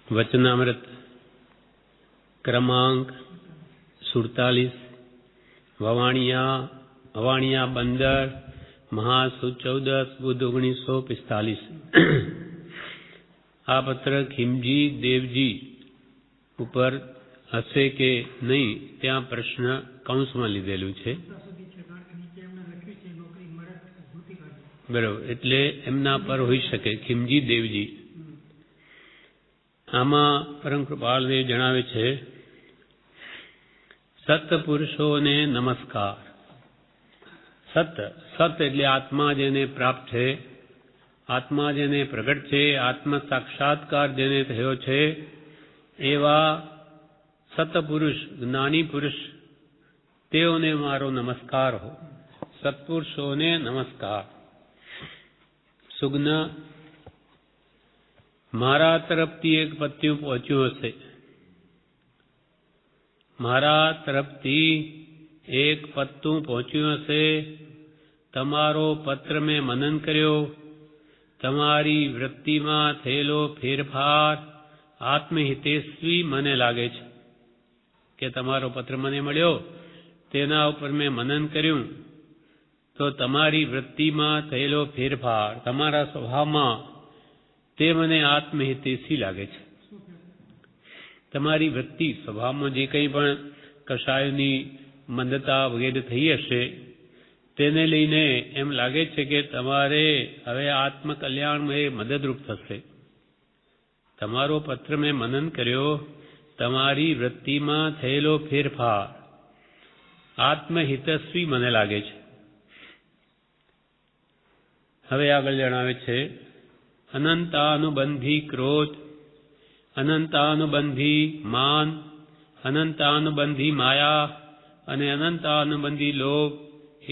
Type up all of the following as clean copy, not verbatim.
वचनामृत क्रमांक 47 વવાણિયા બંદર મહાસુદ 14 બુધ 1945। આ પત્ર ખીમજી દેવજી ઉપર હશે કે નહીં ત્યાં પ્રશ્ન કૌંસમાં લીધેલું છે, બરાબર, એટલે એમના પર હોઈ શકે ખીમજી દેવજી। આમાં પરમ કૃપાળદેવ જણાવે છે, સત્પુરુષોને નમસ્કાર। સત એટલે આત્મા જેને પ્રાપ્ત છે, આત્મા જેને પ્રગટ છે, આત્મ સાક્ષાત્કાર જેને થયો છે, એવા સત્પુરુષ જ્ઞાની પુરુષ તેઓને મારો નમસ્કાર હો। સત્પુરુષોને નમસ્કાર। સુગ્ન મારા તરફથી એક પત્યું પહોંચ્યું હશે, મારા તરફથી એક પત્તું પહોંચ્યું હશે, તમારો પત્ર મેં મનન કર્યો, તમારી વૃત્તિમાં થયેલો ફેરફાર આત્મહિતેસ્વી મને લાગે છે કે તમારો પત્ર મને મળ્યો તેના ઉપર મેં મનન કર્યું તો તમારી વૃત્તિમાં થયેલો ફેરફાર તમારા સ્વભાવમાં તે મને આત્મહિતેશી લાગે છે। તમારી વૃત્તિ સ્વભાવમાં જે કંઈ પણ કશાયની મંદતા વગેરે થઈ હશે તેને લઈને એમ લાગે છે કે તમારે હવે આત્મકલ્યાણમાં એ મદદરૂપ થશે। તમારો પત્ર મેં મનન કર્યો, તમારી વૃત્તિમાં થયેલો ફેરફાર આત્મહિતસ્વી મને લાગે છે। હવે આગળ જણાવે છે, અનંતાનુબંધી ક્રોધ, અનંતાનુબંધી માન, અનંતાનુબંધી માયા અને અનંતાનુબંધી લોભ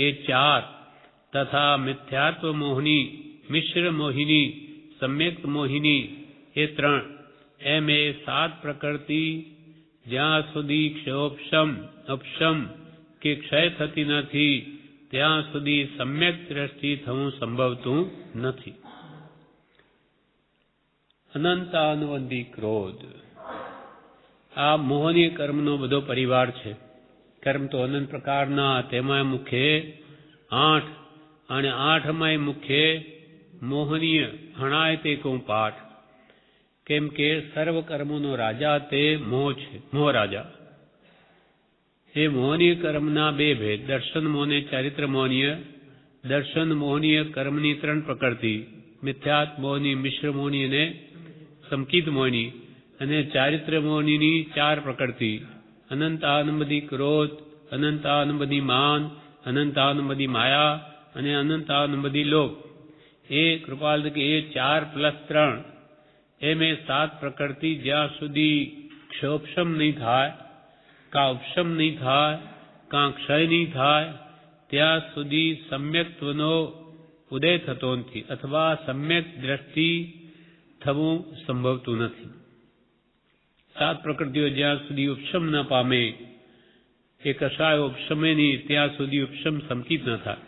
એ 4 તથા મિથ્યાત્વ મોહિની, મિશ્ર મોહિની, સમ્યક્ત મોહિની એ 3 એમ એ 7 પ્રકૃતિ જ્યાં સુધી ક્ષયોપશમ અપશમ કે ક્ષય થતી નથી ત્યાં સુધી સમ્યક દ્રષ્ટિ થવું સંભવતું નથી। અનંતાનુબંધી ક્રોધ આ મોહનીય કર્મનો બધો પરિવાર છે। કર્મ તો અનંત પ્રકારના, તેમાં મુખ્ય 8 અને 8માં મુખ્ય મોહનીય હણાય તે કહું પાઠ, કેમ કે સર્વ કર્મોનો રાજા તે મોહ છે, મોહ રાજા। એ મોહનીય કર્મના 2 ભેદ, દર્શન મોહ ને ચારિત્ર મોહનીય। દર્શન મોહનીય કર્મની 3 પ્રકૃતિ, મિથ્યાત્ મોહની, મિશ્ર મોહની અને સંકિત મોહની, અને ચારિત્ર મોહનીની 4 પ્રકૃતિ, અનંતાનુબંધી ક્રોધ, અનંતાનુબંધી માન, અનંતાનુબંધી માયા અને અનંતાનુબંધી લોભ। એ કૃપાલ કે એ 4 + 3 એમ એ 7 પ્રકૃતિ જ્યાં સુધી ક્ષોપશમ નહીં થાય, કાં ઉપશમ નહીં થાય, કાં ક્ષય નહીં થાય ત્યાં સુધી સમ્યક્ત્વનો ઉદય થતો નથી અથવા સમ્યક દ્રષ્ટિ થવું સંભવતું નથી। 7 પ્રકૃતિઓ જ્યાં સુધી ઉપશમ ન પામે, એ કશાય ઉપશમે નહીં ત્યાં સુધી ઉપશમ સંકિત ન થાય।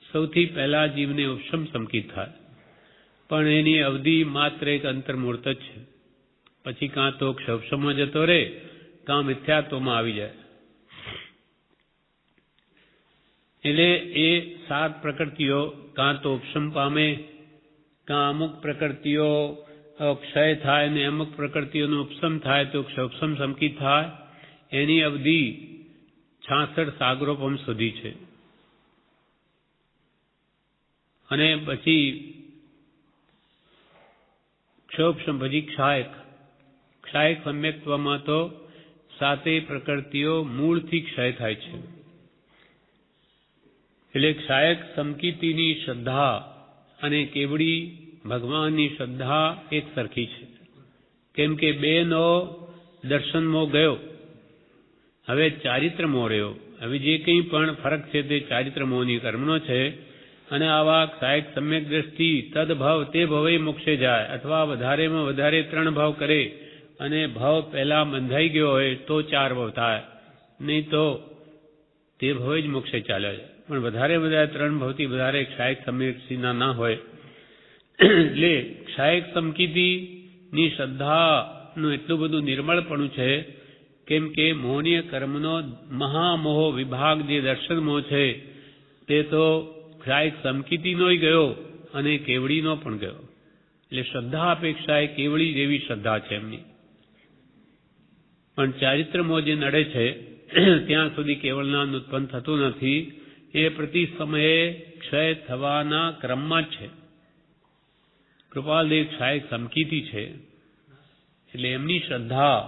સૌથી પહેલા જીવને ઉપશમ સંકિત થાય, પણ એની અવધિ માત્ર એક અંતર્મુહૂર્ત જ છે, પછી કાં તો ક્ષોપશમમાં જતો રહે કાં મિથ્યાત્વમાં આવી જાય। એટલે એ 7 પ્રકૃતિઓ કાં તો ઉપશમ પામે, કાં અમુક પ્રકૃતિઓ ક્ષય થાય ને અમુક પ્રકૃતિઓનો ઉપશમ થાય તો ક્ષોપશમ સંકિત થાય। એની અવધિ 66 સાગરોપમ સુધી છે। અને પછી ક્ષોપશમ પછી ક્ષાયક સમ્યક્ત્વમાં તો 7 પ્રકૃતિઓ મૂળથી ક્ષય થાય છે। એટલે ક્ષાયક સંકિતિની શ્રદ્ધા અને કેવડી ભગવાનની શ્રદ્ધા એક સરખી છે, કેમ કે 2નો દર્શન મોહ ગયો, હવે ચારિત્ર મોહ રહ્યો। હવે જે કંઈ પણ ફરક છે તે ચારિત્ર મોહની કર્મનો છે। અને આવા ક્ષાયક સમ્યક દ્રષ્ટિ તદભાવ તે ભવે મોક્ષે જાય, અથવા વધારેમાં વધારે 3 ભાવ કરે અને ભાવ પહેલા બંધાઈ ગયો હોય તો 4 ભાવ થાય, નહીં તો તે ભવે જ મોક્ષે ચાલે જાય। પણ વધારે 3 ભાવથી વધારે ક્ષાયક સમ્યક ના હોય। એટલે ક્ષાયક સંકિતિની શ્રદ્ધા ભાવનું એટલું બધું નિર્મળપણું છે, કેમ કે મોહનીય કર્મનો મહામોહ વિભાગ જે દર્શનમોહ છે તે તો ક્ષાયક સમકીતિનોય ગયો અને કેવડીનો પણ ગયો. એટલે શ્રદ્ધા અપેક્ષાએ કેવડી જેવી શ્રદ્ધા છે એમની. પણ ચારિત્રમોહ જે નડે છે ત્યાં સુધી કેવળ જ્ઞાન ઉત્પન્ન થતું નથી. એ પ્રતિ સમયે ક્ષય થવાના ક્રમમાં જ છે. કૃપાલદેવ ક્ષાયક સમકીતિ છે, એટલે એમની શ્રદ્ધા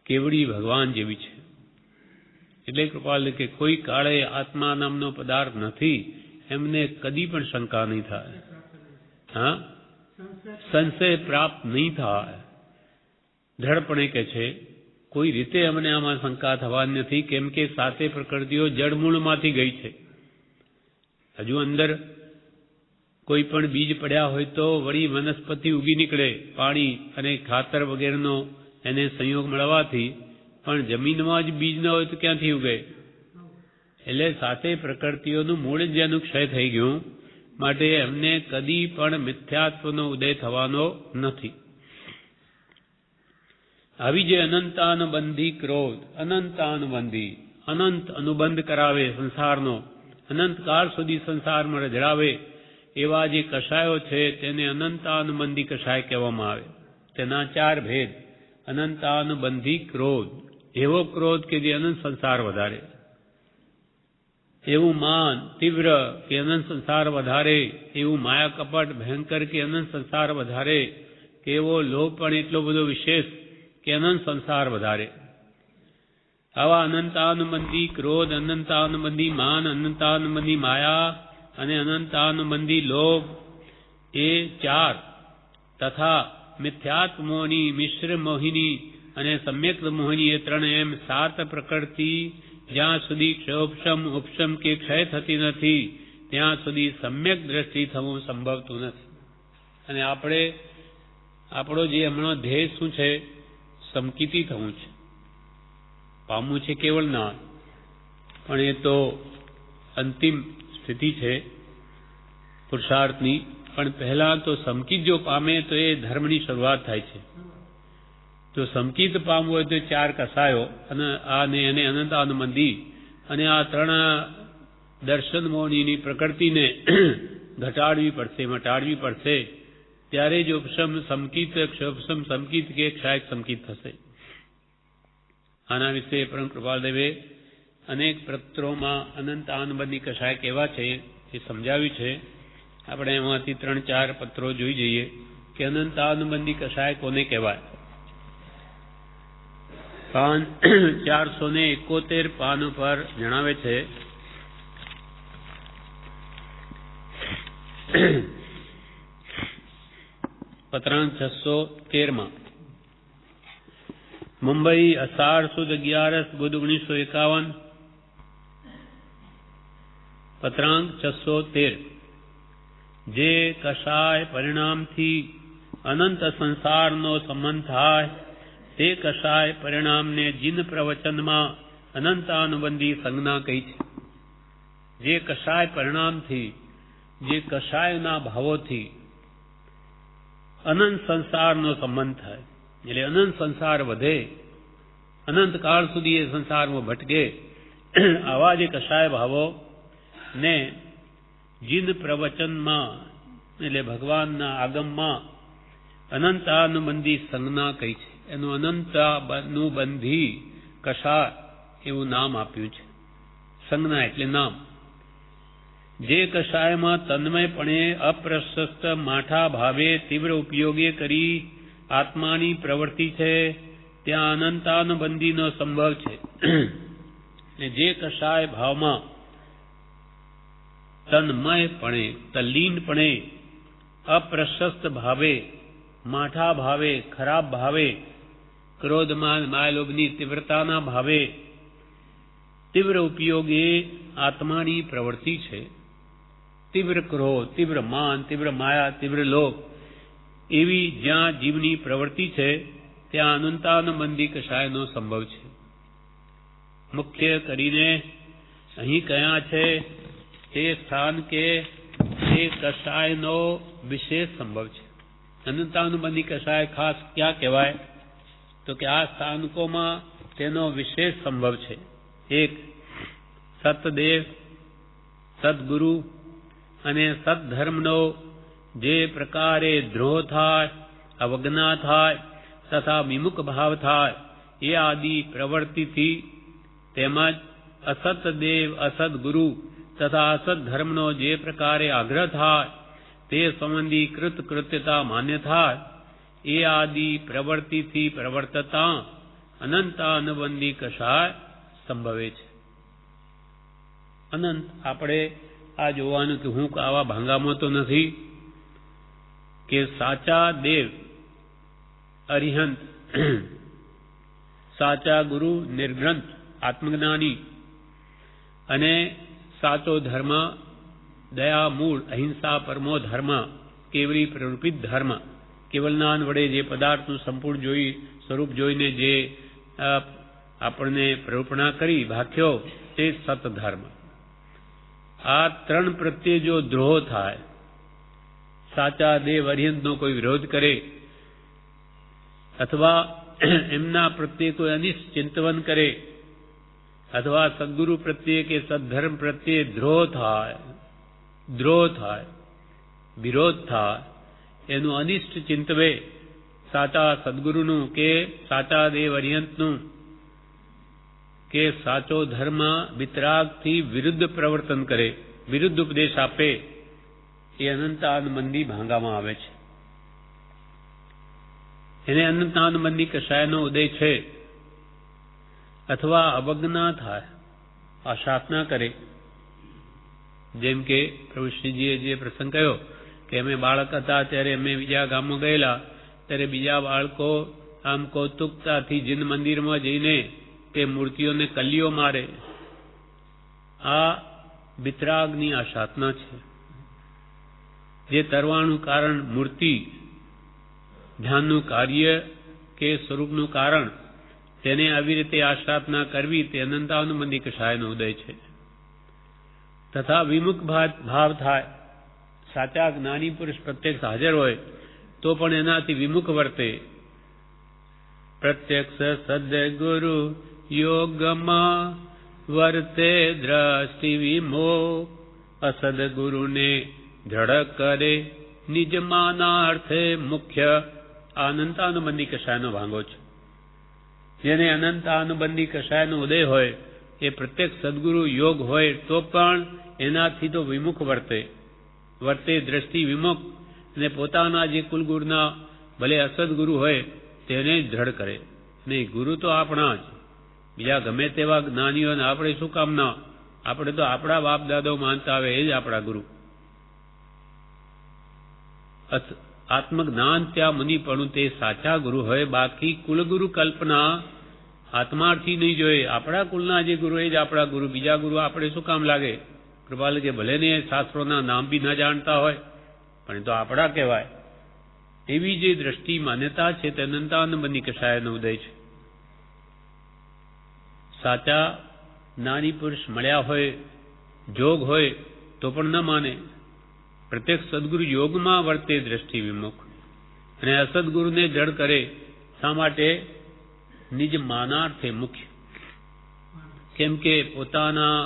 કેવડી ભગવાન જેવી છે. એટલે કૃપાલદેવ કે કોઈ કાળે આત્મા નામનો પદાર્થ નથી, એમને કદી પણ શંકા નહીં થાય. હા, સંશય પ્રાપ્ત નહીં થાય. દ્રઢપણે કે છે કોઈ રીતે અમને આમાં શંકા થવાની નથી, કેમ કે સાતે પ્રકૃતિઓ જળમૂળમાંથી ગઈ છે. હજુ અંદર કોઈ પણ બીજ પડ્યા હોય તો વળી વનસ્પતિ ઉગી નીકળે, પાણી અને ખાતર વગેરેનો એને સંયોગ મળવાથી, પણ જમીનમાં જ બીજ ન હોય તો ક્યાંથી ઉગે? એટલે સાતે પ્રકૃતિઓનું મૂળ જ જેનું ક્ષય થઈ ગયું, માટે એમને કદી પણ મિથ્યાત્વનો ઉદય થવાનો નથી. આવી જે અનંતાનુબંધી ક્રોધ, અનંતાનુબંધી અનંત અનુબંધ કરાવે સંસારનો, અનંતકાળ સુધી સંસારમાં રજડાવે એવા જે કષાયો છે તેને અનંતાનુબંધી કષાય કહેવામાં આવે. તેના 4 ભેદ. અનંતાનુબંધી ક્રોધ, એવો ક્રોધ કે જે અનંત સંસાર વધારે. એવું માન તીવ્ર કે અનંત સંસાર વધારે. એવું માયા કપટ ભયંકર કે અનંત સંસાર વધારે. કે એવો લોભ પણ એટલો બધો વિશેષ કે અનંત સંસાર વધારે. આવા અનંતાનુબંધી ક્રોધ, અનંતાનુબંધી માન, અનંતાનુબંધી માયા અને અનંતાનુબંધી લોભ, એ 4 તથા મિથ્યાત્મોની, મિશ્ર મોહિની અને સમ્યક મોહિની, એ 3 એમ 7 પ્રકૃતિ જ્યાં સુધી ક્ષયોપશમ ઉપશમ કે ક્ષય થતી નથી ત્યાં સુધી સમ્યક દ્રષ્ટિ થવું સંભવતું નથી. અને આપણો જે હમણાં ધ્યેય શું છે? સમકીતિ થવું છે, પામવું છે કેવળ જ્ઞાન. પણ એ તો અંતિમ સ્થિતિ છે પુરુષાર્થની. પણ પહેલા તો સમકીત જો પામે તો એ ધર્મની શરૂઆત થાય છે. જો સમકીત પામવું હોય તો 4 કસાયો અને એને અનંતાનુબંધી અને આ 3 દર્શન મોહની પ્રકૃતિને ઘટાડવી પડશે, મટાડવી પડશે. ત્યારે જ ઉપશમ સમકીત, ક્ષોપશમ સમકીત કે ક્ષાયક સમકીત થશે. આના વિશે પરમ કૃપાલદેવે અનેક પત્રોમાં અનંતાનુબંધી કષાય કેવા છે એ સમજાવ્યું છે. આપણે એમાંથી 3-4 પત્રો જોઈ જઈએ કે અનંતાનુબંધી કષાય કોને કહેવાય. 471 પાન ઉપર જણાવે છે પત્રાંક 613 મુંબઈ 18/11 બુધ 1951. પત્રાંક 613 જે કષાય પરિણામથી અનંત સંસારનો સંબંધ થાય તે કષાય પરિણામને જીન પ્રવચનમાં અનંતાનુબંધી સંજ્ઞા કહી છે. જે કષાય પરિણામથી, જે કષાયના ભાવોથી અનંત સંસારનો સંબંધ થાય, એટલે અનંત સંસાર વધે, અનંત કાળ સુધી એ સંસારમાં ભટકે, આવા જે કષાય ભાવો ને જીન પ્રવચનમાં એટલે ભગવાનના આગમમાં અનંતાનુબંધી સંજ્ઞા કહી છે. એનું અનંતાનુબંધી કષાય એવું નામ આપ્યું છે. સંજ્ઞા એટલે નામ. જે કષાયમાં તન્મયપણે અપ્રશસ્ત માઠા ભાવે તીવ્ર ઉપયોગે કરી આત્માની પ્રવૃત્તિ છે ત્યાં અનંતાનુબંધીનો સંભવ છે. જે કષાય ભાવમાં તન્મયપણે, તલ્લીનપણે, અપ્રશસ્ત ભાવે, માઠા ભાવે, ખરાબ ભાવે, ક્રોધમાન માયલોભની તીવ્રતાના ભાવે તીવ્ર ઉપયોગે આત્માની પ્રવૃત્તિ છે. તીવ્ર ક્રોધ, તીવ્ર માન, તીવ્ર માયા, તીવ્ર લોભ એવી જ્યાં જીવની પ્રવૃત્તિ છે ત્યાં અનંતાનુબંધી કષાયનો સંભવ છે. મુખ્ય કરીને અહીં કયા છે તે સ્થાન કે તે કષાયનો વિશેષ સંભવ છે. અનંતાનુબંધી કષાય ખાસ ક્યાં કહેવાય તો કે આ સ્થાનકોમાં તેનો વિશેષ સંભવ છે. એક, સતદેવ, સદગુરુ અને સદધર્મનો જે પ્રકારે દ્રોહ થાય, અવજ્ઞા થાય તથા વિમુખ ભાવ થાય એ આદિ પ્રવૃત્તિથી, તેમજ અસતદેવ, અસદગુરુ તથા અસદ્ધર્મનો જે પ્રકારે આગ્રહ થાય તે સંબંધી કૃતકૃત્યતા માન્ય થાય એ આદિ પ્રવૃત્તિથી પ્રવર્તતા અનંતાનુબંધી કશાય સંભવે છે. અનંત આપણે આ જોવાનું કે હું આવા ભાંગામાં તો નથી કે સાચા દેવ અરિહંત, સાચા ગુરુ નિર્ગ્રંથ આત્મજ્ઞાની અને સાચો ધર્મ દયા મૂળ અહિંસા પરમો ધર્મ કેવલી પ્રરૂપિત ધર્મ, કેવલ જ્ઞાન વડે જે પદાર્થનું સંપૂર્ણ સ્વરૂપ જોઈને જે આપણને પ્રરૂપણા કરી ભાખ્યો તે સતધર્મ. આ ત્રણ પ્રત્યે જો દ્રોહ થાય, સાચા દેવ અરિહંતનો કોઈ વિરોધ કરે અથવા એમના પ્રત્યે કોઈ અનિષ્ટ ચિંતવન કરે અથવા સદગુરુ પ્રત્યે કે સદધર્મ પ્રત્યે દ્રોહ થાય, વિરોધ થાય, એનું અનિષ્ટ ચિંતવે, સાચા સદગુરુનું કે સાચા દેવ અરિહંતનું કે સાચો ધર્મ વિતરાગથી વિરુદ્ધ પ્રવર્તન કરે, વિરુદ્ધ ઉપદેશ આપે, એ અનંતાનુબંધી ભાંગામાં આવે છે. એને અનંતાનુબંધી કશાયનો ઉદય છે. અથવા અવજ્ઞા થાય, આશાસના કરે, જેમ કે પ્રભુ શ્રીજીએ જે પ્રસંગ કહ્યો કે અમે બાળક હતા ત્યારે અમે બીજા ગામમાં ગયેલા, ત્યારે બીજા બાળકો આમ કૌતુકતાથી જીન મંદિરમાં જઈને તે મૂર્તિઓને કલીઓ મારે. આ વિતરાગની આશાસના છે. જે તરવાનું કારણ મૂર્તિ, ધ્યાનનું કાર્ય કે સ્વરૂપનું કારણ, તેને આવી રીતે આશ્રાપના કરવી તે અનંતાનુબંધી કશાયનો ઉદય છે. તથા વિમુખ ભાવ થાય, સાચા જ્ઞાની પુરુષ પ્રત્યક્ષ હાજર હોય તો પણ એનાથી વિમુખ વર્તે. પ્રત્યક્ષ સદગુરુ યોગમાં વર્તે દ્રષ્ટિ વિમોક, અસદગુરુને દ્રઢ કરે નિજ માનાર્થે મુખ્ય. આ અનંતાનુબંધી કશાયનો ભાંગો છે. જેને અનંતાનુબંધી કશાયનો ઉદય હોય એ પ્રત્યક્ષ સદગુરુ યોગ હોય તો પણ એનાથી તો વિમુખ વર્તે દ્રષ્ટિ વિમુખ, અને પોતાના જે કુલગુરુના ભલે અસદગુરુ હોય તેને જ દ્રઢ કરે. નહીં, ગુરુ તો આપણા જ, બીજા ગમે તેવા જ્ઞાનીઓને આપણે શું કામના? આપણે તો આપણા બાપ દાદાઓ માનતા આવે એ જ આપણા ગુરુ. આત્મજ્ઞાન ત્યાં મુનિપણું તે સાચા ગુરુ હોય. બાકી કુલગુરુ કલ્પના આત્માર્થી નહીં જોઈએ. આપણા કુલના જે ગુરુ એ જ આપણા ગુરુ, બીજા ગુરુ આપણે શું કામ લાગે? કૃપાલ કે ભલે ને શાસ્ત્રોના નામ બી ન જાણતા હોય પણ એ તો આપણા કહેવાય. એવી જે દ્રષ્ટિ માન્યતા છે તે અનંતાનુબંધી કશાયનો ઉદય છે. સાચા જ્ઞાની પુરુષ મળ્યા હોય, જોગ હોય તો પણ ન માને. પ્રત્યક્ષ સદગુરુ યોગમાં વર્તે દ્રષ્ટિ વિમુખ અને અસદગુરુને દ્રઢ કરે. શા માટે? નિજ માનાર્થે મુખ્ય. કેમ કે પોતાના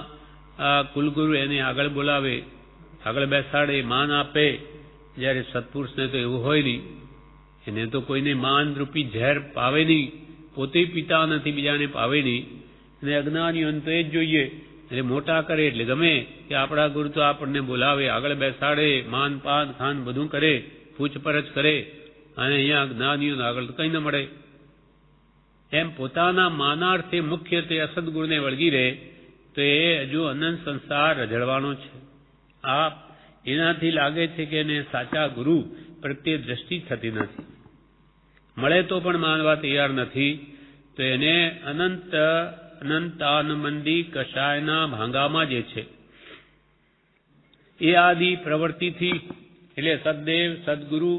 કુલગુરુ એને આગળ બોલાવે, આગળ બેસાડે, માન આપે. જ્યારે સત્પુરુષને તો એવું હોય નહીં. એને તો કોઈને માન રૂપી ઝેર પાવે નહીં, પોતે પીતા નથી, બીજાને પાવે નહીં. અને અજ્ઞાનીઓને તો એ જ જોઈએ. એટલે મોટા કરે એટલે ગમે કે આપણા ગુરુ તો આપણને બોલાવે, આગળ બેસાડે, માન પાન ખાન બધું કરે, પૂછપરછ કરે. અને અહીંયા જ્ઞાનીઓને આગળ તો કંઈ ન મળે. એમ પોતાના માનાર્થે મુખ્ય તે અસદગુરુને વળગી રહે તો એ હજુ અનંત સંસાર રઝળવાનો છે. આ એનાથી લાગે છે કે એને સાચા ગુરુ પ્રત્યે દ્રષ્ટિ થતી નથી. મળે તો પણ માનવા તૈયાર નથી. તો એને અનંતાનુબંધી કશાયના ભાંગામાં જે છે એ આદિ પ્રવૃત્તિથી, એટલે સદદેવ, સદગુરુ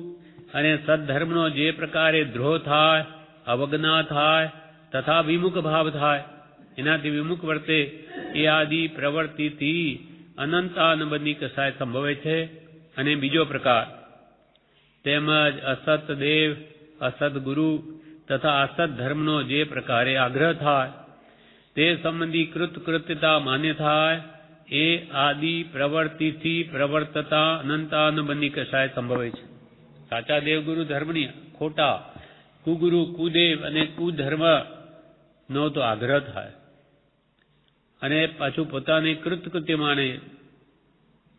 અને સદધર્મનો જે પ્રકારે દ્રોહ થાય, અવજ્ઞા થાય તથા વિમુખ ભાવ થાય, એનાથી વિમુખ વર્તે એ આદિ પ્રવૃત્તિથી અનંતાનુબંધી કશાય સંભવે છે. અને બીજો પ્રકાર, તેમજ અસત દેવ, અસત ગુરુ તથા અસત ધર્મનો જે પ્રકારે આગ્રહ થાય તે સંબંધી કૃતકૃત્યતા માન્ય થાય એ આદિ પ્રવૃત્તિથી પ્રવર્તતા અનંતાનુબંધી કશાય સંભવે છે. સાચા દેવગુરુ ધર્મની ખોટા કુગુરુ કુદેવ અને કુધર્મ નો તો આગ્રહ થાય અને પાછું પોતાને કૃતકૃત્ય માને,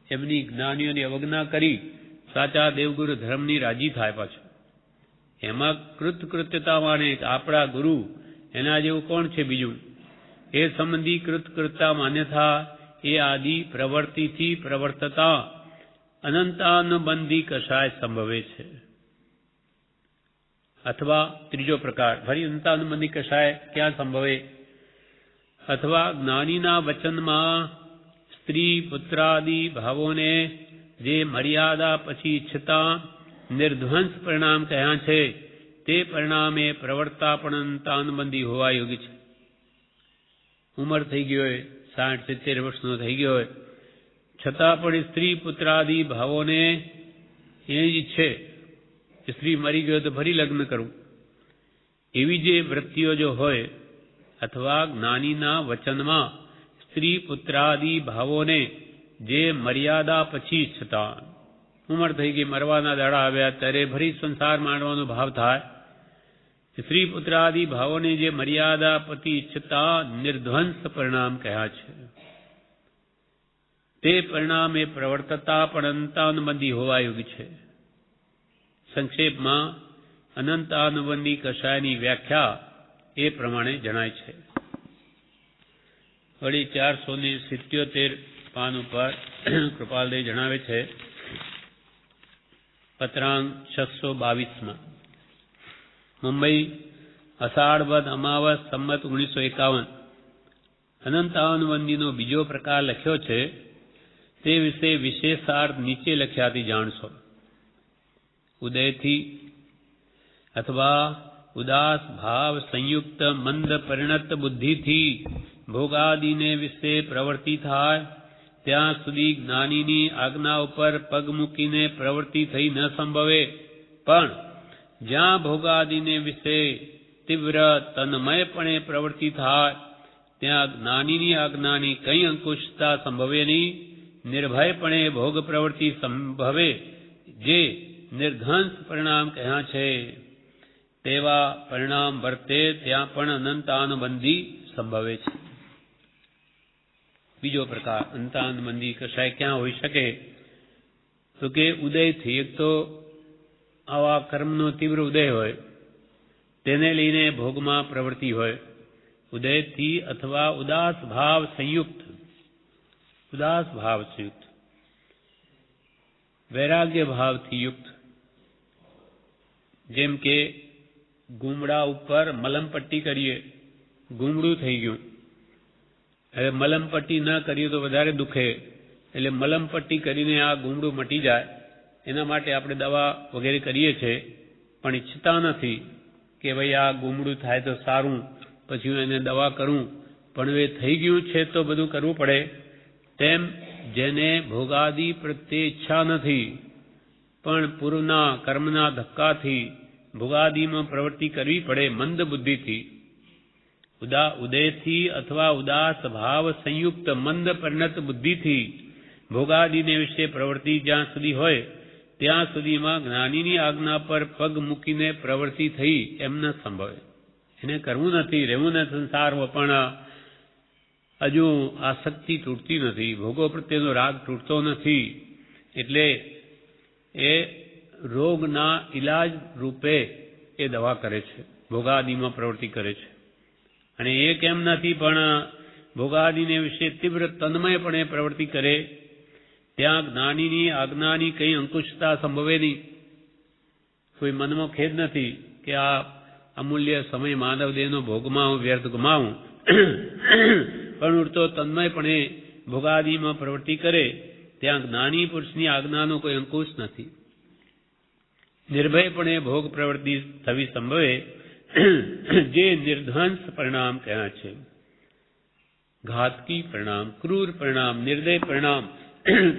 એમની જ્ઞાનીઓની અવજ્ઞા કરી સાચા દેવગુરુ ધર્મની રાજી થાય. પાછું એમાં કૃતકૃત્યતા માને આપણા ગુરુ એના જેવું કોણ છે બીજું, એ સંબંધી કૃતકૃત્યતા માન્યતા એ આદિ પ્રવૃત્તિથી પ્રવર્તતા અનંતાનુબંધી કશાય સંભવે છે. અથવા ત્રીજો પ્રકાર ફરી અનંતાનુબંધી કશાય ક્યાં સંભવે? અથવા જ્ઞાનીના વચનમાં સ્ત્રી પુત્રાદિ ભાવોને જે મર્યાદા પછી ઈચ્છતા નિર્ધ્વંસ પરિણામ કહ્યા છે તે પરિણામે પ્રવર્તા પણ અનંતાનુબંધી હોવા યોગ્ય છે. ઉંમર થઈ ગઈ હોય, 60-70 વર્ષનો થઈ ગયો હોય, છતાં પણ સ્ત્રી પુત્રાદિ ભાવોને એ જ ઈચ્છે સ્ત્રી મરી ગયો તો ફરી લગ્ન કરવું, એવી જે વૃત્તિઓ જો હોય, અથવા જ્ઞાનીના વચનમાં સ્ત્રી પુત્રાદિ ભાવોને જે મર્યાદા પછી ઈચ્છતા, ઉંમર થઈ ગઈ, મરવાના દાડા આવ્યા ત્યારે ફરી સંસાર માંડવાનો ભાવ થાય, સ્ત્રી પુત્રાદિ ભાવોને જે મર્યાદા પછી ઈચ્છતા નિર્ધ્વંસ પરિણામ કહ્યા છે તે પરિણામે પ્રવર્તતા પણ અનંતાનુબંધી હોવા યોગ્ય છે. સંક્ષેપમાં અનંતાનુબંધી કશાયની વ્યાખ્યા એ પ્રમાણે જણાય છે. વળી 477 પાન ઉપર કૃપાલદેવ જણાવે છે, પત્રાંક 622માં મુંબઈ અષાઢ વદ અમાવસ સંમત 1951 અનંતાનુબંધીનો બીજો પ્રકાર લખ્યો છે. તે વિશે વિશેષાર્થ નીચે લખ્યાથી જાણશો. ઉદયથી અથવા ઉદાસ ભાવ સંયુક્ત મંદ પરિણત બુદ્ધિથી ભોગાદિને વિશે પ્રવૃત્તિ થાય ત્યાં સુધી જ્ઞાનીની આજ્ઞા ઉપર પગ મૂકીને પ્રવૃત્તિ થઈ ન સંભવે, પણ જ્યાં ભોગાદિને વિશે તીવ્ર તન્મયપણે પ્રવૃત્તિ થાય ત્યાં જ્ઞાનીની આજ્ઞાની કંઈ અંકુશતા સંભવે નહીં. નિર્ભયપણે ભોગ પ્રવૃત્તિ સંભવે જે નિર્ધ્વંસ પરિણામ કહ્યા છે તેવા પરિણામ વર્તે ત્યાં પણ અનંતાનુબંધી સંભવે છે. બીજો પ્રકાર અનંતાનુબંધી કશાય ક્યાં હોઈ શકે? તો કે ઉદયથી, એક તો આવા કર્મનો તીવ્ર ઉદય હોય તેને લઈને ભોગમાં પ્રવૃત્તિ હોય, ઉદયથી અથવા ઉદાસ ભાવ સંયુક્ત વૈરાગ્ય ભાવથી યુક્ત, જેમ કે ગુમડા ઉપર મલમપટ્ટી કરીએ, ગુમડું થઈ ગયું, હવે મલમપટ્ટી ન કરીએ તો વધારે દુખે, એટલે મલમપટ્ટી કરીને આ ગુમડું મટી જાય એના માટે આપણે દવા વગેરે કરીએ છીએ, પણ ઈચ્છતા નથી કે ભાઈ આ ગુમડું થાય તો સારું, પછી હું એને દવા કરું, પણ હવે થઈ ગયું છે તો બધું કરવું પડે. તેમ જેને ભોગાદિ પ્રત્યે ઈચ્છા નથી પણ પૂર્વના કર્મના ધક્કાથી ભોગાદિમાં પ્રવૃત્તિ કરવી પડે મંદ બુદ્ધિથી, ઉદયથી અથવા ઉદાસ ભાવ સંયુક્ત મંદ પરિણત બુદ્ધિથી ભોગાદિને વિશે પ્રવૃત્તિ જ્યાં સુધી હોય ત્યાં સુધીમાં જ્ઞાનીની આજ્ઞા પર પગ મૂકીને પ્રવૃત્તિ થઈ એમ ન સંભવે. એને કરવું નથી, રહેવું નથી સંસારમાં, પણ હજુ આસક્તિ તૂટતી નથી, ભોગો પ્રત્યેનો રાગ તૂટતો નથી, એટલે એ રોગના ઈલાજ રૂપે એ દવા કરે છે, ભોગાદિમાં પ્રવૃત્તિ કરે છે. અને એ કેમ નથી, પણ ભોગાદિને વિશે તીવ્ર તન્મયપણે પ્રવૃત્તિ કરે ત્યાં જ્ઞાનીની આજ્ઞાની કંઈ અંકુશતા સંભવે નહીં. કોઈ મનમાં ખેદ નથી કે આ અમૂલ્ય સમય માનવ દેહનો ભોગમાં હું વ્યર્થ ગુમાવું, પણ ઉડતો તન્મયપણે ભોગાદિમાં પ્રવૃત્તિ કરે ત્યાં જ્ઞાની પુરુષની આજ્ઞાનો કોઈ અંકુશ નથી. નિર્ભયપણે ભોગ પ્રવૃત્તિ થવી સંભવે જે નિર્ધ્વંસ પરિણામ કહ્યા છે. ઘાતકી પરિણામ, ક્રૂર પરિણામ, નિર્દય પરિણામ,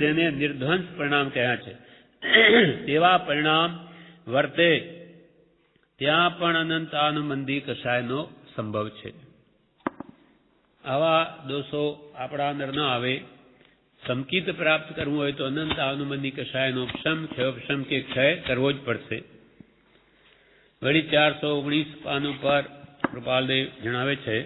તેને નિર્ધ્વંસ પરિણામ કહ્યા છે. તેવા પરિણામ વર્તે ત્યાં પણ અનંતાનુબંધી કષાયનો સંભવ છે. આવા દોષો આપણા અંદર ન આવે. સંકિત પ્રાપ્ત કરવું હોય તો અનંતાનુબંધી કષાયનો ઉપશમ કે ક્ષય કરવો જ પડશે. વળી 419 પાન ઉપર કૃપાલદેવ જણાવે છે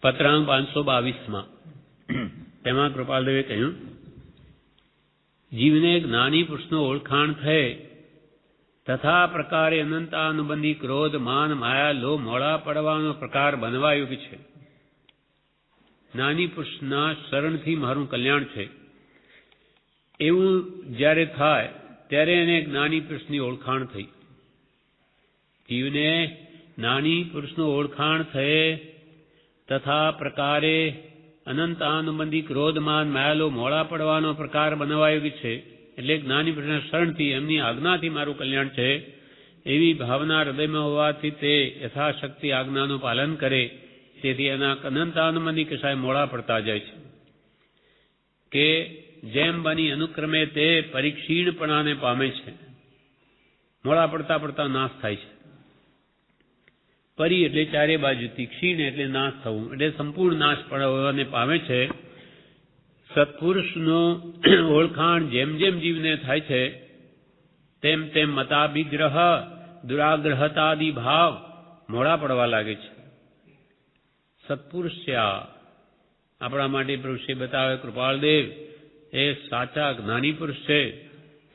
પત્રાંગ 522 તેમાં કૃપાલદેવે કહ્યું, જીવને જ્ઞાની પુરુષનો ઓળખાણ થઈ તથા પ્રકારે અનંતાનુબંધી ક્રોધ માન માયા લોભ મોડા પડવાનો પ્રકાર બનવા યોગ્ય છે. જ્ઞાની પુરુષના શરણથી મારું કલ્યાણ છે એવું જ્યારે થાય ત્યારે એને જ્ઞાની પુરુષની ઓળખાણ થઈ. જીવને જ્ઞાની પુરુષનું ઓળખાણ થયે તથા પ્રકારે અનંતાનુબંધી ક્રોધ માન માયાલો મોડા પડવાનો પ્રકાર બનવા યોગ્ય છે. એટલે જ્ઞાની પુરુષના શરણથી એમની આજ્ઞાથી મારું કલ્યાણ છે એવી ભાવના હૃદયમાં હોવાથી તે યથાશક્તિ આજ્ઞાનું પાલન કરે. તેથી એના અનંતાનુબંધી કશાય મોડા પડતા જાય છે કે જેમ બની અનુક્રમે તે પરિક્ષીણપણાને પામે છે. મોડા પડતા પડતા નાશ થાય છે. પરી એટલે ચારે બાજુથી, ક્ષીણ એટલે નાશ થવું, એટલે સંપૂર્ણ નાશ પડવાને પામે છે. સત્પુરુષનું ઓળખાણ જેમ જેમ જીવને થાય છે તેમ તેમ મતાભિગ્રહ દુરાગ્રહતાદિ ભાવ મોડા પડવા લાગે છે. સત્પુરુષ છે આપણા માટે પુરુષે બતાવે કૃપાળદેવ એ સાચા જ્ઞાની પુરુષ છે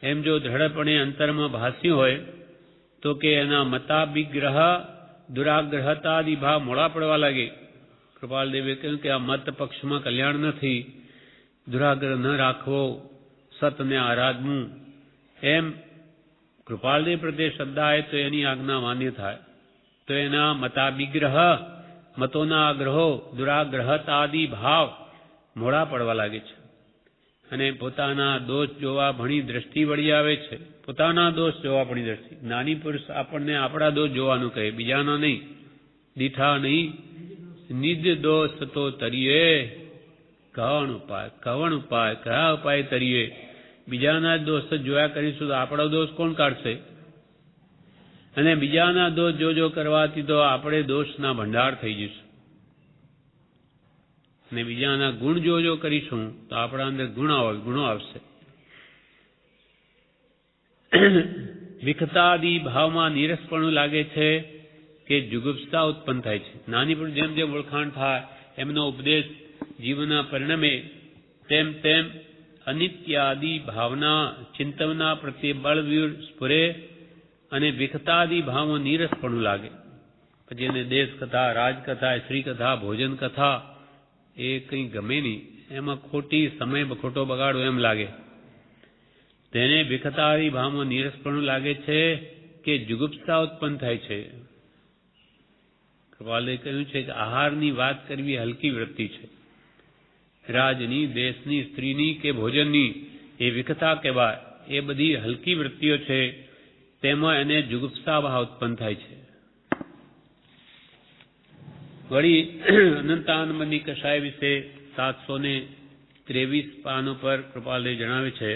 એમ જો દ્રઢપણે અંતરમાં ભાસ્યું હોય તો કે એના મતાભિગ્રહ દુરાગ્રહતાદિ ભાવ મોડા પડવા લાગે. કૃપાલદેવે કહ્યું કે આ મત પક્ષમાં કલ્યાણ નથી, દુરાગ્રહ ન રાખવો, સતને આરાધવું. એમ કૃપાલદેવ પ્રત્યે શ્રદ્ધા આવે તો એની આજ્ઞા માન્ય થાય. તો એના મતાભિગ્રહ મતોના આગ્રહો દુરાગ્રહતાદિ ભાવ મોડા પડવા લાગે છે અને પોતાના દોષ જોવા ભણી દ્રષ્ટિ વળી આવે છે. પોતાના દોષ જોવા ભણી દ્રષ્ટિ. જ્ઞાની પુરુષ આપણને આપણા દોષ જોવાનું કહે, બીજાના નહીં, દીઠા નહીં. નિજ દોષ તો તરીએ કવણ ઉપાય કયા ઉપાય તરીએ. બીજાના દોષ જોયા કરીશું તો આપણો દોષ કોણ કાઢશે? અને બીજાના દોષ જો કરવાથી તો આપણે દોષના ભંડાર થઈ જઈશું. અને બીજાના ગુણ જો કરીશું તો આપણા અંદર ગુણો આવશે. વિખતાદિ ભાવમાં નીરસપણું લાગે છે કે જુગુપ્સા ઉત્પન્ન થાય છે. નાની પણ જેમ જેમ ઓળખાણ થાય એમનો ઉપદેશ જીવના પરિણમે તેમ તેમ અનિત્યાદિ ભાવના ચિંતવના પ્રત્યે બળવીર સ્ફુરે અને વિખતાદિ ભાવમાં નીરસપણું લાગે. પછી એને દેશ કથા, રાજકથા, શ્રી કથા, ભોજન કથા એ કંઈ ગમે નહીં, એમાં ખોટી સમય ખોટો બગાડો એમ લાગે. તેને વિખતાદિ ભાવમાં નીરસપણું લાગે છે કે જુગુપ્સા ઉત્પન્ન થાય છે. કૃપાલે કહ્યું છે કે આહારની વાત કરવી હલકી વૃત્તિ છે. રાજની, દેશની, સ્ત્રીની કે ભોજનની એ વિખતા કહેવાય. એ બધી હલકી વૃત્તિઓ છે, તેમાં એને જુગુપ્સા ભાવ ઉત્પન્ન થાય છે. વળી અનંતાનુબંધી કષાય વિશે 723 પાનો પર કૃપાલદેવ જણાવે છે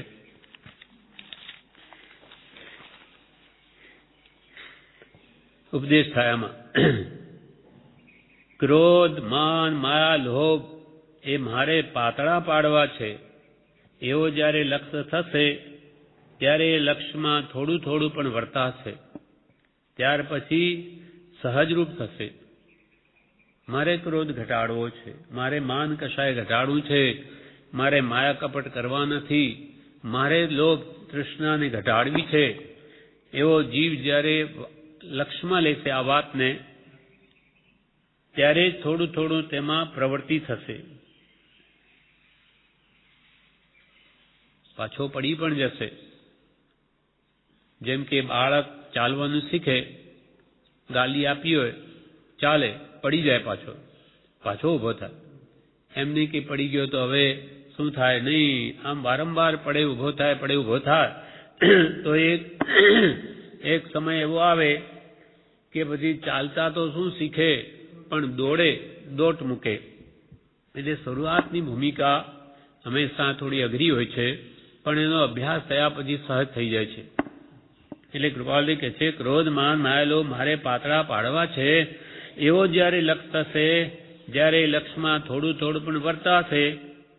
ઉપદેશ થાયામાં, ક્રોધ માન માયા લોભ એ મારે પાતળા પાડવા છે એવો જ્યારે લક્ષ્ય થશે ત્યારે એ લક્ષ્યમાં થોડું થોડું પણ વર્તાશે. ત્યાર પછી સહજરૂપ થશે. મારે ક્રોધ ઘટાડવો છે, મારે માન કશાય ઘટાડવું છે, મારે માયા કપટ કરવા નથી, મારે લોભ તૃષ્ણાને ઘટાડવી છે એવો જીવ જ્યારે લક્ષ્યમાં લેશે આ વાતને ત્યારે થોડું થોડું તેમાં પ્રવૃત્તિ થશે. પાછો પડી પણ જશે. જેમ કે બાળક ચાલવાનું શીખે, ગાલી આપી હોય, ચાલે, પડી જાય, પાછો ઊભો થાય. એમ નહીં કે પડી ગયો તો હવે શું થાય, નહીં, આમ વારંવાર પડે ઊભો થાય તો એક સમય એવો આવે કે પછી ચાલતા તો શું શીખે પણ દોટ મૂકે. એટલે શરૂઆતની ભૂમિકા હંમેશા થોડી અઘરી હોય છે, પણ એનો અભ્યાસ થયા પછી સહજ થઈ જાય છે. એટલે કૃપાલજી કહે છે, ક્રોધ માન માયેલો મારે પાતળા પાડવા છે, એવો જ્યારે લક્ષ થશે, જ્યારે લક્ષમાં થોડું થોડું પણ વર્તાશે,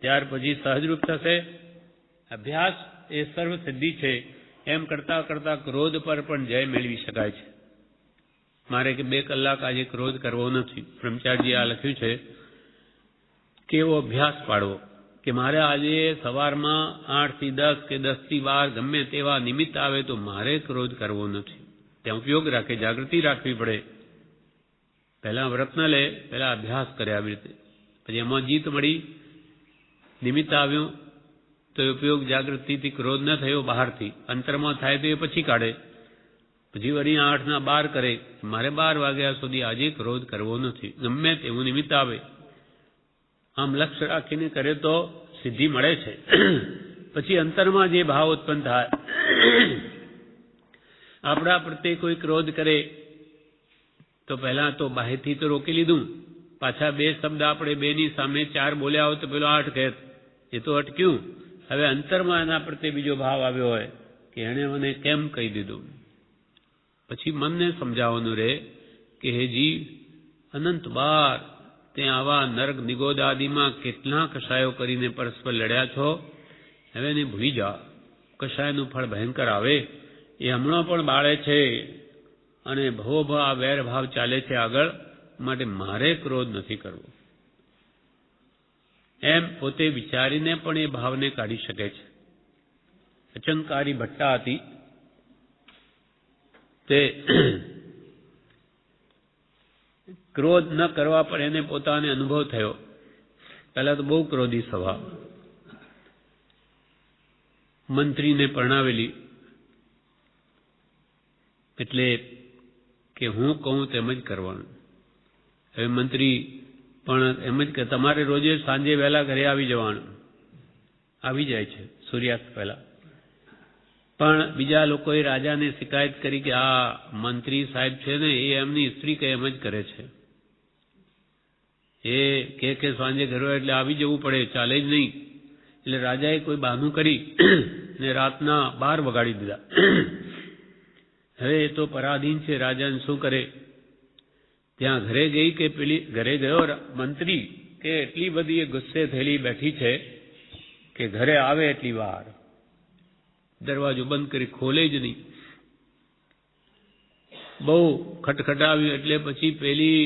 ત્યાર પછી સહજરૂપ થશે. અભ્યાસ એ સર્વ સિદ્ધિ છે. એમ કરતા કરતા ક્રોધ પર પણ જય મેળવી શકાય છે. મારે કે 2 કલાક આજે ક્રોધ કરવો નથી. બ્રહ્મચારીજીએ આ લખ્યું છે કે એવો અભ્યાસ પાડવો કે મારે આજે સવારમાં 8 થી 10 કે 10 થી 12 ગમે તેવા નિમિત્ત આવે તો મારે ક્રોધ કરવો નથી. ત્યાં ઉપયોગ રાખે, જાગૃતિ રાખવી પડે. પહેલા વ્રત ન લે, પહેલા અભ્યાસ કરે આવી રીતે. પછી એમાં જીત મળી, નિમિત્ત આવ્યું તો ઉપયોગ જાગૃતિથી ક્રોધ ન થયો બહારથી, અંતરમાં થાય તો એ પછી કાઢે. પછી વળી 8 ના 12 કરે, મારે 12 વાગ્યા સુધી આજે ક્રોધ કરવો નથી, ગમે તેવું નિમિત્ત આવે. આમ લક્ષ્ય રાખીને કરે તો સિદ્ધિ મળે છે. પછી અંતરમાં જે ભાવ ઉત્પન્ન થાય, આપણા પ્રત્યે કોઈ ક્રોધ કરે તો પહેલા તો બાહેરથી તો રોકી લીધું, પાછા 2 શબ્દ આપણે 2ની સામે 4 બોલ્યા હોય તો પેલો 8 કહે, એ તો અટક્યું. હવે અંતરમાં એના પ્રત્યે બીજો ભાવ આવ્યો હોય કે એણે મને કેમ કહી દીધું. પછી મનને સમજાવવાનું રહે કે હે જીવ, અનંત બાર તે આવા નર્ક નિગોદ આદિમાં કેટલા કષાયો કરીને પરસ્પર લડ્યા છો. હવે એને ભૂલી જા. કષાયનું ફળ ભયંકર આવે, એ હમણાં પણ બાળે છે અને ભવોભવ આ વેર ભાવ ચાલે છે આગળ, માટે મારે ક્રોધ નથી કરવો. એમ પોતે વિચારીને પણ એ ભાવને કાઢી શકે છે. અચંકારી ભટ્ટા હતી તે ક્રોધ ન કરવા પર એને પોતાને અનુભવ થયો. પહેલા તો બહુ ક્રોધી સ્વભાવ. મંત્રીને પરણાવેલી, એટલે કે હું કહું તેમ જ કરવાનું. હવે મંત્રી પણ એમ જ કે તમારે રોજે સાંજે વહેલા ઘરે આવી જવાનું. આવી જાય છે સૂર્યાસ્ત પહેલા. પણ બીજા લોકોએ રાજાને શિકાયત કરી કે આ મંત્રી સાહેબ છે ને, એ એમની સ્ત્રી કે એમ જ કરે છે. એ કે સાંજે ઘરે એટલે આવી જવું પડે, ચાલે જ નહીં. એટલે રાજાએ કોઈ બહાનું કરી ને રાતના 12 વગાડી દીધા. હવે એ તો પરાધીન છે, રાજાને શું કરે. ત્યાં ઘરે ગઈ કે પેલી ઘરે ગયો મંત્રી કે એટલી બધી એ ગુસ્સે થયેલી બેઠી છે કે ઘરે આવે એટલી વાર દરવાજો બંધ કરી ખોલે જ નહીં. બહુ ખટખટાવ્યું એટલે પછી પેલી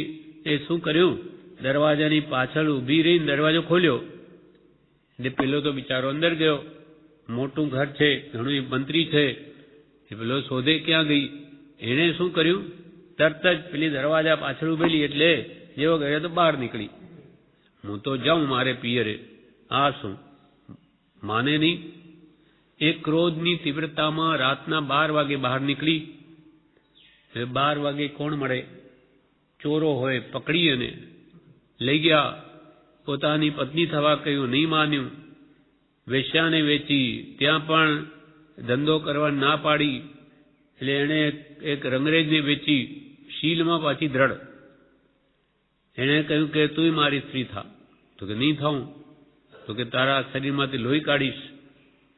એ શું કર્યું, દરવાજાની પાછળ ઊભી રહીને દરવાજો ખોલ્યો. એટલે પેલો તો બિચારો અંદર ગયો. મોટું ઘર છે, ઘણું મંત્રી છે, એ પેલો શોધે ક્યાં ગઈ. એણે શું કર્યું, તરત જ પેલી દરવાજા પાછળ ઉભેલી એટલે જેવો ગયો તો બહાર નીકળી. હું તો જાઉં મારે પિયરે. આ શું માને નહીં. એ ક્રોધની તીવ્રતામાં રાતના 12 વાગે બહાર નીકળી. હવે 12 વાગે કોણ મળે, ચોરો હોય, પકડી અને લઈ ગયા. પોતાની પત્ની થવા કહ્યું, નહીં માન્યું. વેશ્યાને વેચી, ત્યાં પણ ધંધો કરવા ના પાડી. એટલે એણે એક રંગરેજને વેચી, શીલમાં પાછી દ્રઢ. એણે કહ્યું કે તું મારી સ્ત્રી થા. તો કે નહીં થાઉં. તો કે તારા શરીરમાંથી લોહી કાઢીશ.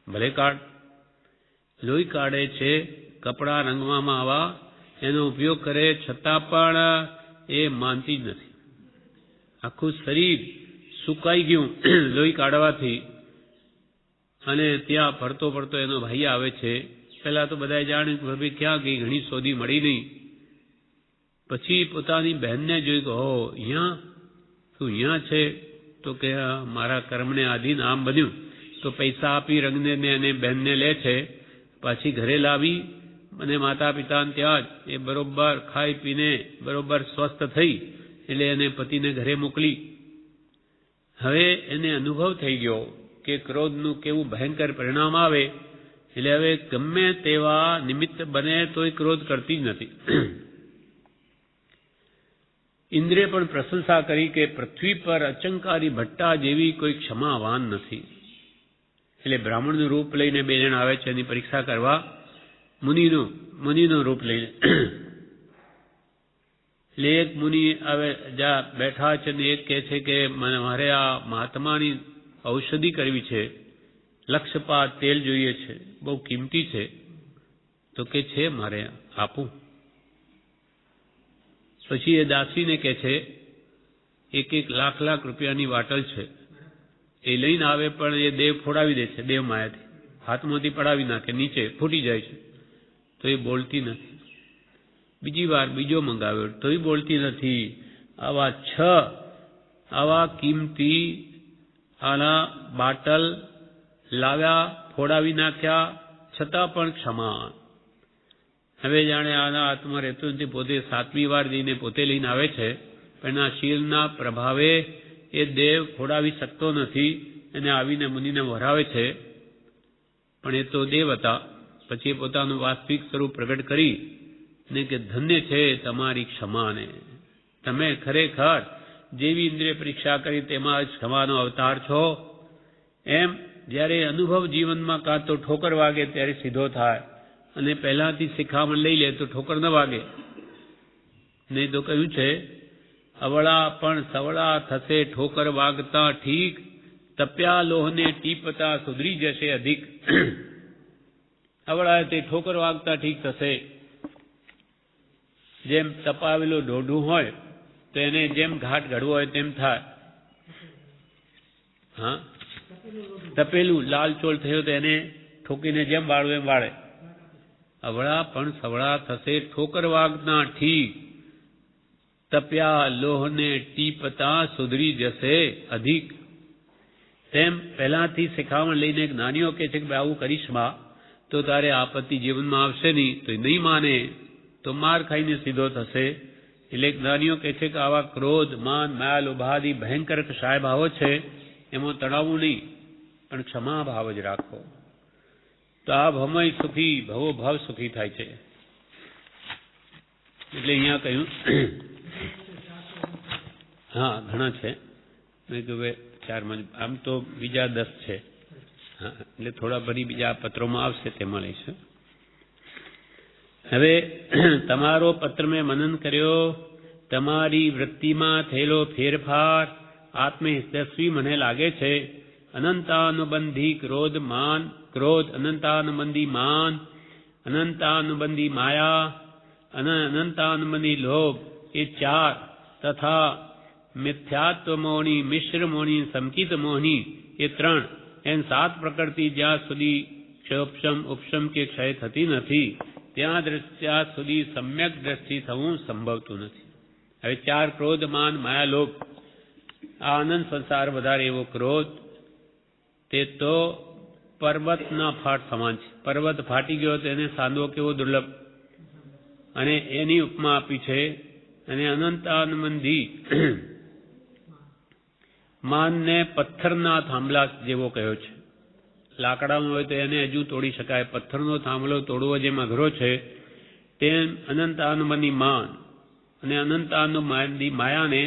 ભલે કાઢ. લોહી કાઢે છે, કપડાં રંગવામાં આવા એનો ઉપયોગ કરે, છતાં પણ એ માનતી જ નથી. આખું શરીર સુકાઈ ગયું લોહી કાઢવાથી. અને ત્યાં ફરતો ફરતો એનો ભાઈ આવે છે. પહેલા તો બધાએ જાણ્યું કે ભાભી ક્યાં ગઈ, ઘણી શોધી મળી નહીં. પછી પોતાની બહેનને જોઈ કે હો અહીંયા તું અહીંયા છે. તો કે મારા કર્મને આધીન આમ બન્યું. તો પૈસા આપી રંગને અને બહેનને લે છે. પાછી ઘરે લાવી અને માતા પિતાને ત્યાં જ એ બરોબર ખાઈ પીને બરોબર સ્વસ્થ થઈ. એટલે એને પતિને ઘરે મોકલી. હવે એને અનુભવ થઈ ગયો કે ક્રોધનું કેવું ભયંકર પરિણામ આવે. એટલે હવે ગમે તેવા નિમિત્ત બને તોય ક્રોધ કરતી જ નથી. ઇન્દ્રે પણ પ્રશંસા કરી કે પૃથ્વી પર અચંકારી ભટ્ટા જેવી કોઈ ક્ષમાવાન નથી. એટલે બ્રાહ્મણનું રૂપ લઈને 2 જણ આવે છે એની પરીક્ષા કરવા. મુનિનું રૂપ લઈને એટલે એક મુનિ હવે જ્યાં બેઠા છે ને એક કહે છે કે મારે આ મહાત્માની ઔષધિ કરવી છે, લક્ષપાત તેલ જોઈએ છે, બહુ કિંમતી છે, તો કે છે મારે આપું. પછી એ દાસીને કહે છે 1 લાખ રૂપિયાની વાટલ છે, એ લઈને આવે પણ એ દેવ ફોડાવી દે છે, દેવ માયાથી હાથમાંથી પડાવી નાખે, નીચે ફૂટી જાય છે, તો એ બોલતી નથી. બીજી વાર બીજો મંગાવ્યો તો એ બોલતી નથી. આવા 6 આવા કિંમતી આના બાટલ લાવ્યા, ફોડાવી નાખ્યા, છતાં પણ ક્ષમા. હવે જાણે આના હાથમાં રહેતું નથી, પોતે 7મી વાર જઈને પોતે લઈને આવે છે, પણ એના શીલના પ્રભાવે એ દેવ ફોડાવી શકતો નથી, એને આવીને મુનિને વરાવે છે. પણ એ તો દેવ હતા. પછી એ પોતાનું વાસ્તવિક સ્વરૂપ પ્રગટ કરી ને કે ધન્ય છે તમારી ક્ષમાને, તમે ખરેખર જેવી ઇન્દ્રિય પરીક્ષા કરી તેમાં જ ક્ષમાનો અવતાર છો. એમ જ્યારે અનુભવ જીવનમાં કાં તો ઠોકર વાગે ત્યારે સીધો થાય, અને પહેલાથી શિખામણ લઈ લે તો ઠોકર ન વાગે. નહીં તો કહ્યું છે અવળા પણ સવળા થશે ઠોકર વાગતા ઠીક, તપ્યા લોહને ટીપતા સુધરી જશે અધિક. અવળા તે ઠોકર વાગતા ઠીક થશે. જેમ તપાવેલું ઢોઢું હોય તો એને જેમ ઘાટ ઘડવો હોય તેમ થાય. હા, તપેલું લાલ ચોળ થયો તો એને ઠોકીને જેમ વાળવું એમ વાળે. અવળા પણ સવળા થશે ઠોકર વાગતા ઠીક, તપ્યા લોહને ટીપતા સુધરી જશે અધિક. તેમ પહેલાથી શિખામણ લઈને જ્ઞાનીઓ કહે છે કે ભાઈ આવું કરીશ માં તો તારે આપત્તિ જીવનમાં આવશે નહીં, તો નહીં માને તો માર ખાઈને સીધો થશે. એટલે જ્ઞાનીઓ કહે છે કે આવા ક્રોધ, માન, માયા, લોભાદી ભયંકર ક્ષાય ભાવો છે, એમાં તણાવવું નહીં, પણ ક્ષમા ભાવ જ રાખો. તો આ ભમય સુખી, ભવો ભાવ સુખી થાય છે. એટલે અહીંયા કહ્યું, હા ઘણા છે, મેં કહ્યું 4 આમ તો બીજા 10 છે. હા, એટલે થોડા ભરી બીજા પત્રોમાં આવશે તેમાં લઈશું. હવે તમારો પત્ર મેં મનન કર્યો, તમારી વૃત્તિમાં થયેલો ફેરફાર આત્મહિતસ્વી મને લાગે છે. અનંતાનુબંધી ક્રોધ, અનંતાનુબંધી માન, અનંતાનુબંધી માયા અને અનંતાનુબંધી લોભ, એ 4 તથા મિથ્યાત્વ મોહની, મિશ્ર મોહની, સંકિત મોહની એ 3, એમ 7 પ્રકૃતિ જ્યાં સુધી ક્ષયોપશમ ઉપશમ કે ક્ષય થતી નથી ત્યાં સુધી સમ્યક દ્રષ્ટિ થવું સંભવતું નથી. હવે 4 ક્રોધ, માન, માયા, લોભ, આ આનંદ સંસાર વધારે એવો ક્રોધ, તે તો પર્વતના ફાટ સમાન છે. પર્વત ફાટી ગયો તો એને સાંધવો કેવો દુર્લભ, અને એની ઉપમા આપી છે. અને અનંતાનુબંધી માનને પથ્થરના થાંભલા જેવો કહ્યો છે. લાકડાનો હોય તો એને હજુ તોડી શકાય, પથ્થરનો થાંભલો તોડવો જેમ અઘરો છે, તેમ અનંતાનુબંધી માન અને અનંતાનુબંધી માયાને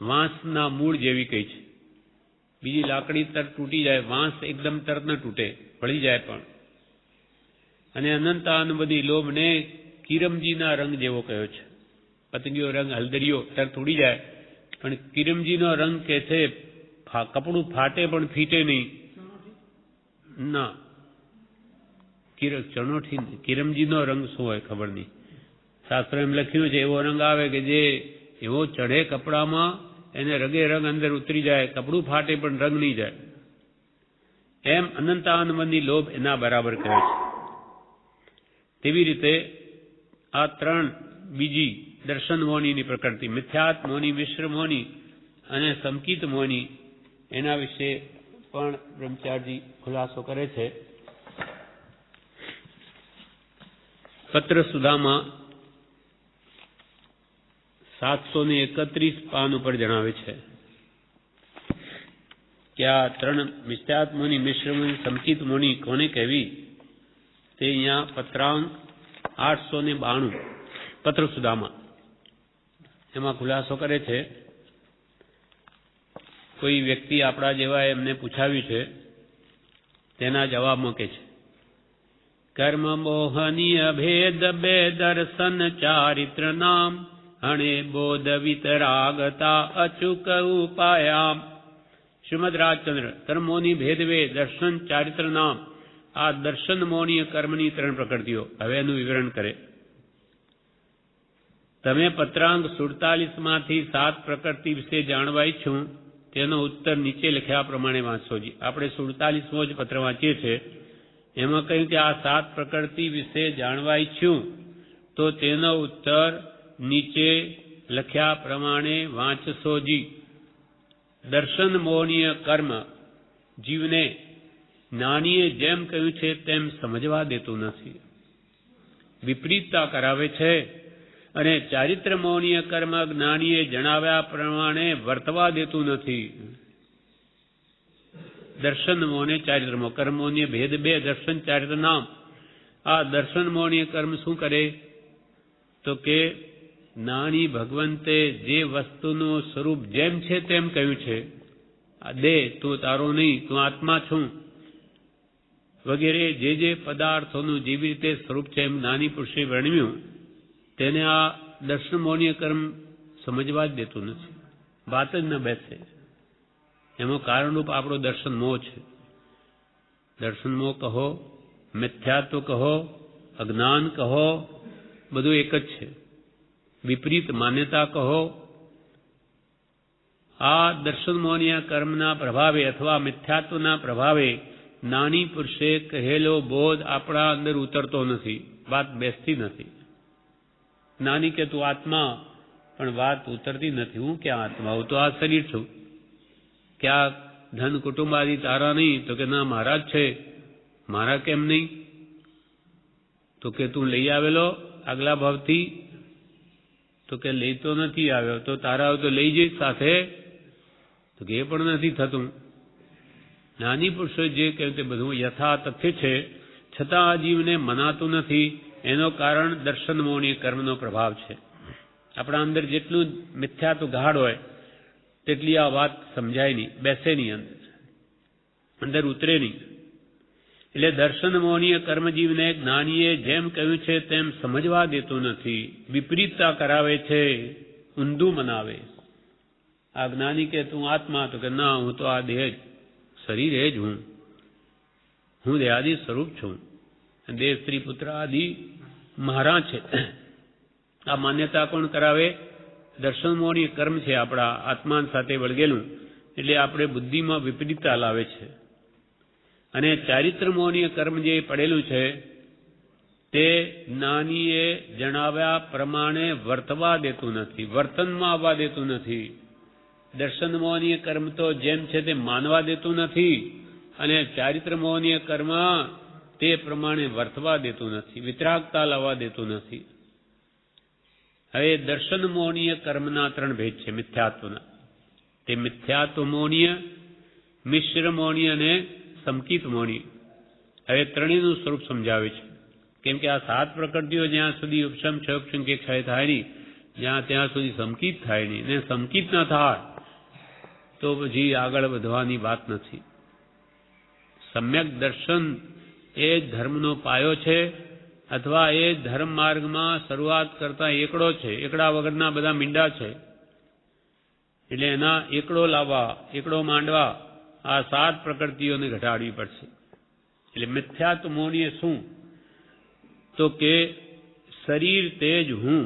વાંસના મૂળ જેવી કહી છે. બીજી લાકડી તરત તૂટી જાય, વાંસ એકદમ તરત ન તૂટે, ભળી જાય પણ. અને અનંતાનુબંધી લોભને કિરમજીના રંગ જેવો કહ્યો છે. પતંગીઓ રંગ હલદરિયો તરત ઉડી જાય, પણ કિરમજીનો રંગ કે છે કપડું ફાટે પણ ફીટે નહીં. ના, ચણોઠી કિરમજીનો રંગ શું હોય ખબર નહીં. શાસ્ત્ર એમ લખ્યું છે એવો રંગ આવે કે જે એવો ચઢે કપડામાં, એને રગે રંગ અંદર ઉતરી જાય, કપડું ફાટે પણ રંગ નહીં જાય. એમ અનંતાનુબંધી લોભ એના બરાબર કહે છે. તેવી રીતે આ 3 બીજી દર્શન મોહનીની પ્રકૃતિ, મિથ્યાત્ મોહની, મિશ્ર મોહની અને સંકિત મોહની, એના વિશે પણ બ્રહ્મચારી ખુલાસો કરે છે. પત્ર સુધામાં 731 પાન ઉપર જણાવે છે કે આ 3 મિથ્યાત્ મોહની, મિશ્ર મોહની, સંકિત મોહની કોને કહેવી, તે અહીંયા પત્રાંક 892 પત્ર સુધામાં એમાં ખુલાસો કરે છે. કોઈ વ્યક્તિ આપણા જેવા એમને પૂછાવ્યું છે, તેના જવાબમાં કહે છે કર્મ મોહનીય ભેદ બે દર્શન ચારિત્ર નામ हणे बोध वितरागता अचुक उपायाम। श्रीमद રાજચંદ્ર કર્મોની ભેદવે દર્શન ચારિત્ર નામ। આ દર્શન મોનીય કર્મની ત્રણ પ્રકૃતિઓ। હવે એનું વિવરણ કરે। તમે પત્રાંક 47 માંથી 7 પ્રકૃતિ વિશે જાણવા ઈચ્છું તેનો ઉત્તર નીચે લખ્યા પ્રમાણે વાંચોજી। આપણે 47મો જ પત્ર વાંચીએ છીએ, એમાં કહ્યું કે આ 7 પ્રકૃતિ વિશે જાણવા ઈચ્છું તો તેનો ઉત્તર નીચે લખ્યા પ્રમાણે વાંચશોજી। દર્શન મોહનીય કર્મ જીવને જ્ઞાનીએ જેમ કહ્યું છે તેમ સમજવા દેતું નથી, વિપરીતતા કરાવે છે, અને ચારિત્ર મોહનીય કર્મ જ્ઞાનીએ જણાવ્યા પ્રમાણે વર્તવા દેતું નથી। દર્શન મોહને ચારિત્ર મોહ, કર્મ મોહનીય ભેદ બે, દર્શન ચારિત્ર નામ। આ દર્શન મોહનીય કર્મ શું કરે તો કે જ્ઞાની ભગવંતે જે વસ્તુનું સ્વરૂપ જેમ છે તેમ કહ્યું છે, આ દે તું તારો નહીં, તું આત્મા છું વગેરે જે પદાર્થોનું જેવી રીતે સ્વરૂપ છે એમ જ્ઞાની પુરુષે વર્ણવ્યું, તેને આ દર્શન મોહનીય કર્મ સમજવા જ દેતું નથી, વાત જ ન બેસે। એમાં કારણરૂપ આપણો દર્શન મોહ છે। દર્શન મોહ કહો, મિથ્યાત્વ કહો, અજ્ઞાન કહો, બધું એક જ છે। વિપરીત માન્યતા કહો, આ દર્શન મોહનીય કર્મના પ્રભાવે અથવા મિથ્યાત્વના પ્રભાવે જ્ઞાની પુરુષે કહેલો બોધ આપણા અંદર ઉતરતો નથી, વાત બેસતી નથી। જ્ઞાની કે તું આત્મા, પણ વાત ઉતરતી નથી। હું ક્યાં આત્મા, હું તો આ શરીર છું। ક્યાં ધન કુટુંબ આદિ તારા નહીં? તો કે ના મારા જ છે। મારા કેમ નહીં? તો કે તું લઈ આવેલો આગલા ભાવથી? તો કે લઈ તો નથી આવ્યો, તો તારા આવે તો લઈ જઈશ સાથે? તો કે એ પણ નથી થતું। જ્ઞાની પુરુષો જે કહ્યું તે બધું યથા તથ્ય છે, છતાં આ જીવને મનાતું નથી। એનો કારણ દર્શન મોહની કર્મનો પ્રભાવ છે। આપણા અંદર જેટલું મિથ્યાત્વ ગાઢ હોય તેટલી આ વાત સમજાય નહીં, બેસે નહીં, અંદર ઉતરે નહીં। એટલે દર્શન મોહનીય કર્મજીવને જ્ઞાનીએ જેમ કહ્યું છે તેમ સમજવા દેતું નથી, વિપરીતતા કરાવે છે, ઊંધું મનાવે। આ જ્ઞાની કે તું આત્મા, તો કે ના હું તો આ દેહ જ, શરીર જ હું દેહાદિ સ્વરૂપ છું, દેહ સ્ત્રી પુત્ર આદિ મારા છે। આ માન્યતા કોણ કરાવે? દર્શન મોહનીય કર્મ છે આપણા આત્મા સાથે વળગેલું, એટલે આપણે બુદ્ધિમાં વિપરીતતા લાવે છે। અને ચારિત્ર મોહનીય કર્મ જે પડેલું છે તે જ્ઞાનીએ જણાવ્યા પ્રમાણે વર્તવા દેતું નથી, વર્તનમાં આવવા દેતું નથી। દર્શન મોહનીય કર્મ તો જેમ છે તે માનવા દેતું નથી, અને ચારિત્ર મોહનીય કર્મ તે પ્રમાણે વર્તવા દેતું નથી, વિતરાગતા લાવવા દેતું નથી। હવે દર્શન મોહનીય કર્મના ત્રણ ભેદ છે મિથ્યાત્વના। તે મિથ્યાત્વ મોહનીય, મિશ્ર મોહનીય અને સમકિત મોહનીય। હવે ત્રણેયનું સ્વરૂપ સમજાવે છે, કેમ કે આ 7 પ્રકૃતિઓ જ્યાં સુધી ઉપશમ ક્ષયોપશમ કે ક્ષય થાય નહીં, જ્યાં ત્યાં સુધી સમકિત થાય નહીં, ને સમકિત ન થાય તો પછી આગળ વધવાની વાત નથી। સમ્યક દર્શન એ ધર્મનો પાયો છે, અથવા એ ધર્મ માર્ગમાં શરૂઆત કરતા એકડો છે। એકડા વગરના બધા મીંડા છે, એટલે એના એકડો લાવવા, એકડો માંડવા આ 7 પ્રકૃતિઓને ઘટાડવી પડશે। એટલે મિથ્યાત્વ મોહનીય શું? તો કે શરીર તેજ હું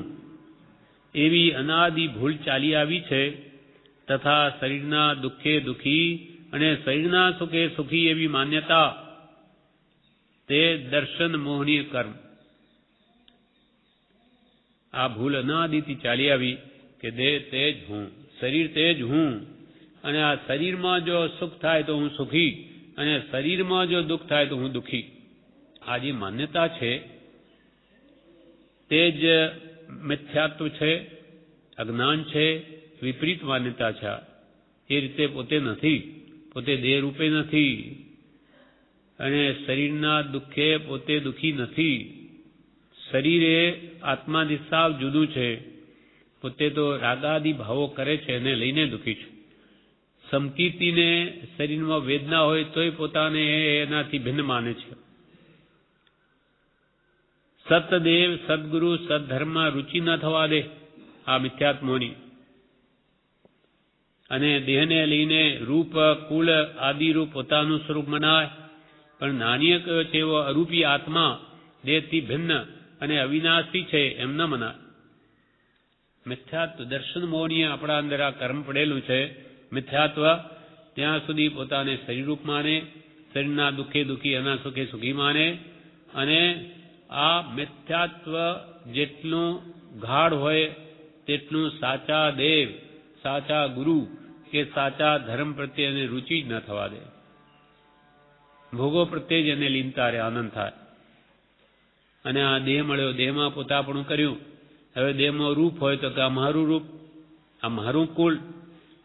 એવી અનાદિ ભૂલ ચાલી આવી છે, તથા શરીરના દુઃખે દુઃખી અને શરીરના સુખે સુખી એવી માન્યતા, તે દર્શન મોહનીય કર્મ। આ ભૂલ અનાદિથી ચાલી આવી કે દેહ તેજ હું, શરીર તેજ હું, અને આ શરીરમાં જો સુખ થાય તો હું સુખી, અને શરીરમાં જો દુઃખ થાય તો હું દુઃખી। આ જે માન્યતા છે તે જ મિથ્યાત્વ છે, અજ્ઞાન છે, વિપરીત માન્યતા છે। એ રીતે પોતે નથી, પોતે દેહ રૂપે નથી, અને શરીરના દુઃખે પોતે દુઃખી નથી। શરીર એ આત્માથી સાવ જુદું છે, પોતે તો રાગાદિ ભાવો કરે છે એને લઈને દુઃખી છે। સમકીર્તિને શરીરમાં વેદના હોય તોય પોતાને એનાથી ભિન્ન માને છે। સતદેવ સદગુરુ સદધર્મમાં રુચિ ન થવા દે, આ મિથ્યાત્મોની. અને દેહને લઈને રૂપ કુલ આદિરૂપ પોતાનું સ્વરૂપ મનાય, પણ નાનીય કયો છે એવો અરૂપી આત્મા દેહથી ભિન્ન અને અવિનાશી છે એમ ન મનાય. મિથ્યાત્વ દર્શન મોહનીય આપણા અંદર આ કર્મ પડેલું છે. મિથ્યાત્વ ત્યાં સુધી પોતાને શરીરરૂપ માને, શરીરના દુઃખે દુઃખી, એના સુખે સુખી માને. અને આ મિથ્યાત્વ જેટલું ગાઢ હોય તેટલું સાચા દેવ, સાચા ગુરુ કે સાચા ધર્મ પ્રત્યે એને રુચિ જ ન થવા દે. ભોગો પ્રત્યે જ એને લીનતા રહે, આનંદ થાય. અને આ દેહ મળ્યો, દેહમાં પોતાપણું કર્યું. હવે દેહમાં રૂપ હોય તો કે આ મારું રૂપ, આ મારું કુલ,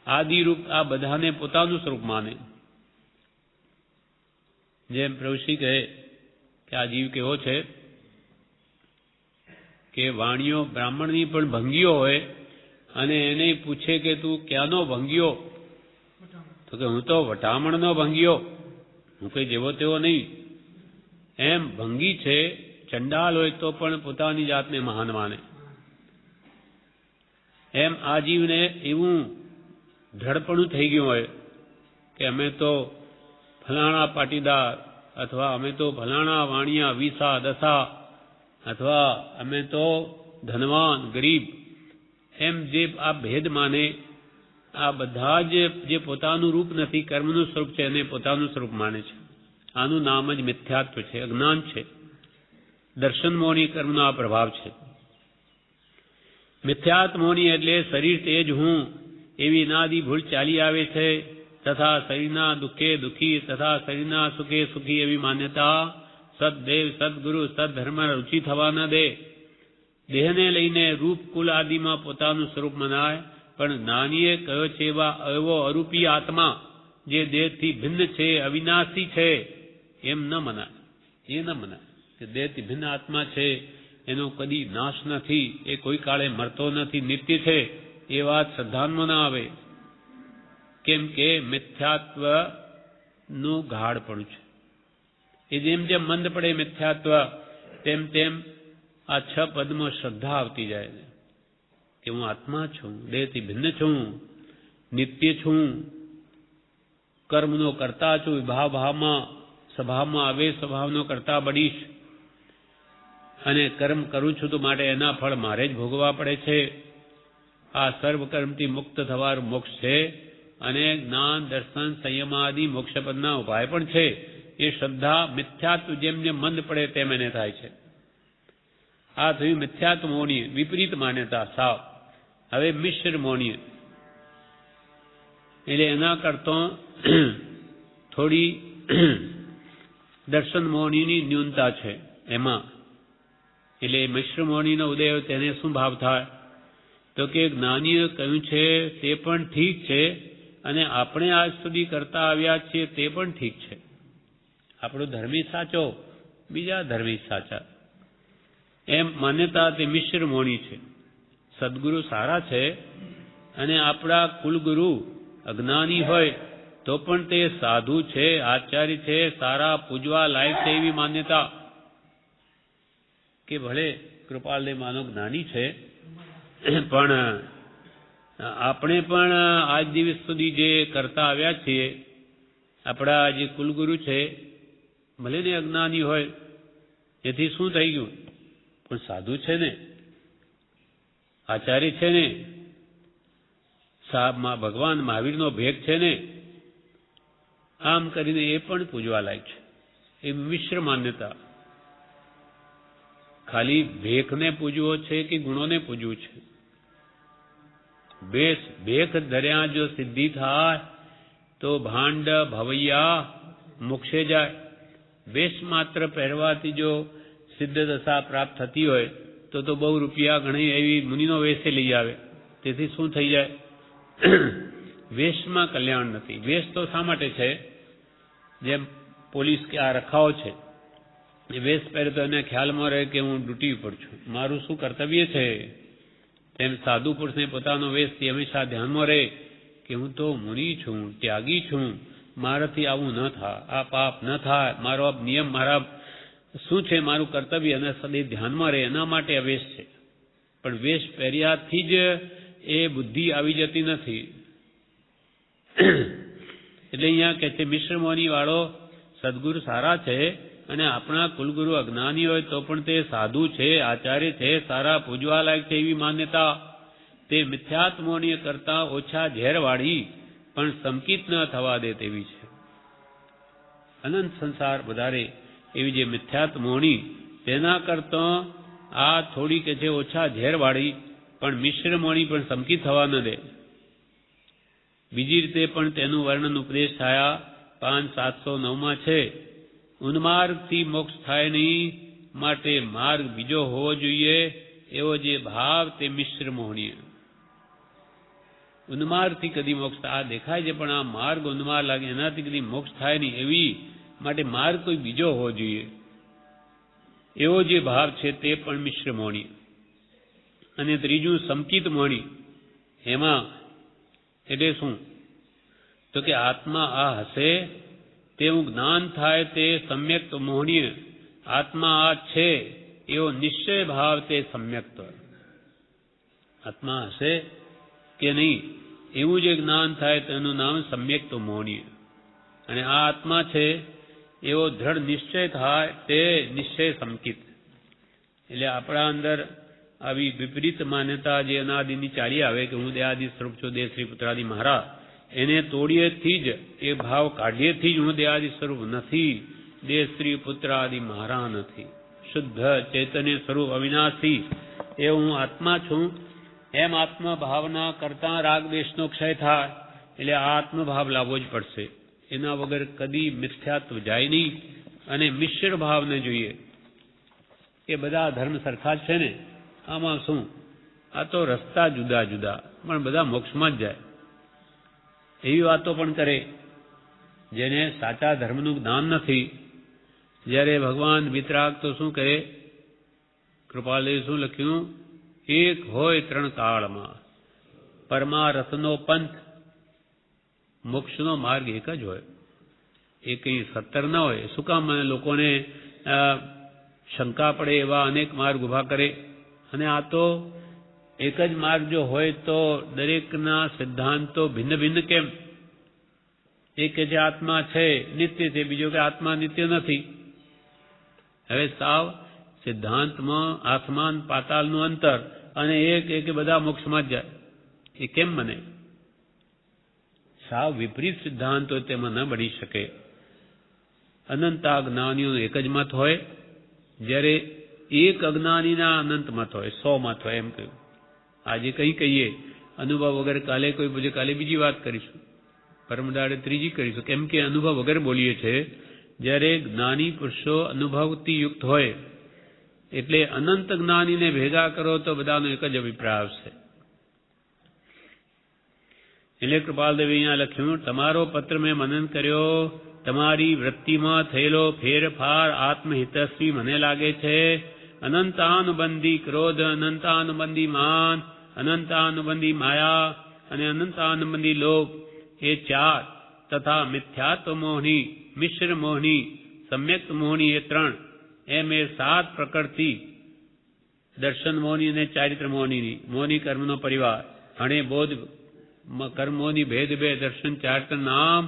આદિ રૂપ, આ બધાને પોતાનું સ્વરૂપ માને. જેમ પ્રભુશ્રી કહે કે આ જીવ કેવો છે કે વાણીઓ બ્રાહ્મણની પણ ભંગીઓ હોય અને એને પૂછે કે તું ક્યાંનો ભંગીઓ, તો કે હું તો વટામણનો ભંગીઓ, હું કઈ જેવો તેવો નહીં. એમ ભંગી છે, ચંડાલ હોય તો પણ પોતાની જાતને મહાન માને. એમ આ જીવને એવું દ્રઢપણું થઈ ગયું હોય કે અમે તો ફલાણા પાટીદાર, અથવા અમે તો ફલાણા વાણિયા વીસા દસા, અથવા અમે તો ધનવાન ગરીબ, એમ જે આ ભેદ માને, આ બધા જે પોતાનું રૂપ નથી, કર્મનું સ્વરૂપ છે, એને પોતાનું સ્વરૂપ માને છે. આનું નામ જ મિથ્યાત્વ છે, અજ્ઞાન છે. દર્શન મોહની કર્મનો આ પ્રભાવ છે. મિથ્યાત્મોની એટલે શરીર તે જ હું એવી નાદી ભૂલ ચાલી આવે છે, તથા શરીરના દુઃખે દુઃખી, તથા શરીરના સુખે સુખી એવી માન્યતા સદદેવ, સદગુરુ, સદધર્મ રુચિ થવા ન દે. દેહને લઈને રૂપ કુલ આદિમાં પોતાનું સ્વરૂપ મનાય, પણ નાનીએ કયો છે એવો અરૂપી આત્મા જે દેહથી ભિન્ન છે, અવિનાશી છે, એમ ન મનાય. એ ન મનાય કે દેહથી ભિન્ન આત્મા છે, એનો કદી નાશ નથી, એ કોઈ કાળે મરતો નથી, નિત્ય છે, એ વાત શ્રદ્ધામાં ના આવે. કેમ કે મિથ્યાત્વનું ગાઢપણું છે. એ જેમ જેમ મંદ પડે મિથ્યાત્વ, તેમ તેમ આ 6 પદમાં શ્રદ્ધા આવતી જાય છે કે હું આત્મા છું, દેહથી ભિન્ન છું, નિત્ય છું, કર્મનો કરતા છું, ભાવમાં સ્વભાવમાં આવે સ્વભાવનો કરતા બનીશ, અને કર્મ કરું છું તો માટે એના ફળ મારે જ ભોગવવા પડે છે. આ સર્વ કર્મથી મુક્ત થવાનું મોક્ષ છે, અને જ્ઞાન દર્શન સંયમાદિ મોક્ષપદના ઉપાય પણ છે. એ શ્રદ્ધા મિથ્યાત્વ જેમ જેમ મંદ પડે તેમ એને થાય છે. આ થયું મિથ્યાત્વ મોહનીય, વિપરીત માન્યતા સાવ. હવે મિશ્ર મોહનીય એટલે એના કરતા થોડી દર્શન મોહનીની ન્યૂનતા છે એમાં. એટલે મિશ્ર મોહનીનો ઉદય તેને શું ભાવ થાય તો કે જ્ઞાનીએ કહ્યું છે તે પણ ઠીક છે, અને આપણે આજ સુધી કરતા આવ્યા છીએ તે પણ ઠીક છે. આપણો ધર્મી સાચો, બીજા ધર્મી સાચા, એમ માન્યતા તે મિશ્ર મોહની છે. સદગુરુ સારા છે, અને આપણા કુલગુરુ અજ્ઞાની હોય તો પણ તે સાધુ છે, આચાર્ય છે, સારા પૂજવા લાયક છે એવી માન્યતા. કે ભલે કૃપાલદેવ માનો જ્ઞાની છે, પણ આપણે પણ આજ દિવસ સુધી જે કરતા આવ્યા છીએ, આપણા જે કુલગુરુ છે ભલે ને અજ્ઞાની હોય, એથી શું થઈ ગયું, પણ સાધુ છે ને, આચાર્ય છે ને, ભગવાન મહાવીરનો ભેગ છે ને, આમ કરીને એ પણ પૂજવા લાયક છે. એ મિશ્ર માન્યતા. ખાલી ભેખને પૂજવો છે કે ગુણોને પૂજવું છે? ભેખ ધર્યા જો સિદ્ધિ થાય તો ભાંડ ભવૈયા મોક્ષે જાય. વેશ માત્ર પહેરવાથી જો સિદ્ધ દશા પ્રાપ્ત થતી હોય તો બહુ રૂપિયા ઘણી એવી મુનિનો વેશે લઈ આવે. તેથી શું થઈ જાય? વેશમાં કલ્યાણ નથી. વેશ તો શા માટે છે? જેમ પોલીસ કે આ રખાવો છે, એ વેશ પહેરે તો એને ખ્યાલમાં રહે કે હું ડ્યુટી ઉપર છું, મારું શું કર્તવ્ય છે. તેમ સાધુ પુરુષને પોતાનો વેશથી હંમેશા ધ્યાનમાં રહે કે હું તો મુનિ છું, ત્યાગી છું, મારાથી આવું ન થાય, આ પાપ ન થાય, મારો નિયમ, મારા શું છે મારું કર્તવ્ય, અને સદૈવ ધ્યાનમાં રહે. એના માટે અવેશ છે. પણ વેશ પહેર્યાથી જ એ બુદ્ધિ આવી જતી નથી. એટલે અહીંયા કહે છે મિશ્ર મોહની વાળો સદગુરુ સારા છે અને આપણા કુલગુરુ અજ્ઞાની હોય તો પણ તે સાધુ છે, આચાર્ય છે, સારા પૂજવા લાયક છે એવી માન્યતા તે મિથ્યાત્મોની કરતા ઓછા ઝેરવાળી પણ સંકિત ન થવા દે તેવી છે. અનંત સંસાર વધારે એવી જે મિથ્યાત્મોની તેના કરતા આ થોડી કે છે ઓછા ઝેરવાળી પણ મિશ્ર મોણી પણ સંકિત થવા ન દે. બીજી રીતે પણ તેનું વર્ણન ઉપદેશ થયા 5-709 છે. ઉન્માર્ગથી મોક્ષ થાય નહીં માટે માર્ગ બીજો હોવો જોઈએ એવો જે ભાવ તે મિશ્ર મોહનીય. ઉન્માર્ગથી કદી મોક્ષ આ દેખાય છે પણ આ માર્ગ ઉન્માર્ગ લાગે એનાથી કદી મોક્ષ થાય નહીં એવી માટે માર્ગ કોઈ બીજો હોવો જોઈએ એવો જે ભાવ છે તે પણ મિશ્ર મોહની. અને ત્રીજું સંકિત મોહની. એમાં એટલે શું તો કે આત્મા આ હશે તેવું જ્ઞાન થાય તે સમ્યક મોહનીય. આત્મા આ છે એવો નિશ્ચય ભાવ તે સમ્યક. આત્મા હશે કે નહીં એવું જે જ્ઞાન થાય તેનું નામ સમ્યક મોહનીય. અને આ આત્મા છે એવો દ્રઢ નિશ્ચય થાય તે નિશ્ચય સંકિત. એટલે આપણા અંદર આવી વિપરીત માન્યતા જે અનાદિની ચાલી આવે કે હું દેહાદિ સ્વરૂપ છું, દેહ શ્રી પુત્રાદિ મહારાજ, એને તોડીએથી જ એ ભાવ કાઢીએથી જ હું દેહાદિ સ્વરૂપ નથી, દેહ શ્રી પુત્રાદિ મહારાજ નથી, શુદ્ધ ચૈતન્ય સ્વરૂપ અવિનાશી એ હું આત્મા છું. એમ આત્મભાવના કરતા રાગ દેશનો ક્ષય થાય. એટલે આ આત્મભાવ લાવવો જ પડશે. એના વગર કદી મિથ્યાત્વ જાય નહીં. અને મિશ્ર ભાવને જોઈએ કે બધા ધર્મ સરખા જ છે ને, આમાં શું, આ તો રસ્તા જુદા જુદા પણ બધા મોક્ષમાં જ જાય એવી વાતો પણ કરે જેને સાચા ધર્મનું જ્ઞાન નથી. જ્યારે ભગવાન વિતરાગ તો શું કહે, કૃપાલય શું લખ્યું, એક હોય 3 કાળમાં પરમારથનો પંથ. મોક્ષનો માર્ગ એક જ હોય, એ કંઈ 17 ન હોય. શું કામ લોકોને શંકા પડે એવા અનેક માર્ગ ઉભા કરે. અને આ તો એક જ માર્ગ જો હોય તો દરેકના સિદ્ધાંતો ભિન્ન ભિન્ન કેમ? એક કે જે આત્મા છે નિત્ય છે, બીજો કે આત્મા નિત્ય નથી. હવે સાવ સિદ્ધાંતમાં આસમાન પાતાળનું અંતર અને એક બધા મોક્ષમાં જ જાય, એ કેમ બને? સાવ વિપરીત સિદ્ધાંત હોય તેમાં ન બની શકે. અનંતા જ્ઞાનીઓનું એક જ મત હોય, જ્યારે એક અજ્ઞાનીના અનંત મત હોય, 100 મત હોય. એમ કહ્યું આજે કંઈ કહીએ અનુભવ વગર કાલે કોઈ પૂછે કાલે બીજી વાત કરીશું, પરમદાડે ત્રીજી કરીશું, કેમ કે અનુભવ વગર બોલીએ છે. જ્યારે જ્ઞાની પુરુષો અનુભવથી યુક્ત હોય એટલે અનંત જ્ઞાનીને ભેગા કરો તો બધાનો એક જ અભિપ્રાય આવશે. એટલે કૃપાલદેવે અહીંયા લખ્યું, તમારો પત્ર મેં મનન કર્યો, તમારી વૃત્તિમાં થયેલો ફેરફાર આત્મહિતસ્વી મને લાગે છે. અનંતાનુબંધી ક્રોધ, અનંતાનુબંધી માન, અનંતાનુબંધી માયા અને અનંતાનુબંધી લોભ એ 4 તથા મિથ્યાત્વ મોહની, મિશ્ર મોહની, સમ્યક મોહની એ 3 એમ એ 7 પ્રકૃતિ દર્શન મોહની અને ચારિત્ર મોહની. મોહની કર્મનો પરિવાર હણે બોધ કર્મોની ભેદ બે દર્શન ચારિત્ર નામ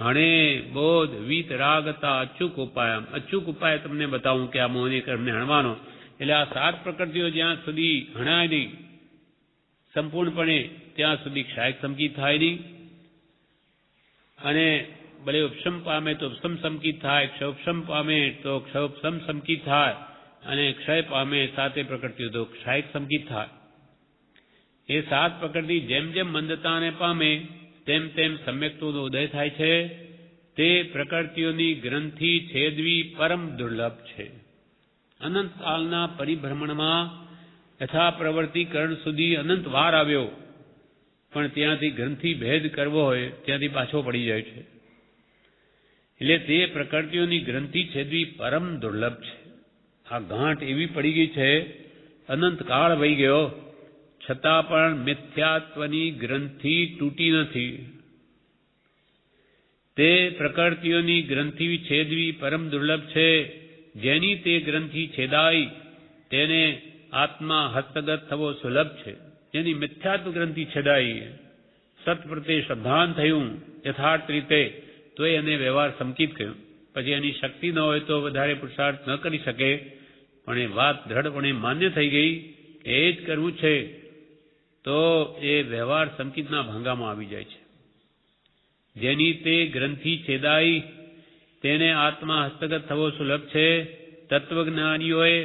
હણે બોધ વીત રાગતા અચૂક ઉપાય. અચૂક ઉપાય તમને બતાવું કે આ મોહની કર્મને હણવાનો. એટલે આ 7 પ્રકૃતિઓ જ્યાં સુધી હણાય નહીં સંપૂર્ણપણે ત્યાં સુધી ક્ષાયક સમકી થાય નહીં. અને ભલે ઉપશમ પામે તો ઉપશમ સમકી થાય, ક્ષયોપશમ પામે તો ક્ષયોપશમ સમકી થાય, અને ક્ષય પામે 7 પ્રકૃતિઓ તો ક્ષાયક સમકી થાય. એ 7 પ્રકૃતિ જેમ જેમ મંદતાને પામે તેમ તેમ સમ્યક્તોનો ઉદય થાય છે. તે પ્રકૃતિઓની ગ્રંથિ છેદવી પરમ દુર્લભ છે. અનંતકાળના પરિભ્રમણમાં યથા પ્રવર્તિકરણ સુધી અનંત વાર આવ્યો, પણ ત્યાંથી ગ્રંથિ ભેદ કરવો હોય ત્યાંથી પાછો પડી જાય છે. એટલે તે પ્રકૃતિઓની ગ્રંથિ છેદવી પરમ દુર્લભ છે. આ ગાંઠ એવી પડી ગઈ છે, અનંત કાળ વહી ગયો છતાં પણ મિથ્યાત્વની ગ્રંથિ તૂટી નથી. તે પ્રકૃતિઓની ગ્રંથિ છેદવી પરમ દુર્લભ છે. જેની તે ગ્રંથિ છેદાઈ તેને આત્મા હસ્તગત થવો સુલભ છે, જેની મિથ્યાત્વ ગ્રંથિ છેદાઈ, સત પ્રત્યે શ્રદ્ધાન થયું યથાર્થ રીતે, તો એને વ્યવહાર સંકિત કહ્યું. પછી એની શક્તિ ન હોય તો વધારે પુરુષાર્થ ન કરી શકે, પણ એ વાત દ્રઢપણે માન્ય થઈ ગઈ કે એ જ કરવું છે, તો એ વ્યવહાર સંકિતના ભાંગામાં આવી જાય છે. જેની તે ગ્રંથિ છેદાઈ તેને આત્મા હસ્તગત થવો સુલભ છે. તત્વજ્ઞાનીઓએ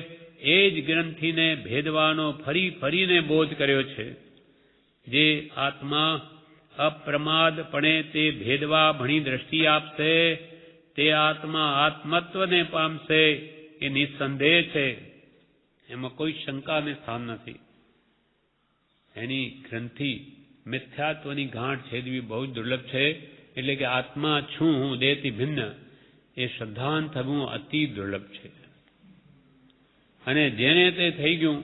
એ જ ગ્રંથિને ભેદવાનો ફરી ફરીને બોધ કર્યો છે. જે આત્મા અપ્રમાદપણે તે ભેદવા ભણી દ્રષ્ટિ આપશે, તે આત્મા આત્મત્વને પામશે એ નિસંદેહ છે. એમાં કોઈ શંકાને સ્થાન નથી. એની ગ્રંથિ મિથ્યાત્વની ગાંઠ છેદવી બહુ જ દુર્લભ છે. એટલે કે આત્મા છું હું દેહથી ભિન્ન, એ શ્રદ્ધાન થવું અતિ દુર્લભ છે. અને જેને તે થઈ ગયું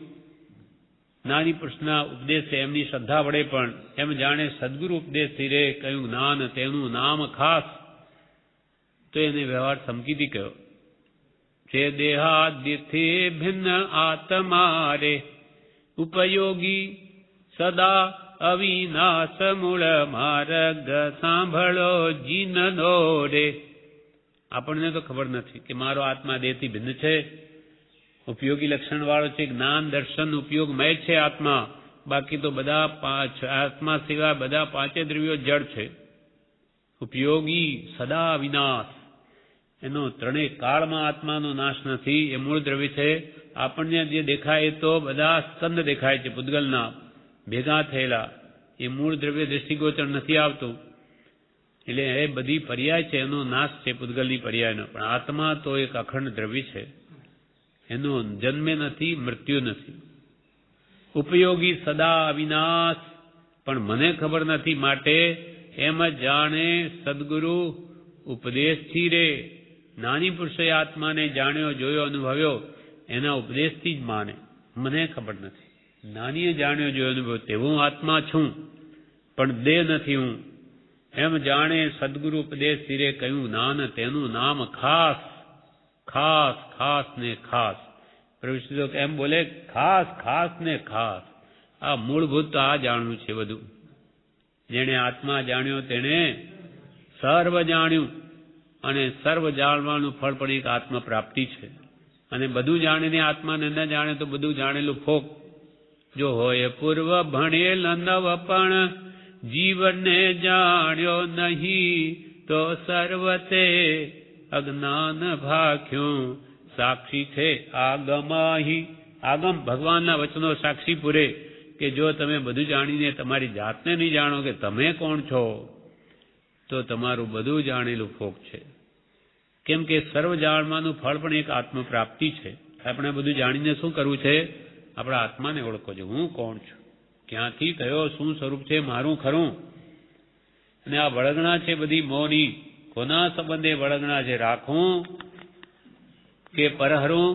જ્ઞાની પુરુષના ઉપદેશ છે, એમની શ્રદ્ધા વડે પણ એમ જાણે સદગુરુ ઉપદેશથી રે કયું જ્ઞાન તેનું નામ ખાસ, તો એને વ્યવહાર સંકિતી કહ્યો. જે દેહાદિથી ભિન્ન આત્મા રે ઉપયોગી સદા અવિનાશ મૂળ માર્ગ સાંભળો જીનનો રે. આપણને તો ખબર નથી કે મારો આત્મા દેહથી ભિન્ન છે, ઉપયોગી લક્ષણ વાળો છે, જ્ઞાન દર્શન ઉપયોગમય છે આત્મા. બાકી તો બધા આત્મા સિવાય બધા પાંચે દ્રવ્યો જડ છે. ઉપયોગી સદા વિનાશ, એનો ત્રણેય કાળમાં આત્માનો નાશ નથી, એ મૂળ દ્રવ્ય છે. આપણને જે દેખાય તો બધા સ્કંદ દેખાય છે પૂતગલના ભેગા થયેલા, એ મૂળ દ્રવ્ય દ્રષ્ટિગોચર નથી આવતું. એટલે એ બધી પર્યાય છે, એનો નાશ છે પૂતગલની પર્યાયનો. પણ આત્મા તો એક અખંડ દ્રવ્ય છે, એનો જન્મે નથી, મૃત્યુ નથી. ઉપયોગી સદા અવિનાશ, પણ મને ખબર નથી, માટે એમ જાણે સદગુરુ ઉપદેશથી રે. નાની પુરુષે આત્માને જાણ્યો, જોયો, અનુભવ્યો એના ઉપદેશથી જ માને. મને ખબર નથી, નાનીએ જાણ્યો, જોયો, અનુભવ્યો તેવું આત્મા છું, પણ દેહ નથી હું. એમ જાણે સદગુરુ ઉપદેશથી રે કયું જ્ઞાન તેનું નામ ખાસ. ખાસ ખાસ ને ખાસ, પ્રભુ એમ બોલે ખાસ ખાસ ને ખાસ. આ મૂળભૂત આ જાણવું છે બધું. જેણે આત્મા જાણ્યો તેને સર્વ જાણ્યું, અને સર્વ જાણવાનું ફળ પણ એક આત્મા પ્રાપ્તિ છે. અને બધું જાણીને આત્માને ન જાણે તો બધું જાણેલું ફોક. જો હોય પૂર્વ ભણેલ નવ પણ જીવનને જાણ્યો નહીં, તો સર્વતે અજ્ઞાન ભાખ્યું. સાક્ષી છે આગમાહી, આગમ ભગવાનના વચનો સાક્ષી પૂરે કે જો તમે બધું જાણીને તમારી જાતને નહીં જાણો કે તમે કોણ છો, તો તમારું બધું જાણેલું ફોક છે. કેમ કે સર્વ જાણવાનું ફળ પણ એક આત્મ પ્રાપ્તિ છે. આપણે બધું જાણીને શું કરવું છે? આપણા આત્માને ઓળખો છો. હું કોણ છું, ક્યાંથી કયો શું સ્વરૂપ છે મારું ખરું. અને આ વળગણા છે બધી મોહની, કોના સંબંધે વળગણા છે? રાખું કે પરહરું?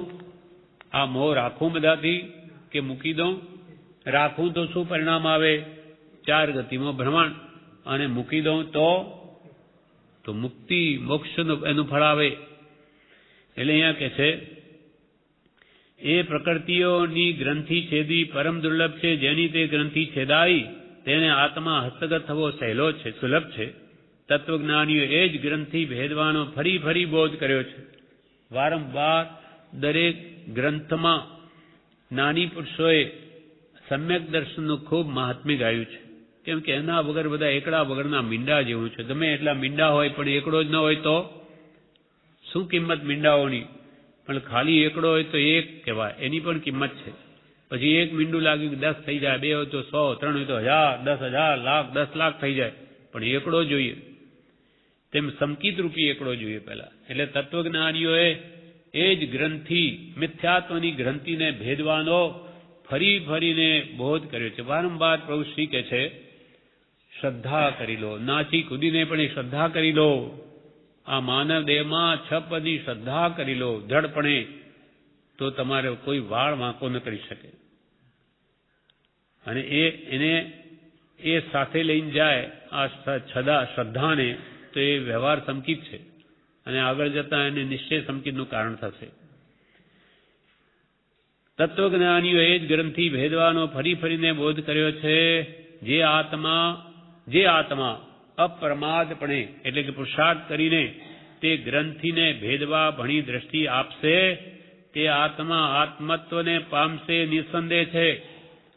આ મોહ રાખું બધાથી કે મૂકી દઉં? રાખું તો શું પરિણામ આવે? ચાર ગતિમાં ભ્રમણ. અને મૂકી દઉં તો મુક્તિ, મોક્ષનું એનું ફળ આવે. એટલે અહીંયા કહે છે એ પ્રકૃતિઓની ગ્રંથિ છેદી પરમ દુર્લભ છે. જેની તે ગ્રંથિ છેદાઈ તેને આત્મા હસ્તગત થવો સહેલો છે, સુલભ છે. તત્વજ્ઞાનીઓ એ જ ગ્રંથિ ભેદવાનો ફરી ફરી બોધ કર્યો છે. વારંવાર દરેક ગ્રંથમાં જ્ઞાની પુરુષોએ સમ્યક દર્શનનું ખૂબ મહાત્મ્ય ગાયું છે. કેમ કે એના વગર બધા એકડા વગરના મીંડા જેવું છે. ગમે એટલા મીંડા હોય પણ એકડો જ ન હોય તો શું કિંમત મીંડાઓની? પણ ખાલી એકડો હોય તો એક કહેવાય, એની પણ કિંમત છે. પછી એક મીંડું લાગ્યું 10 થઈ જાય, 2 હોય તો 100, 3 હોય તો 1000, 10,000, લાખ, 10 લાખ થઈ જાય, પણ એકડો જોઈએ. તેમ સંકિત રૂપી એકડો જોઈએ પહેલા. એટલે તત્વજ્ઞાનીઓએ એ જ ગ્રંથિ, મિથ્યાત્વની ગ્રંથિને ભેદવાનો ફરી ફરીને બોધ કર્યો છે. વારંવાર પ્રભુ શ્રી કહે છે શ્રદ્ધા કરી લો, નાચી કૂદીને પણ એ શ્રદ્ધા કરી લો. આ માનવ દેહમાં 6 પદની શ્રદ્ધા કરી લો દ્રઢપણે, તો તમારે કોઈ વાળ વાંકો ન કરી શકે. અને એને એ સાથે લઈને જાય આ શ્રદ્ધાને, તો એ વ્યવહાર સંકિત છે અને આગળ જતા એને નિશ્ચય સંકિતનું કારણ થશે. તત્વજ્ઞાનીઓએ જ ગ્રંથિ ભેદવાનો ફરી ફરીને બોધ કર્યો છે. જે આત્મા અપ્રમાદપણે એટલે કે પુરુષાર્થ કરીને તે ગ્રંથિને ભેદવા ભણી દ્રષ્ટિ આપશે તે આત્મા આત્મત્વને પામશે નિસંદેહ છે.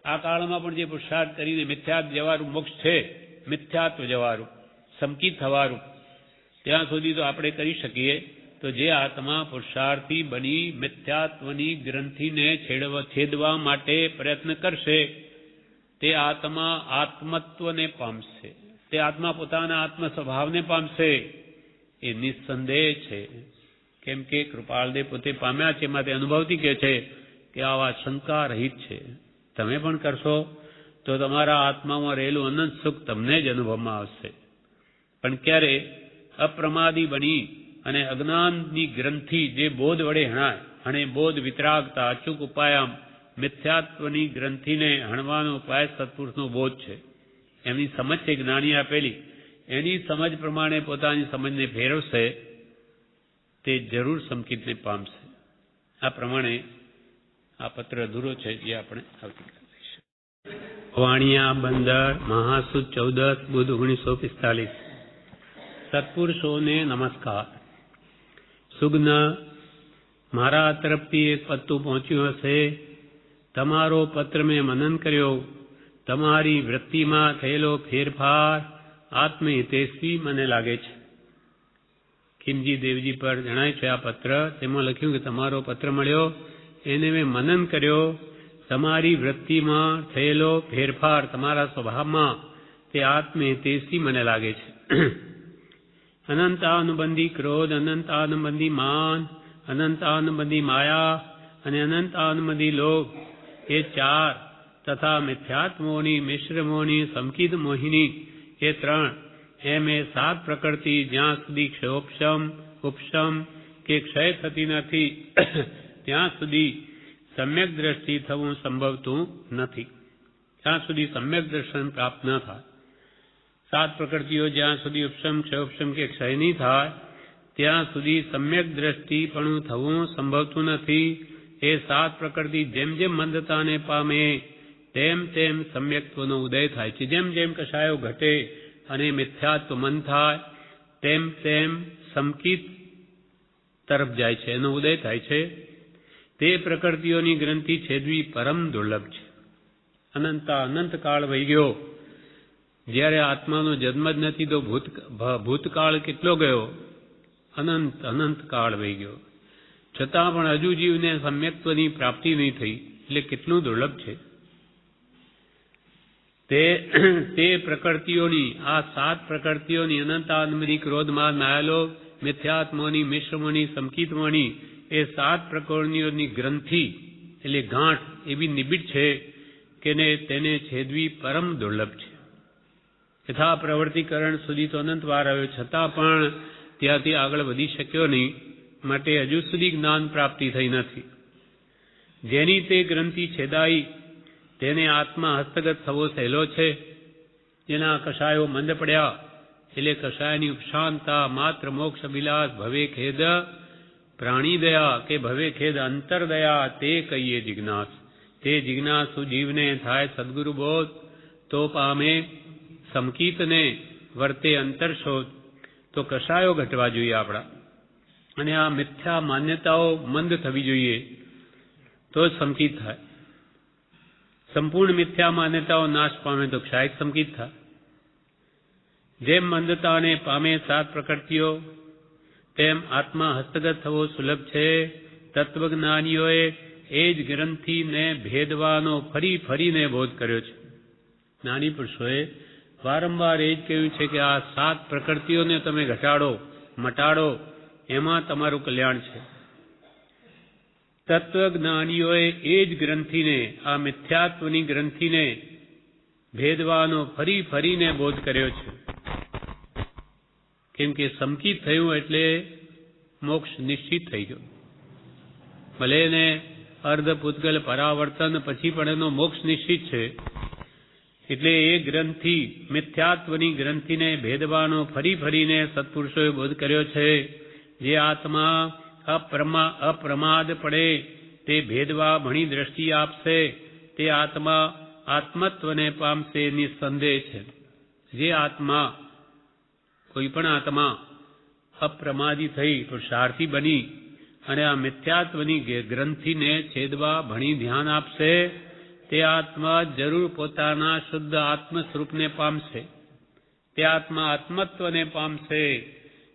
આ કાળમાં પણ જે પુરુષાર્થ કરીને મિથ્યાત્વ જવારું મોક્ષ છે, મિથ્યાત્વ જવારું સમકિત થવારું, ત્યાં સુધી તો આપણે કરી શકીએ. તો જે આત્મા પુરુષાર્થી બની મિથ્યાત્વની ગ્રંથિને છેદવા માટે પ્રયત્ન કરશે તે આત્મા આત્મત્વને પામશે, તે આત્મા પોતાના આત્મ સ્વભાવને પામશે. એ નિસંદેહ છે. કેમ કે કૃપાળદેવ પોતે પામ્યા છે, માટે અનુભવથી કહે છે કે આવા શંકા રહિત છે. તમે પણ કરશો તો તમારા આત્મામાં રહેલું અનંત સુખ તમને જ અનુભવમાં આવશે. પણ ક્યારે અપ્રમાદી બની અને અજ્ઞાનની ગ્રંથિ જે બોધ વડે હણાય અને બોધ વિતરાગતા અચૂક ઉપાયામ મિથ્યાત્વની ગ્રંથિને હણવાનો ઉપાય સત્પુરુષનો બોધ છે. એમની સમજ છે જ્ઞાની આપેલી, એની સમજ પ્રમાણે પોતાની સમજને ફેરવશે તે જરૂર સમકિતને પામશે. આ પ્રમાણે આ પત્ર અધૂરો છે, જે આપણે આવતીકાલે લઈશું. વાણિયા બંદર મહાસુદ 14 બુધ 1945. સત્પુરુષોને નમસ્કાર. સુગ્ન મારા તરફથી એક પત્તું પહોંચ્યું હશે. તમારો પત્ર મેં મનન કર્યો. તમારી વૃત્તિમાં થયેલો ફેરફાર આત્મહિતેશી મને લાગે છે. ખીમજી દેવજી પર જણાય છે આ પત્ર. તેમાં લખ્યું કે તમારો પત્ર મળ્યો, એને મેં મનન કર્યો. તમારી વૃત્તિમાં થયેલો ફેરફાર તમારા સ્વભાવમાં તે આત્મહિતેશી મને લાગે છે. અનંતાનુબંધી ક્રોધ, અનંતાનુબંધી માન, અનંતાનુબંધી માયા અને અનંતાનુબંધી લોભ એ 4 તથા મિથ્યાત્મોની મિશ્રમોની સમકિત મોહિની એ 3 એમ એ 7 પ્રકૃતિ જ્યાં સુધી ક્ષયોપશમ ઉપશમ કે ક્ષય થતી નથી ત્યાં સુધી સમ્યક દ્રષ્ટિ થવું સંભવતું નથી. ત્યાં સુધી સમ્યક દર્શન પ્રાપ્ત ન થાય. 7 પ્રકૃતિઓ જ્યાં સુધી ઉપશમ ક્ષયોપશમ કે ક્ષય નહીં થાય ત્યાં સુધી સમ્યક દ્રષ્ટિ પણ થવું સંભવતું નથી. એ 7 પ્રકૃતિ જેમ જેમ મંદતાને પામે તેમ તેમ સમ્યક્ત્વનો ઉદય થાય છે. જેમ જેમ કશાયો ઘટે અને મિથ્યાત્વ મન થાય તેમ તેમ સમકિત તરફ જાય છે, એનો ઉદય થાય છે. તે પ્રકૃતિઓની ગ્રંથિ છેદવી પરમ દુર્લભ છે. અનંત કાળ વહી ગયો. જ્યારે આત્માનો જન્મ જ નથી તો ભૂતકાળ કેટલો ગયો? અનંત કાળ વહી ગયો. છતાં પણ હજુ જીવને સમ્યક્ત્વની પ્રાપ્તિ નહીં થઈ, એટલે કેટલું દુર્લભ છે. તે પ્રકૃતિઓની આ 7 પ્રકૃતિઓની અનંતાનુબંધી ક્રોધમાન માયાલોભ મિથ્યાત્મોની મિશ્રમોની સમકિતમોની એ 7 પ્રકૃતિઓની ગ્રંથિ એટલે ગાંઠ એવી નિબિડ છે કે તેને છેદવી પરમ દુર્લભ છે. યથા પ્રવૃત્તિકરણ સુધી તો અનંત વાર આવ્યો, છતાં પણ ત્યાંથી આગળ વધી શક્યો નહીં, માટે હજુ સુધી જ્ઞાન પ્રાપ્તિ થઈ નથી. જેની તે ગ્રંથિ છેદાઈ તેને આત્મા હસ્તગત થવો સહેલો છે. જેના કશાયો મંદ પડ્યા એટલે કશાયની ઉપશાંતા માત્ર મોક્ષ અભિલાષ ભવે ખેદ પ્રાણી દયા કે ભવે ખેદ અંતરદયા તે કહીએ જિજ્ઞાસ. તે જિજ્ઞાસુ જીવને થાય સદગુરુ બોધ તો પામે સમકિતને વર્તે અંતરશોધ. તો કશાયો ઘટવા જોઈએ આપણા, અને આ મિથ્યા માન્યતાઓ મંદ થવી જોઈએ તો જ સમકિત થાય. સંપૂર્ણ મિથ્યા માન્યતાઓ નાશ પામે તો ક્ષાયિક સમકિત થાય. જેમ મંદતાને પામે 7 પ્રકૃતિઓ તેમ આત્મા હસ્તગત થવો સુલભ છે. તત્વજ્ઞાનીઓએ એ જ ગ્રંથિને ભેદવાનો ફરીને બોધ કર્યો છે. જ્ઞાની પુરુષોએ વારંવાર એ જ કહ્યું છે કે આ 7 પ્રકૃતિઓને તમે ઘટાડો, મટાડો, એમાં તમારું કલ્યાણ છે. તત્વજ્ઞાનીઓએ એ જ ગ્રંથિને, આ મિથ્યાત્વની ગ્રંથિને ભેદવાનો ફરીને બોધ કર્યો છે. કેમ કે સમકિત થયું એટલે મોક્ષ નિશ્ચિત થઈ ગયો. ભલે એને અર્ધ પૂતગલ પરાવર્તન પછી પણ એનો મોક્ષ નિશ્ચિત છે. એટલે એ ગ્રંથિ મિથ્યાત્વની ગ્રંથિને ભેદવાનો ફરીને સત્પુરુષોએ બોધ કર્યો છે. જે આત્મા અપ્રમાદ પડે તે ભેદવા ભણી દ્રષ્ટિ આપશે તે આત્મા આત્મત્વને પામશે નિસંદેહ છે. જે આત્મા, કોઈ પણ આત્મા અપ્રમાદી થઈ પુરુષાર્થી બની અને આ મિથ્યાત્વની ગ્રંથિને છેદવા ભણી ધ્યાન આપશે તે આત્મા જરૂર પોતાના શુદ્ધ આત્મ સ્વરૂપને પામશે. તે આત્મા આત્મત્વને પામશે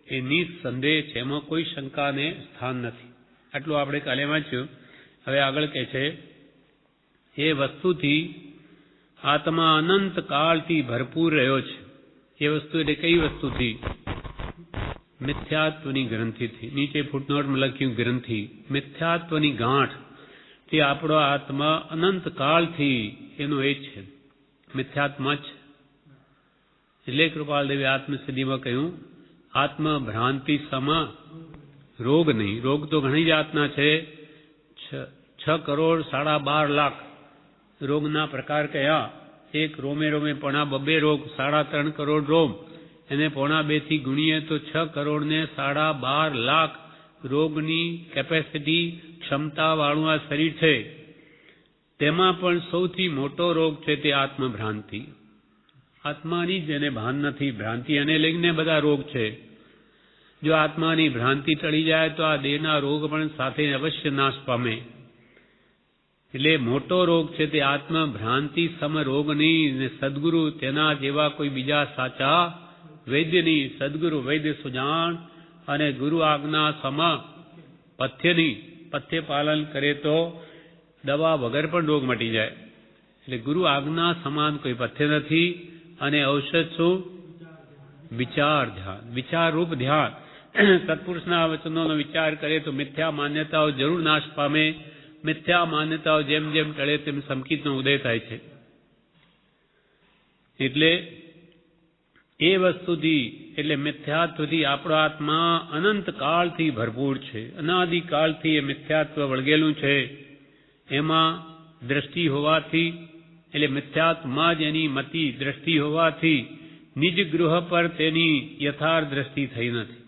એ નિસંદેહ છે, એમાં કોઈ શંકાને સ્થાન નથી. આટલું આપણે કાલે વાંચ્યું. હવે આગળ કહે છે, એ વસ્તુથી આત્મા અનંત કાળથી ભરપૂર રહ્યો છે. એ વસ્તુ એટલે કઈ વસ્તુથી? મિથ્યાત્વની ગ્રંથિથી. નીચે ફૂટનોટમાં લખ્યું ગ્રંથિ, મિથ્યાત્વની ગાંઠ તે આપણો આત્મા અનંત કાળથી એનો એ છે, મિથ્યાત્મા છે. એટલે કૃપાલદેવે આત્મસિદ્ધિમાં કહ્યું, આત્મ ભ્રાંતિ સમા રોગ નહીં. રોગ તો ઘણી જાતના છે. 6 કરોડ 12.5 લાખ રોગના પ્રકાર કયા? એક રોમે રોમે 2.5 રોગ, 3.5 કરોડ રોગ, એને 2.5 થી ગુણીએ તો 6 કરોડ ને 12.5 લાખ રોગની કેપેસિટી, ક્ષમતા વાળું આ શરીર છે. તેમાં પણ સૌથી મોટો રોગ છે તે આત્મભ્રાંતિ. આત્માની જેને ભાન નથી, ભ્રાંતિ એને લઈને બધા રોગ છે. જો આત્માની ભ્રાંતિ ટળી જાય તો આ દેહના રોગ પણ સાથે અવશ્ય નાશ પામે. એટલે મોટો રોગ છે તે આત્મભ્રાંતિ સમ રોગ નહીં. ને સદગુરુ તેના જેવા કોઈ બીજા સાચા વૈદ્ય નહીં. સદગુરુ વૈદ્ય સુજાણ અને ગુરુ આજ્ઞા સમ પથ્ય નહીં. પથ્ય પાલન કરે તો દવા વગર પણ રોગ મટી જાય. એટલે ગુરુ આજ્ઞા સમાન કોઈ પથ્ય નથી. અને ઔષધ શું? વિચાર ધ્યાન, વિચાર રૂપ ધ્યાન. સત્પુરુષના વચનોનો વિચાર કરે તો મિથ્યા માન્યતાઓ જરૂર નાશ પામે. મિથ્યા માન્યતાઓ જેમ જેમ ટળે તેમ સંકિતનો ઉદય થાય છે. એટલે એ વસ્તુથી, એટલે મિથ્યાત્વથી આપણો આત્મા અનંત કાળથી ભરપૂર છે. અનાદિકાળથી એ મિથ્યાત્વ વળગેલું છે. એમાં દ્રષ્ટિ હોવાથી, એટલે મિથ્યાત્મા જ એની મતિ દ્રષ્ટિ હોવાથી નિજ ગૃહ પર તેની યથાર્થ દ્રષ્ટિ થઈ નથી.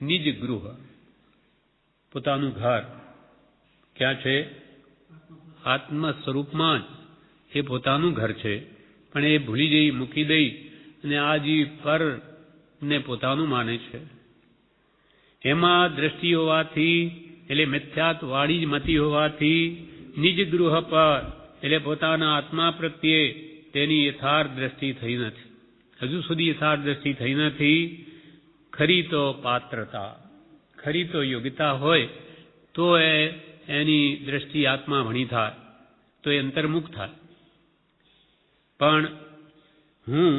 નિજ ગૃહ, પોતાનું ઘર ક્યાં છે? આત્મ સ્વરૂપમાં જ એ પોતાનું ઘર છે. પણ એ ભૂલી જઈ, મૂકી દઈ અને આ જીવ પર ને પોતાનું માને છે. એમાં દ્રષ્ટિ હોવાથી, એટલે મિથ્યાત્વવાળી જ મતિ હોવાથી નિજ ગૃહ પર, એટલે પોતાના આત્મા પ્રત્યે તેની યથાર્થ દ્રષ્ટિ થઈ નથી. હજુ સુધી યથાર્થ દ્રષ્ટિ થઈ નથી. ખરી તો પાત્રતા, ખરી તો યોગ્યતા હોય તો એની દ્રષ્ટિ આત્મા ભણી થાય, તો એ અંતર્મુખ થાય. પણ હું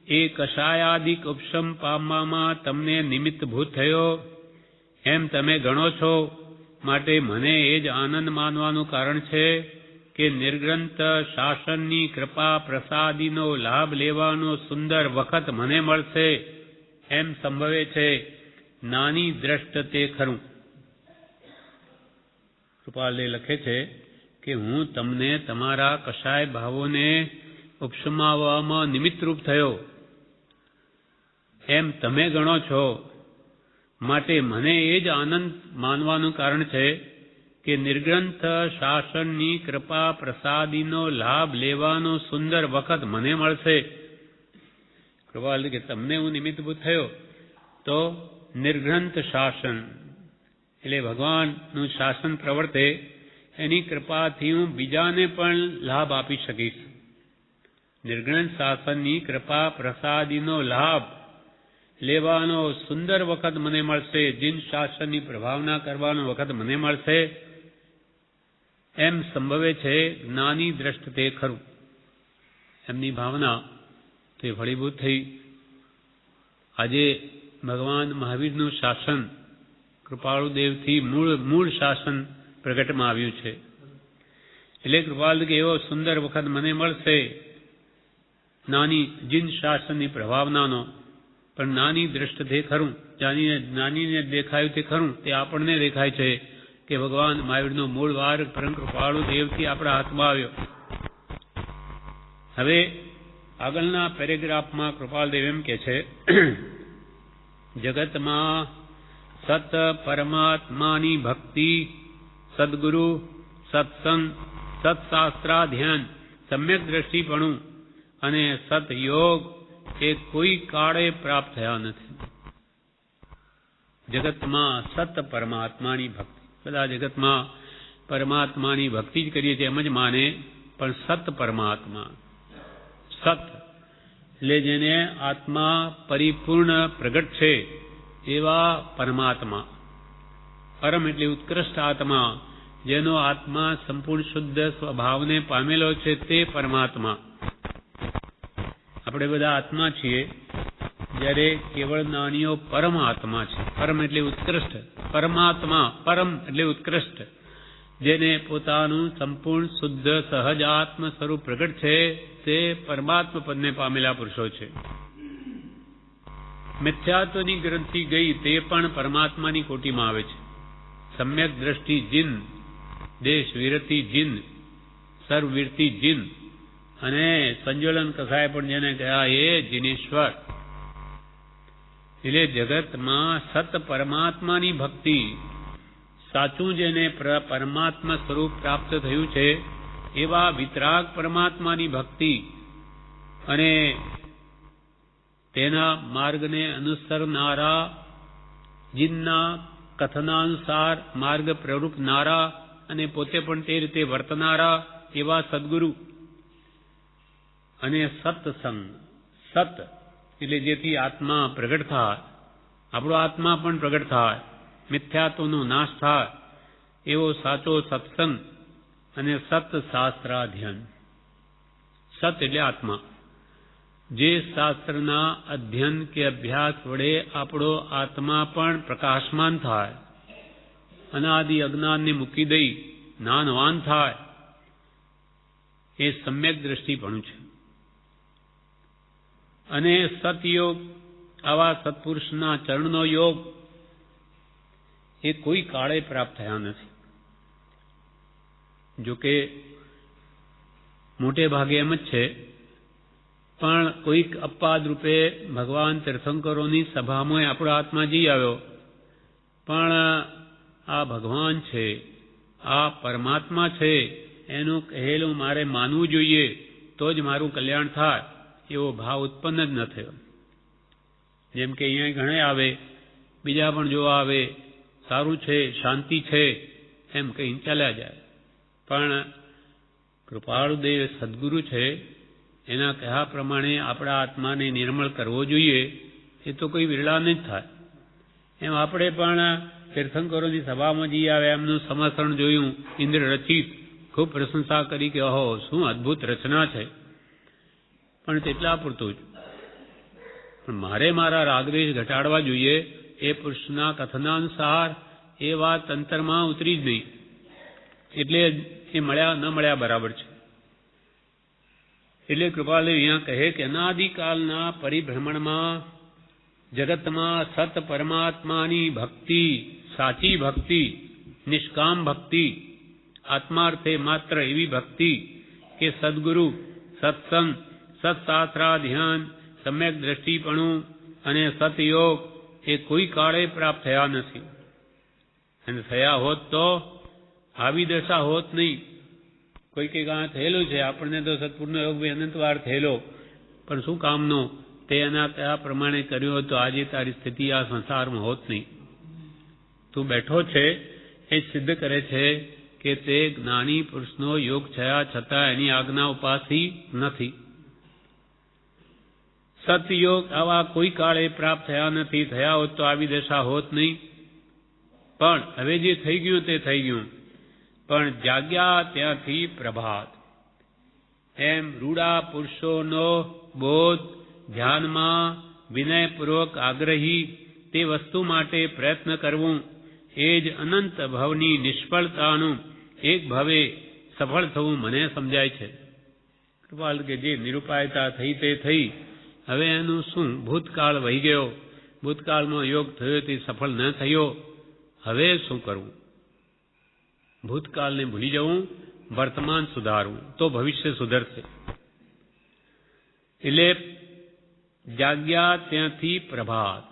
એ કષાયાદિક ઉપશમ પામવામાં તમને નિમિત્તભૂત થયો એમ તમે ગણો છો. માટે મને એ જ આનંદ માનવાનું કારણ છે કે નિર્ગ્રંથ શાસનની કૃપા પ્રસાદીનો લાભ લેવાનો સુંદર વખત મને મળશે એમ સંભવે છે. નાની દ્રષ્ટ તે ખરું. કૃપાલે લખે છે કે હું તમને તમારા કશાય ભાવોને ઉપશમાવવામાં નિમિત્તરૂપ થયો એમ તમે ગણો છો. માટે મને એ જ આનંદ માનવાનું કારણ છે કે નિર્ગ્રંથ શાસનની કૃપા પ્રસાદીનો લાભ લેવાનો સુંદર વખત મને મળશે. કૃપાલ કે તમને હું નિમિત્તભૂત થયો તો નિર્ગ્રંથ શાસન, એટલે ભગવાનનું શાસન પ્રવર્તે એની કૃપાથી હું બીજાને પણ લાભ આપી શકીશ. નિર્ગ્રંથ શાસનની કૃપા પ્રસાદીનો લાભ લેવાનો સુંદર વખત મને મળશે. જીન શાસનની પ્રભાવના કરવાનો વખત મને મળશે એમ સંભવે છે. જ્ઞાની દ્રષ્ટ તે ખરું. એમની ભાવના તે ફળીભૂત થઈ. આજે ભગવાન મહાવીરનું શાસન કૃપાળુદેવથી મૂળ શાસન પ્રગટમાં આવ્યું છે. એટલે કૃપાલ કે એવો સુંદર વખત મને મળશે નાની જીન શાસનની પ્રભાવનાનો. પણ નાની દ્રષ્ટ તે ખરું. જ્ઞાનીને દેખાયું તે ખરું. તે આપણને દેખાય છે કે ભગવાન મહાવીરનો મૂળ વાર પરમ કૃપાળુ દેવથી આપણા હાથમાં આવ્યો. હવે આગળના પેરેગ્રાફમાં કૃપાલદેવ એમ કે છે, જગતમાં સત પરમાત્માની ભક્તિ સદગુરુ, સત્સંગ, સત્શાસ્ત્રાધ્યયન, સમ્યક દ્રષ્ટિપણું અને સતયોગ એ કોઈ કાળે પ્રાપ્ત થયા નથી. જગતમાં સત પરમાત્માની ભક્તિ, બધા જગતમાં પરમાત્માની ભક્તિ જ કરીએ છીએ એમ જ માને, પણ સત પરમાત્મા, સત એટલે જેને આત્મા પરિપૂર્ણ પ્રગટ છે એવા પરમાત્મા, પરમ એટલે ઉત્કૃષ્ટ આત્મા, જેનો આત્મા સંપૂર્ણ શુદ્ધ સ્વભાવને પામેલો છે તે પરમાત્મા. આપણે બધા આત્મા છીએ, જ્યારે કેવળ જ્ઞાનીઓ પરમાત્મા છે. પરમ એટલે ઉત્કૃષ્ટ, પરમાત્મા પરમ એટલે ઉત્કૃષ્ટ, જેને પોતાનું સંપૂર્ણ શુદ્ધ સહજ આત્મ સ્વરૂપ પ્રગટ છે તે પરમાત્મા પદને પામેલા પુરુષો છે. મિથ્યાત્વની ગ્રંથિ ગઈ તે પણ પરમાત્માની કોટીમાં આવે છે. સમ્યક દ્રષ્ટિ જીન, દેશ વિરતિ જીન, સર્વવીરતિ જીન અને સંજોલન કસાય પણ જેને કહ્યા એ જીનેશ્વર. એટલે જગતમાં સત પરમાત્માની ભક્તિ, સાચું જેને પરમાત્મા સ્વરૂપ પ્રાપ્ત થયું છે એવા વિતરાગ પરમાત્માની ભક્તિ અને તેના માર્ગને અનુસરનારા, જીનના કથનાનુસાર માર્ગ પ્રવૃત્તનારા અને પોતે પણ તે રીતે વર્તનારા એવા સદગુરુ અને સત્સંગ. સત એટલે જેથી આત્મા પ્રગટ થાય, આપણો આત્મા પણ પ્રગટ થાય, મિથ્યાત્વનો નાશ થાય એવો સાચો સત્સંગ અને સત શાસ્ત્રાધ્યયન. સત એટલે આત્મા, જે શાસ્ત્રના અધ્યયન કે અભ્યાસ વડે આપણો આત્મા પણ પ્રકાશમાન થાય, અનાદિ અજ્ઞાનને મૂકી દઈ જ્ઞાનવાન થાય, એ સમ્યક દ્રષ્ટિપણું છે. અને સતયોગ, આવા સત્પુરુષના ચરણનો યોગ એ કોઈ કાળે પ્રાપ્ત થયા નથી. જોકે મોટે ભાગે એમ જ છે, પણ કોઈક અપવાદ રૂપે ભગવાન તીર્થંકરોની સભામાં આપણો આત્મા જઈ આવ્યો, પણ આ ભગવાન છે, આ પરમાત્મા છે, એનું કહેલું મારે માનવું જોઈએ તો જ મારું કલ્યાણ થાય એવો ભાવ ઉત્પન્ન જ ન થયો. જેમ કે અહીંયા ઘણા આવે, બીજા પણ જોવા આવે, સારું છે, શાંતિ છે એમ કહીને ચાલ્યા જાય. પણ કૃપાળુદેવ સદગુરુ છે, એના કહ્યા પ્રમાણે આપણા આત્માને નિર્મળ કરવો જોઈએ એ તો કોઈ વિરળાને જ થાય. એમ આપણે પણ તીર્થંકરોની સભામાં જઈ આવે, એમનું સમસરણ જોયું, ઇન્દ્ર રચિત, ખૂબ પ્રશંસા કરી કે ઓહો શું અદભુત રચના છે, પણ તેટલા પૂરતું જ. પણ મારે મારા રાગદ્વેષ ઘટાડવા જોઈએ એ પુરુષના કથનાનુસાર એ વાત અંતરમાં ઉતરી જ નહીં, એટલે એ મળ્યા ન મળ્યા બરાબર છે. એટલે કૃપાલુ અહીંયા કહે કે અનાદિકાલના પરિભ્રમણમાં જગતમાં સત પરમાત્માની ભક્તિ, સાચી ભક્તિ, નિષ્કામ ભક્તિ, આત્માર્થે માત્ર એવી ભક્તિ કે સદગુરુ, સત્સંગ, સત્શાસ્ત્રાધ્યયન, સમ્યક દ્રષ્ટિપણું અને સતયોગ એ કોઈ કાળે પ્રાપ્ત થયા નથી. અને થયા હોત તો આવી દશા હોત નહીં. કોઈ કંઈક આ થયેલું છે, આપણને તો સત્પુરનો યોગ બી અનંતવાર થયેલો, પણ શું કામનો? તે એના કયા પ્રમાણે કર્યું હોત તો આજે તારી સ્થિતિ આ સંસારમાં હોત નહીં. તું બેઠો છે એ સિદ્ધ કરે છે કે તે જ્ઞાની પુરુષનો યોગ થયા છતાં એની આજ્ઞા ઉપાસી નથી. સતયોગ આવા કોઈ કાળે પ્રાપ્ત થયા નથી. થયા હોત તો આવી દશા હોત નહીં. પણ હવે જે થઈ ગયું તે થઈ ગયું. પણ જાગ્યા ત્યાંથી પ્રભાત. એમ રૂડા પુરુષોનો બોધ ધ્યાનમાં વિનયપૂર્વક આગ્રહી તે વસ્તુ માટે પ્રયત્ન કરવું એ જ અનંત ભવની નિષ્ફળતાનું એક ભવે સફળ થવું મને સમજાય છે. કૃપાલ કે જે નિરુપાયતા થઈ તે થઈ, હવે એનું શું? ભૂતકાળ વહી ગયો, ભૂતકાળમાં યોગ થયો તે સફળ ન થયો, હવે શું કરવું? ભૂતકાળને ભૂલી જવું, વર્તમાન સુધારવું, તો ભવિષ્ય સુધરશે. એટલે જાગ્યા ત્યાંથી પ્રભાત.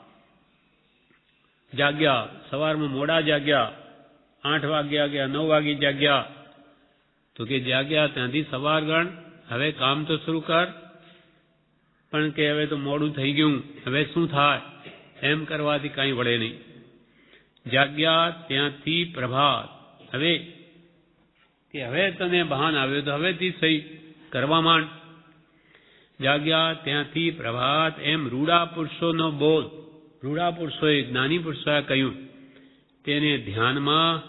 જાગ્યા, સવારમાં મોડા જાગ્યા 8 વાગ્યા ગયા, 9 વાગે જાગ્યા, તો કે જાગ્યા ત્યાંથી સવાર ગણ, હવે કામ તો શરૂ કર. પણ કે હવે તો મોડું થઈ ગયું, હવે શું થાય? એમ કરવાથી કાંઈ વળે નહીં. જાગ્યા ત્યાંથી પ્રભાત, હવે તને ભાન આવ્યો તો હવેથી સહી કરવા માંડ. જાગ્યા ત્યાંથી પ્રભાત, એમ રૂડા પુરુષોનો બોધ, રૂડા પુરુષોએ, જ્ઞાની પુરુષોએ કહ્યું, તેને ધ્યાનમાં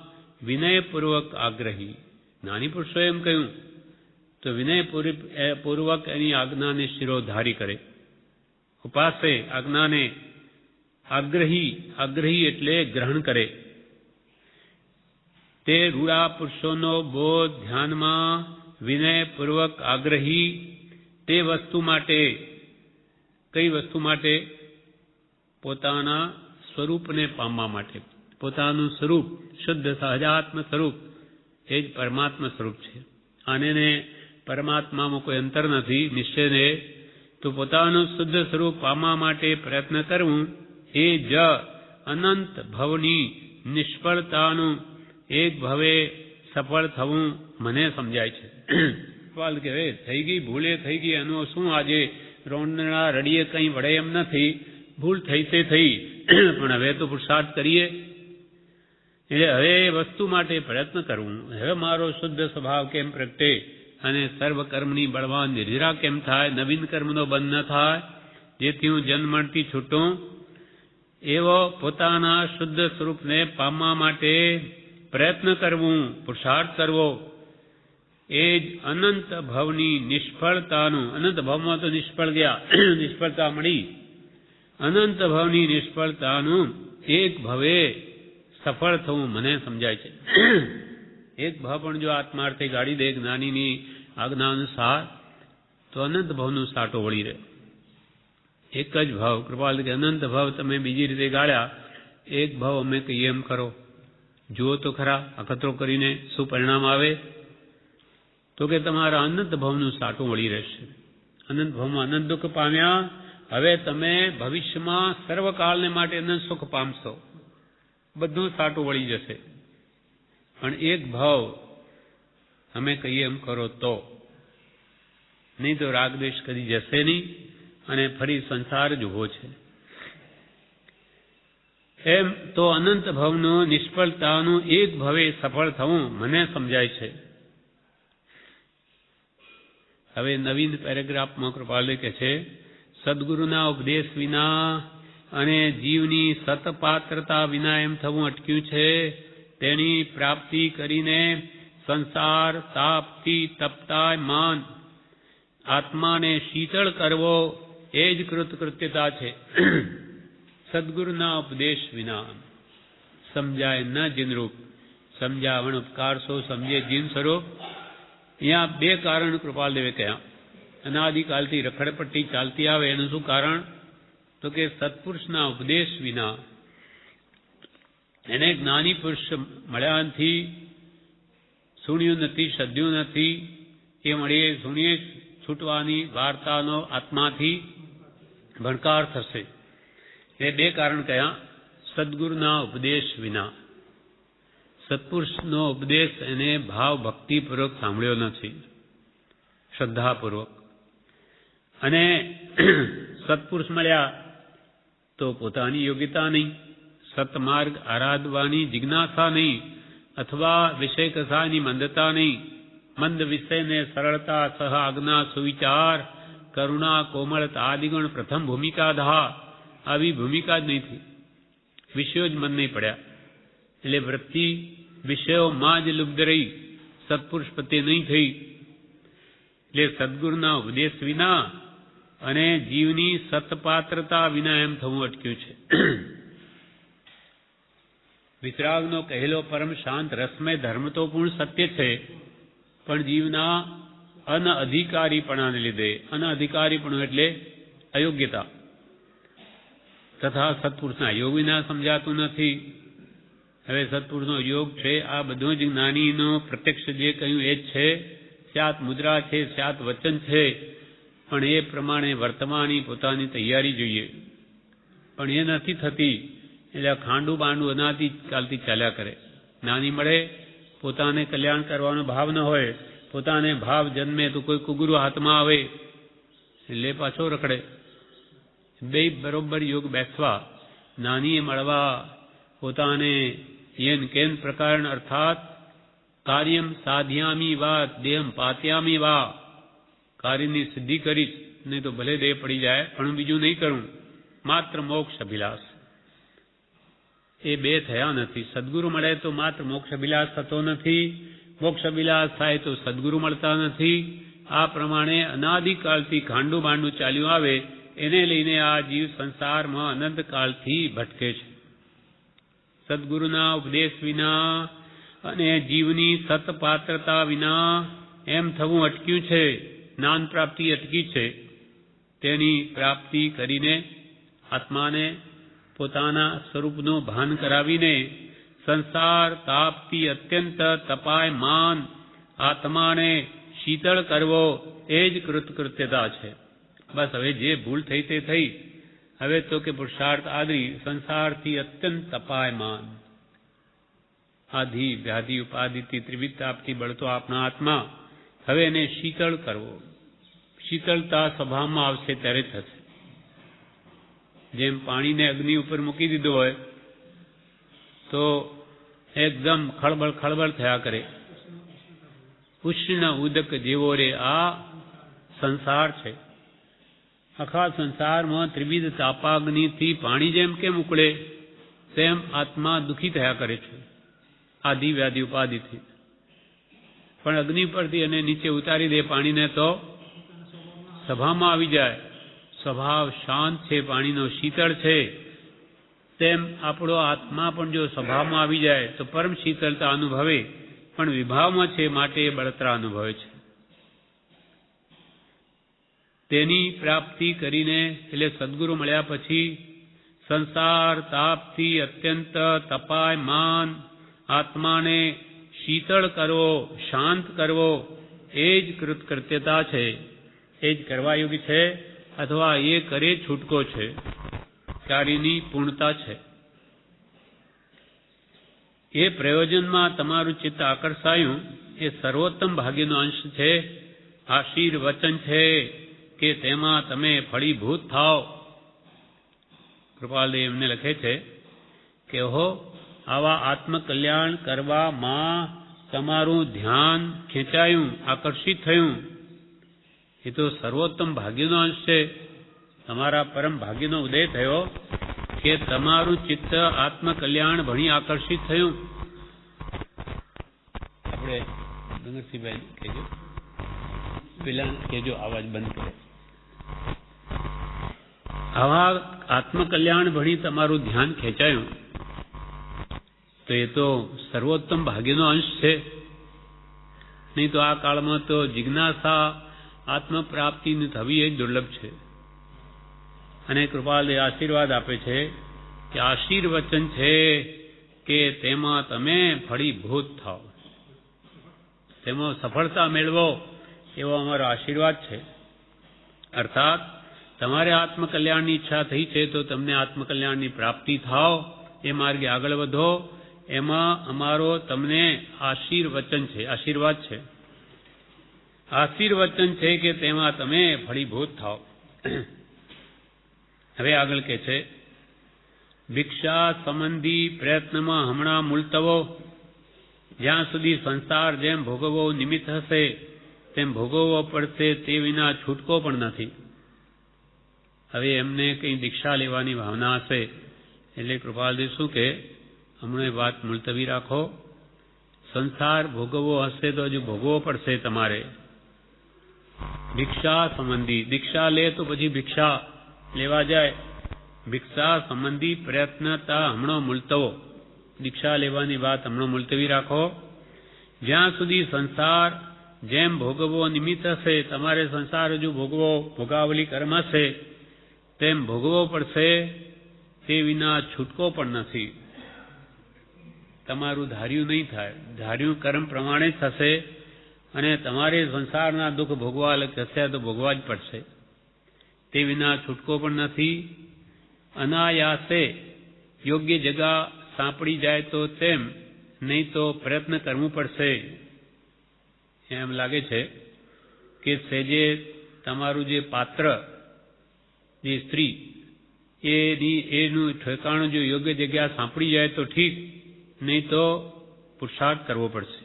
વિનયપૂર્વક આગ્રહી. જ્ઞાની પુરુષોએ એમ કહ્યું તો વિનયપૂર્વક એની આજ્ઞાને શિરોધારી કરે, ઉપાસે, આજ્ઞાને આગ્રહી એટલે ગ્રહણ કરે. તે રૂડા પુરુષોનો બોધ ધ્યાનમાં વિનયપૂર્વક આગ્રહી, તે વસ્તુ માટે, કઈ વસ્તુ માટે? પોતાના સ્વરૂપને પામવા માટે. પોતાનું સ્વરૂપ, શુદ્ધ સહજાત્મ સ્વરૂપ, એ જ પરમાત્મા સ્વરૂપ છે. આને પરમાત્મામાં કોઈ અંતર નથી. નિશ્ચયને તો પોતાનું શુદ્ધ સ્વરૂપ પામવા માટે પ્રયત્ન કરવું, એ જ અનંત ભવની નિષ્ફળતાનું એક ભવે સફળ થવું મને સમજાય છે. કે થઈ ગઈ, ભૂલે થઈ ગઈ, એનું શું આજે રોંદણા રડીએ કંઈ વળે એમ નથી. ભૂલ થઈ તે થઈ, પણ હવે તો પુરુષાર્થ કરીએ. એટલે હવે વસ્તુ માટે પ્રયત્ન કરવું. હવે મારો શુદ્ધ સ્વભાવ કેમ પ્રગટે અને સર્વ કર્મની બળવાન નિર્જરા કેમ થાય, નવીન કર્મનો બંધ ન થાય, જેથી હું જન્મથી છૂટું. એવો પોતાના શુદ્ધ સ્વરૂપને પામવા માટે પ્રયત્ન કરવું, પુરુષાર્થ કરવો, એ જ અનંત ભવની નિષ્ફળતાનું, અનંત ભવમાં તો નિષ્ફળ ગયા, નિષ્ફળતા મળી, અનંત ભવની નિષ્ફળતાનું એક ભવે સફળ થવું મને સમજાય છે. એક ભાવ પણ જો આત્માર્થે ગાડી દે જ્ઞાનીની આજ્ઞા અનુસાર, તો અનંત ભાવનું સાટો વળી રહે. એક જ ભાવ, કૃપાલ કે અનંત ભાવ તમે બીજી રીતે ગાળ્યા, એક ભાવ અમે કહીએ એમ કરો, જુઓ તો ખરા અખતરો કરીને શું પરિણામ આવે. તો કે તમારા અનંત ભાવનું સાટું વળી રહેશે. અનંત ભાવમાં અનંત દુઃખ પામ્યા, હવે તમે ભવિષ્યમાં સર્વકાળને માટે અનંત સુખ પામશો. બધું સાટું વળી જશે. પણ એક ભાવ અમે કહીએ એમ કરો તો, નહીં તો રાગદ્વેષ કદી જશે નહીં અને ફરી સંસાર જ ઉભો છે. એમ તો અનંત ભાવનું નિષ્ફળતાનું એક ભવે સફળ થવું મને સમજાય છે. હવે નવીન પેરેગ્રાફમાં કૃપાલે કહે છે, સદગુરુના ઉપદેશ વિના અને જીવની સતપાત્રતા વિના એમ થવું અટક્યું છે. તેની પ્રાપ્તિ કરીને સંસાર તાપથી તપતા માન આત્માને શીતળ કરવો, એ જ કૃતકૃત્યતા છે. સદગુરુના ઉપદેશ વિના સમજાય ન જીનરૂપ, સમજાવણ ઉપકાર સો સમજે જીન સ્વરૂપ. અહીંયા બે કારણ કૃપાલદેવે કહ્યા. અનાદિકાલથી રખડપટ્ટી ચાલતી આવે એનું શું કારણ? તો કે સત્પુરુષના ઉપદેશ વિના, એને જ્ઞાની પુરુષ મળ્યાથી સુણ્યું નથી, સદ્યું નથી. એ મળીએ સુણીએ છૂટવાની વાર્તાનો આત્માથી ભણકાર થશે. એ બે કારણ કયા? સદગુરુના ઉપદેશ વિના, સત્પુરુષનો ઉપદેશ એને ભાવ ભક્તિપૂર્વક સાંભળ્યો નથી, શ્રદ્ધાપૂર્વક. અને સત્પુરુષ મળ્યા તો પોતાની યોગ્યતા નહીં, સતમાર્ગ આરાધવાની જિજ્ઞાસા નહીં, અથવા વિષય કસાની મંદતા નહીં. મંદ વિષયને સરળતા, સહ આજ્ઞા, સુવિચાર, કરુણા, કોમળતા આદિગુણ પ્રથમ ભૂમિકા ધા, આવી ભૂમિકા જ નહીં થઈ. વિષયો જ મન નહીં પડ્યા. એટલે વૃત્તિ વિષયોમાં જ લુબ્ધ રહી, સત્પુરુષ પ્રત્યે નહીં થઈ. એટલે સદગુરુના ઉપદેશ વિના અને જીવની સતપાત્રતા વિના એમ થવું અટક્યું છે. વિતરાગનો કહેલો પરમ શાંત રસમય ધર્મ તો પૂર્ણ સત્ય છે, પણ જીવના અનઅધિકારીપણાને લીધે, અનઅધિકારીપણું એટલે અયોગ્યતા, તથા સત્પુરુષના યોગ વિના સમજાતું નથી. હવે સત્પુરુષનો યોગ છે, આ બધું જ જ્ઞાનીનો પ્રત્યક્ષ જે કહ્યું એ જ છે. સ્યાત મુદ્રા છે, સ્યાત વચન છે, પણ એ પ્રમાણે વર્તમાની પોતાની તૈયારી જોઈએ. પણ એ નથી થતી. એટલે ખાંડું બાંડું અનાદિ કાલથી ચાલ્યા કરે. નાની મળે, પોતાને કલ્યાણ કરવાનો ભાવ ન હોય, પોતાને ભાવ જન્મે તો કોઈ કુગુરુ હાથમાં આવે એટલે પાછો રખડે. બે બરોબર યોગ બેસવા, નાની મળવા, પોતાને યેન કેન પ્રકારણ અર્થાત કાર્યમ સાધ્યામી વા દેહમ પાત્યામી વા, કાર્યની સિદ્ધિ કરીશ નહીં તો ભલે દેહ પડી જાય પણ બીજું નહીં કરું, માત્ર મોક્ષ અભિલાષ. એ બે થયા નથી. સદગુરુ મળે તો માત્ર મોક્ષ અભિલાષ થતો નથી, મોક્ષ અભિલાષ થાય તો સદગુરુ મળતા નથી. આ પ્રમાણે અનાદિકાળથી ખાંડું બાંડું ચાલ્યું આવે, એને લઈને આ જીવ સંસારમાં અનંતકાળથી ભટકે છે. સદગુરુના ઉપદેશ વિના અને જીવની સતપાત્રતા વિના એમ થવું અટક્યું છે, જ્ઞાન પ્રાપ્તિ અટકી છે. તેની પ્રાપ્તિ કરીને આત્માને પોતાના સ્વરૂપનું ભાન કરાવીને સંસાર તાપથી અત્યંત તપાયમાન આત્માને શીતળ કરવો એ જ કૃતકૃત્યતા છે. બસ હવે જે ભૂલ થઈ તે થઈ. હવે તો કે પુરુષાર્થ આદરી સંસારથી અત્યંત તપાયમાન, આધિ વ્યાધિ ઉપાધિથી ત્રિવિધ તાપથી બળતો આપણા આત્મા, હવે એને શીતળ કરવો. શીતળતા સ્વભાવમાં આવશે ત્યારે થશે. જેમ પાણીને અગ્નિ ઉપર મૂકી દીધો હોય તો એકદમ ખળબળ ખળબળ થયા કરે. ઉષ્ણ ઉદક જેવો રે આ સંસાર છે. આખા સંસારમાં ત્રિવિધ તાપાગ્નિથી પાણી જેમ કેમ ઉકળે તેમ આત્મા દુઃખી થયા કરે છે આદિ વ્યાધિ ઉપાધિથી. પણ અગ્નિ પરથી એને નીચે ઉતારી દે પાણીને તો સભામાં આવી જાય. સ્વભાવ શાંત છે, પાણીનો શીતળ છે. તેમ આપણો આત્મા પણ જો સ્વભાવમાં આવી જાય તો પરમ શીતળતા અનુભવે, પણ વિભાવમાં છે માટે બળતરા અનુભવે છે. તેની પ્રાપ્તિ કરીને એટલે સદગુરુ મળ્યા પછી સંસાર તાપથી અત્યંત તપાયમાન આત્માને શીતળ કરવો, શાંત કરવો એ જ કૃતકૃત્યતા છે, એ જ કરવાયોગી છે, અથવા એ કરે છૂટકો છે, કાર્યની પૂર્ણતા છે. એ પ્રયોજનમાં તમારું ચિત્ત આકર્ષાયું એ સર્વોત્તમ ભાગ્યનો અંશ છે, આશીર્વચન છે કે તેમાં તમે ફળીભૂત થાઓ. કૃપાલદેવ એમને લખે છે કે આવા આત્મકલ્યાણ કરવામાં તમારું ધ્યાન ખેંચાયું, આકર્ષિત થયું, એ તો સર્વોત્તમ ભાગ્યનો અંશ છે. તમારા પરમ ભાગ્યનો ઉદય થયો કે તમારું ચિત્ત આત્મકલ્યાણ ભણી આકર્ષિત થયું. આપણે ડુંગરસિંહભાઈ કહેજો, પેલા કહેજો અવાજ બંધ કરે. આવા આત્મકલ્યાણ ભણી તમારું ધ્યાન ખેંચાયું તો એ તો સર્વોત્તમ ભાગ્યનો અંશ છે. નહીં તો આ કાળમાં તો જિજ્ઞાસા આત્મપ્રાપ્તિની થવી એ દુર્લભ છે. અને કૃપાલદેવ આશીર્વાદ આપે છે કે આશીર્વચન છે કે તેમાં તમે ફળીભૂત થાઓ, તેમાં સફળતા મેળવો એવો અમારો આશીર્વાદ છે. અર્થાત તમારે આત્મકલ્યાણની ઈચ્છા થઈ છે તો તમને આત્મકલ્યાણની પ્રાપ્તિ થાઓ, એ માર્ગે આગળ વધો, એમાં અમારો તમને આશીર્વચન છે, આશીર્વાદ છે. આશીર્વચન છે કે તેમાં તમે ફળીભૂત થાઓ. હવે આગળ કે છે ભિક્ષા સંબંધી પ્રયત્નમાં હમણાં મૂલતવો, જ્યાં સુધી સંસાર જેમ ભોગવવો નિમિત્ત હશે તેમ ભોગવવો પડશે, તે વિના છૂટકો પણ નથી. હવે એમને કંઈ દીક્ષા લેવાની ભાવના હશે એટલે કૃપાલદેવ શું કે હમણાં વાત મુલતવી રાખો. સંસાર ભોગવવો હશે તો હજુ ભોગવવો પડશે તમારે. ભિક્ષા સંબંધી, દીક્ષા લે તો પછી ભિક્ષા લેવા જાય. ભિક્ષા સંબંધી પ્રયત્નતા હમણાં મુલતવો, દીક્ષા લેવાની વાત હમણાં મુલતવી રાખો. જ્યાં સુધી સંસાર જેમ ભોગવવો નિમિત્ત હશે, તમારે સંસાર હજુ ભોગવો, ભોગાવલી કર્મ હશે તેમ ભોગવવો પડશે, તે વિના છૂટકો પણ નથી. તમારું ધાર્યું નહીં થાય, ધાર્યું કર્મ પ્રમાણે જ થશે અને તમારે સંસારના દુઃખ ભોગવા હશે તો ભોગવા જ પડશે, તે વિના છૂટકો પણ નથી. અનાયાસે યોગ્ય જગા સાંપડી જાય તો તેમ નહીં તો પ્રયત્ન કરવું પડશે. એમ લાગે છે કે સેજે તમારું જે પાત્ર, જે સ્ત્રી, એનું ઠેકાણું જો યોગ્ય જગ્યા સાંપડી જાય તો ઠીક, નહીં તો પુરુષાર્થ કરવો પડશે.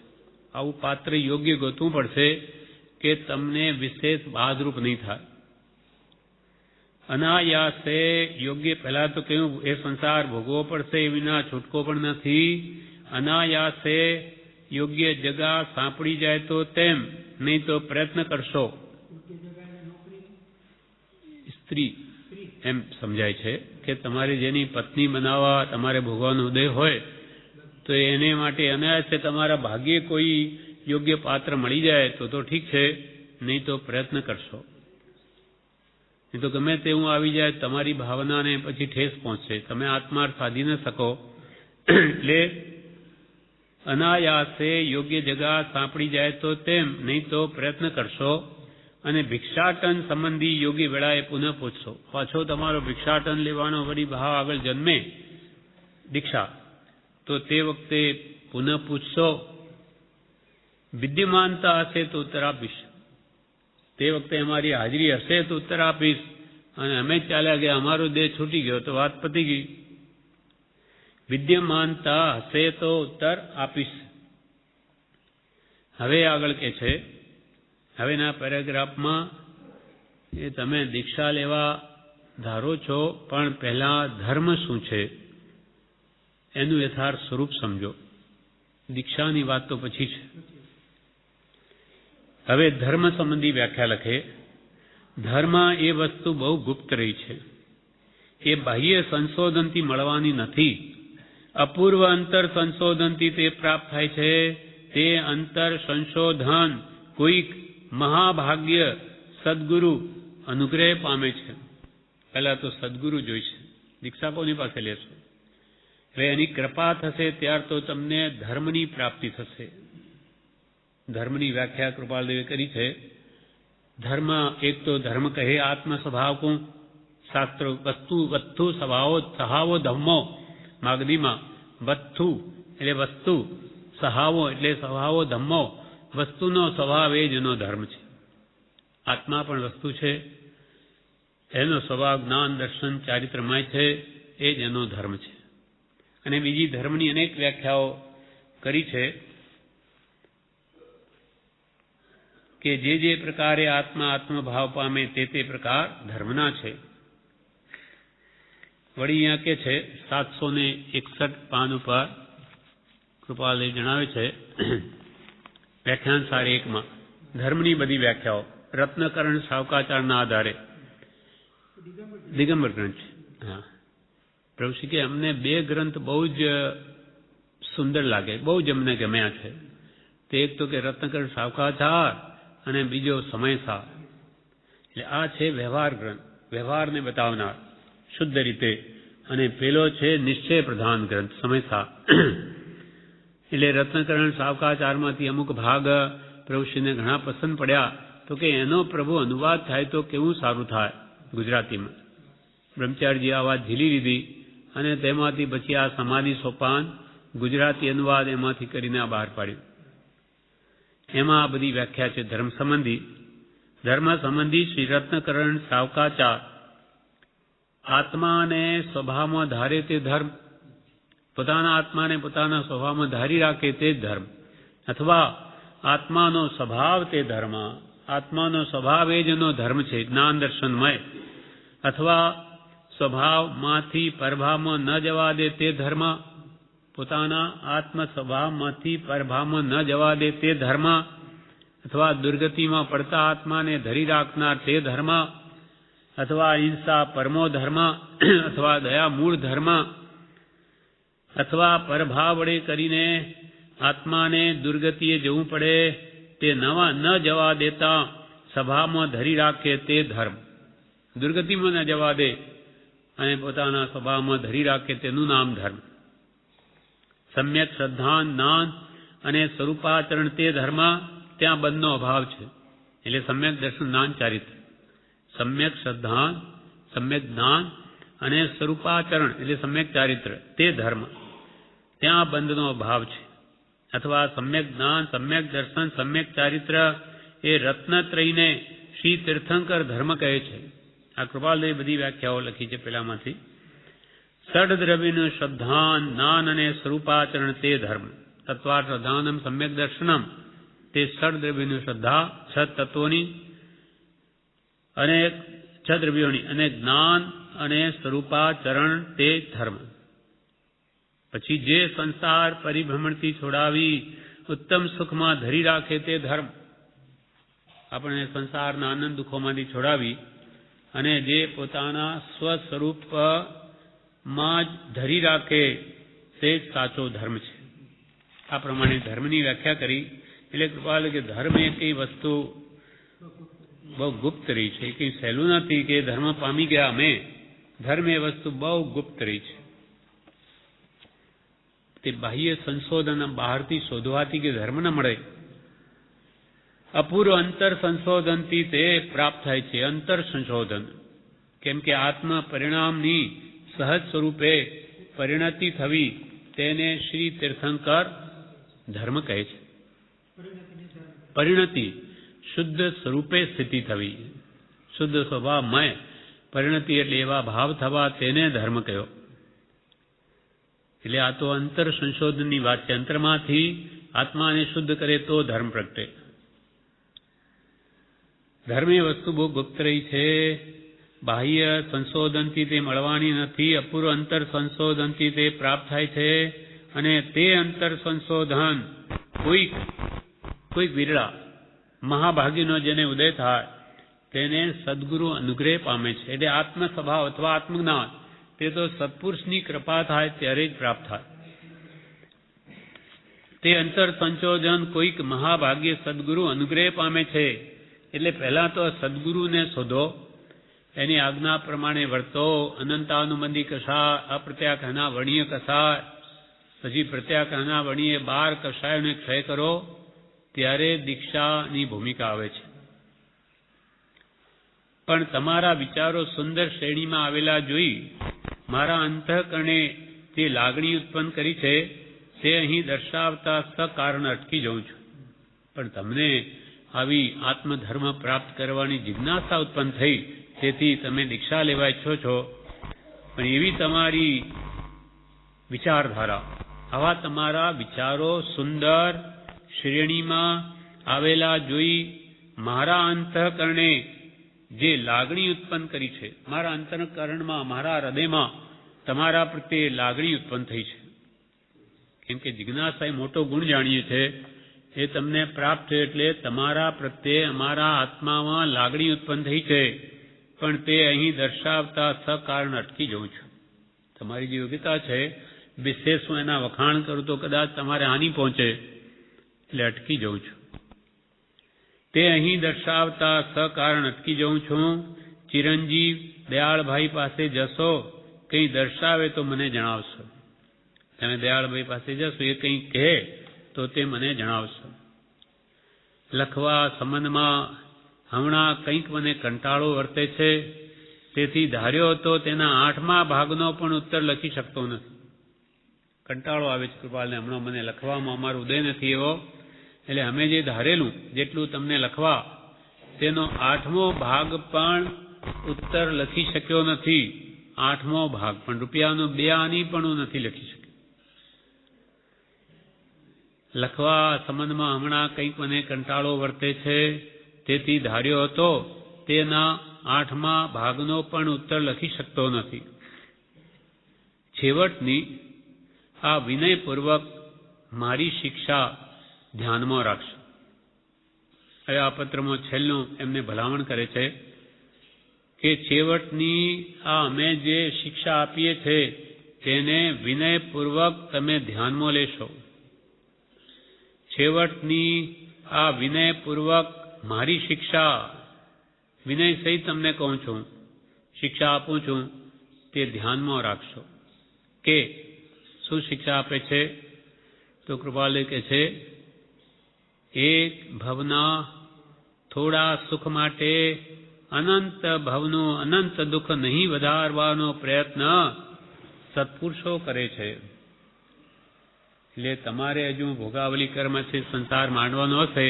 આવું પાત્ર યોગ્ય ગોતવું પડશે કે તમને વિશેષ બાદરૂપ નહીં થાય. અનાયાસે યોગ્ય, પહેલા તો કહ્યું એ સંસાર ભોગવવો પડશે, એ વિના છૂટકો પણ નથી. અનાયાસે યોગ્ય જગા સાંપડી જાય તો તેમ, નહીં તો પ્રયત્ન કરશો. સ્ત્રી એમ સમજાય છે કે તમારે જેની પત્ની બનાવવા તમારે ભોગવવાનો ઉદય હોય તો એને માટે અનાયાસે તમારા ભાગ્યે કોઈ યોગ્ય પાત્ર મળી જાય તો ઠીક છે, નહીં તો પ્રયત્ન કરશો. નહીં તો ગમે તેવું આવી જાય તમારી ભાવનાને પછી ઠેસ પહોંચશે, તમે આત્માર્થ સાધી ન શકો. એટલે અનાયાસે યોગ્ય જગા સાંપડી જાય તો તેમ, નહીં તો પ્રયત્ન કરશો. અને ભિક્ષાટન સંબંધી યોગી વેળાએ પુનઃ પૂછશો. પાછો તમારો ભિક્ષાટન લેવાનો વળી ભાવ આગળ જન્મે દીક્ષા, તો તે વખતે પુનઃ પૂછશો. વિદ્યમાનતા હશે તો ઉત્તર આપીશ, તે વખતે અમારી હાજરી હશે તો ઉત્તર આપીશ, અને અમે ચાલ્યા ગયા, અમારો દેહ છૂટી ગયો તો વાત પતી ગઈ. વિદ્યમાનતા હશે તો ઉત્તર આપીશ. હવે આગળ કે છે, હવેના પેરેગ્રાફમાં એ તમે દીક્ષા લેવા ધારો છો, પણ પહેલા ધર્મ શું છે એનું યથાર્થ સ્વરૂપ સમજો. દીક્ષાની વાત તો પછી છે. હવે ધર્મ સંબંધી વ્યાખ્યા લખે. ધર્મ એ વસ્તુ બહુ ગુપ્ત રહી છે, એ બાહ્ય સંશોધનથી મળવાની નથી. અપૂર્વ અંતર સંશોધનથી તે પ્રાપ્ત થાય છે. તે અંતર સંશોધન કોઈક મહાભાગ્ય સદગુરુ અનુગ્રહ પામે છે. પહેલા તો સદગુરુ જોઈશે. દીક્ષા કોની પાસે લેશો? હવે એની કૃપા થશે ત્યાર તો તમને ધર્મની પ્રાપ્તિ થશે. ધર્મની વ્યાખ્યા કૃપાલદેવે કરી છે. ધર્મ એક તો ધર્મ કહે આત્મ સ્વભાવ કો શાસ્ત્રો વસ્તુ સહાવો ધમ્મો માગદીમાં વસ્તુ એટલે વસ્તુ, સહાવો એટલે સ્વભાવો ધમ્મો, વસ્તુનો સ્વભાવ એ જ એનો ધર્મ છે. આત્મા પણ વસ્તુ છે, એનો સ્વભાવ જ્ઞાન દર્શન ચારિત્રમય છે, એ જ એનો ધર્મ છે. અને બીજી ધર્મની અનેક વ્યાખ્યાઓ કરી છે કે જે પ્રકારે આત્મા આત્મભાવ પામે તે પ્રકાર ધર્મના છે. વળી અહીંયા કે છે 761 પાન ઉપર કૃપાલય જણાવે છે વ્યાખ્યાન સાર 1માં ધર્મની બધી વ્યાખ્યાઓ રત્નકરણ સાવકાચારના આધારે દિગંબર ગ્રંથ છે. હા, પ્રભુશ્રી કે અમને 2 ગ્રંથ બહુ જ સુંદર લાગે, બહુ જ અમને ગમ્યા છે. તે એક તો કે રત્નકરણ સાવકાચાર અને બીજો સમયસાર. એટલે આ છે વ્યવહાર ગ્રંથ, વ્યવહારને બતાવનાર શુદ્ધ રીતે, અને પેલો છે નિશ્ચય પ્રધાન ગ્રંથ સમયસાર. એટલે રત્નકરણ સાવકાચારમાંથી અમુક ભાગ પ્રભુશ્રીને ઘણા પસંદ પડ્યા, તો કે એનો પ્રભુ અનુવાદ થાય તો કેવું સારું થાય ગુજરાતીમાં. બ્રહ્મચારીજી આ વાત ઝીલી લીધી અને તેમાંથી પછી આ સમાધિ સોપાન ગુજરાતી અનુવાદ એમાંથી કરીને આ બહાર પાડ્યું. એમાં આ બધી વ્યાખ્યા છે ધર્મ સંબંધી. ધર્મ સંબંધી શ્રી રત્નકરણ સાવકાચાર. આત્માને સ્વભાવમાં ધારે તે ધર્મ, પોતાના આત્માને પોતાના સ્વભાવમાં ધારી રાખે તે ધર્મ, અથવા આત્માનો સ્વભાવ તે ધર્મ. આત્માનો સ્વભાવ એ જ એનો ધર્મ છે, જ્ઞાન દર્શનમય. અથવા સ્વભાવમાંથી પરભાવમાં ન જવા દે તે ધર્મ, પોતાના આત્મ સ્વભાવમાંથી પરભાવમાં ન જવા દે તે ધર્મ. અથવા દુર્ગતિમાં પડતા આત્માને ધરી રાખનાર તે ધર્મ. અથવા હિંસા પરમો ધર્મ. અથવા દયા મૂળ ધર્મ. અથવા પરભાવ વડે કરીને આત્માને દુર્ગતિએ જવું પડે તે ન જવા દેતા સ્વભાવમાં ધરી રાખે તે ધર્મ. દુર્ગતિમાં ન જવા દે અને પોતાના સ્વભાવમાં ધરી રાખે તેનું નામ ધર્મ. સમ્યક શ્રદ્ધા જ્ઞાન અને સ્વરૂપાચરણ તે ધર્મ. ત્યાં બંધનો અભાવ છે, એટલે સમ્યક દર્શન જ્ઞાન ચારિત્ર. સમ્યક શ્રદ્ધા, સમ્યક જ્ઞાન અને સ્વરૂપાચરણ એટલે સમ્યક ચારિત્ર તે ધર્મ. ત્યાં બંધનો અભાવ છે. અથવા સમ્યક જ્ઞાન, સમ્યક દર્શન, સમ્યક ચારિત્ર એ રત્નત્રયને શ્રી તીર્થંકર ધર્મ કહે છે. આ કૃપાલદેવે બધી વ્યાખ્યાઓ લખી છે પેલામાંથી. ષડદ્રવ્યનું શ્રદ્ધાન, જ્ઞાન અને સ્વરૂપાચરણ તે ધર્મ. તત્વાર્થ શ્રદ્ધાનમ સમ્યક દર્શનમ તે ષડદ્રવ્યનું શ્રદ્ધા, છ તત્વોની અને છ દ્રવ્યોની, અને જ્ઞાન અને સ્વરૂપાચરણ તે ધર્મ. પછી જે સંસાર પરિભ્રમણથી છોડાવી ઉત્તમ સુખમાં ધરી રાખે તે ધર્મ. આપણે સંસારના આનંદ દુઃખોમાંથી છોડાવી અને જે પોતાના સ્વસ્વરૂપમાં જ ધરી રાખે તે જ સાચો ધર્મ છે. આ પ્રમાણે ધર્મની વ્યાખ્યા કરી. એટલે કૃપાલ કે ધર્મ એ કઈ વસ્તુ બહુ ગુપ્ત રહી છે, કઈ સહેલું નથી કે ધર્મ પામી ગયા અમે. ધર્મ એ વસ્તુ બહુ ગુપ્ત રહી છે. તે બાહ્ય સંશોધન બહારથી શોધવાથી કે ધર્મ ન મળે. અપૂર્વ અંતર સંશોધનથી તે પ્રાપ્ત થાય છે. અંતર સંશોધન, કેમ કે આત્મ પરિણામની સહજ સ્વરૂપે પરિણતિ થવી તેને શ્રી તીર્થંકર ધર્મ કહે છે. પરિણતિ શુદ્ધ સ્વરૂપે સ્થિતિ થવી, શુદ્ધ સ્વભાવમય પરિણતિ એટલે એવા ભાવ થવા તેને ધર્મ કહ્યો. એટલે આ તો અંતર સંશોધનની વાત છે. અંતરમાંથી આત્માને શુદ્ધ કરે તો ધર્મ પ્રગટે. ધર્મ એ વસ્તુ બહુ ગુપ્ત રહી છે. બાહ્ય સંશોધનથી તે મળવાની નથી. અપૂર્વ અંતર સંશોધનથી તે પ્રાપ્ત થાય છે. અને તે અંતર સંશોધન કોઈક વિરળા મહાભાગીનો જેને ઉદય થાય તેને સદગુરુ અનુગ્રહ પામે છે. એટલે આત્મ સ્વભાવ અથવા આત્મજ્ઞાન તે તો સત્પુરુષની કૃપા થાય ત્યારે જ પ્રાપ્ત થાય. તે અંતર સંશોધન કોઈક મહાભાગ્ય સદગુરુ અનુગ્રહ પામે છે. એટલે પહેલા તો સદગુરુને શોધો, એની આજ્ઞા પ્રમાણે વર્તો. અનંતાનુબંધી કષાય, અપ્રત્યાખ્યાના વર્ણીય કષાય, પછી પ્રત્યાખ્યાના વર્ણીય 12 કષાયોને ક્ષય કરો, ત્યારે દીક્ષાની ભૂમિકા આવે છે. પણ તમારા વિચારો સુંદર શ્રેણીમાં આવેલા જોઈ મારા અંતઃકરણે જે લાગણી ઉત્પન્ન કરી છે તે અહીં દર્શાવતા સકારણ અટકી જાઉં છું. પણ તમને આવી આત્મધર્મ પ્રાપ્ત કરવાની જિજ્ઞાસા ઉત્પન્ન થઈ, તેથી તમે દીક્ષા લેવા ઈચ્છો છો. પણ એવી તમારી વિચારધારા, આવા તમારા વિચારો સુંદર શ્રેણીમાં આવેલા જોઈ મારા અંતઃકરણે જે લાગણી ઉત્પન્ન કરી છે, મારા અંતઃકરણમાં, મારા હૃદયમાં તમારા પ્રત્યે લાગણી ઉત્પન્ન થઈ છે. કેમ કે જિજ્ઞાસા એ મોટો ગુણ જાણીએ છે. એ તમને પ્રાપ્ત થયો એટલે તમારા પ્રત્યે અમારા આત્મામાં લાગણી ઉત્પન્ન થઈ છે. પણ તે અહીં દર્શાવતા સકારણ અટકી જાઉં છું. તમારી જે યોગ્યતા છે વિશેષ હું એના વખાણ કરું તો કદાચ તમારે હાનિ પહોંચે, એટલે અટકી જાઉં છું. તે અહીં દર્શાવતા સકારણ અટકી જાઉં છું. ચિરંજીવ દયાળભાઈ પાસે જશો, કંઈ દર્શાવે તો મને જણાવશો. તમે દયાળભાઈ પાસે જશો, એ કંઈ કહે તો તે મને જણાવશો. લખવા સંબંધમાં હમણાં કંઈક મને કંટાળો વર્તે છે, તેથી ધાર્યો હતો તેના 8મા ભાગનો પણ ઉત્તર લખી શકતો નથી. કંટાળો આવે છે કૃપાલને, હમણાં મને લખવામાં અમારો ઉદય નથી એવો. એટલે અમે જે ધારેલું જેટલું તમને લખવા, તેનો 8મો ભાગ પણ ઉત્તર લખી શક્યો નથી. 8મો ભાગ પણ રૂપિયાનો 2 આની પણ હું નથી લખી શક્યો. લખવા સંબંધમાં હમણાં કંઈક મને કંટાળો વર્તે છે, તેથી ધાર્યો હતો તેના 8મા ભાગનો પણ ઉત્તર લખી શકતો નથી. છેવટની આ વિનયપૂર્વક મારી શિક્ષા ધ્યાનમાં રાખશો. હવે આ પત્રમાં છેલ્લું એમને ભલામણ કરે છે કે છેવટની આ અમે જે શિક્ષા આપીએ છીએ તેને વિનયપૂર્વક તમે ધ્યાનમાં લેશો. છેવટની આ વિનયપૂર્વક મારી શિક્ષા, વિનય સહિત તમને કહું છું, શિક્ષા આપું છું, તે ધ્યાનમાં રાખશો. કે શું શિક્ષા આપે છે? તો કૃપાલય કહે છે, એક ભવના થોડા સુખ માટે અનંત ભવનું અનંત દુઃખ નહીં વધારવાનો પ્રયત્ન સત્પુરુષો કરે છે. એટલે તમારે હજુ ભોગાવલી કર્મ છે સંસાર માંડવાનો હશે,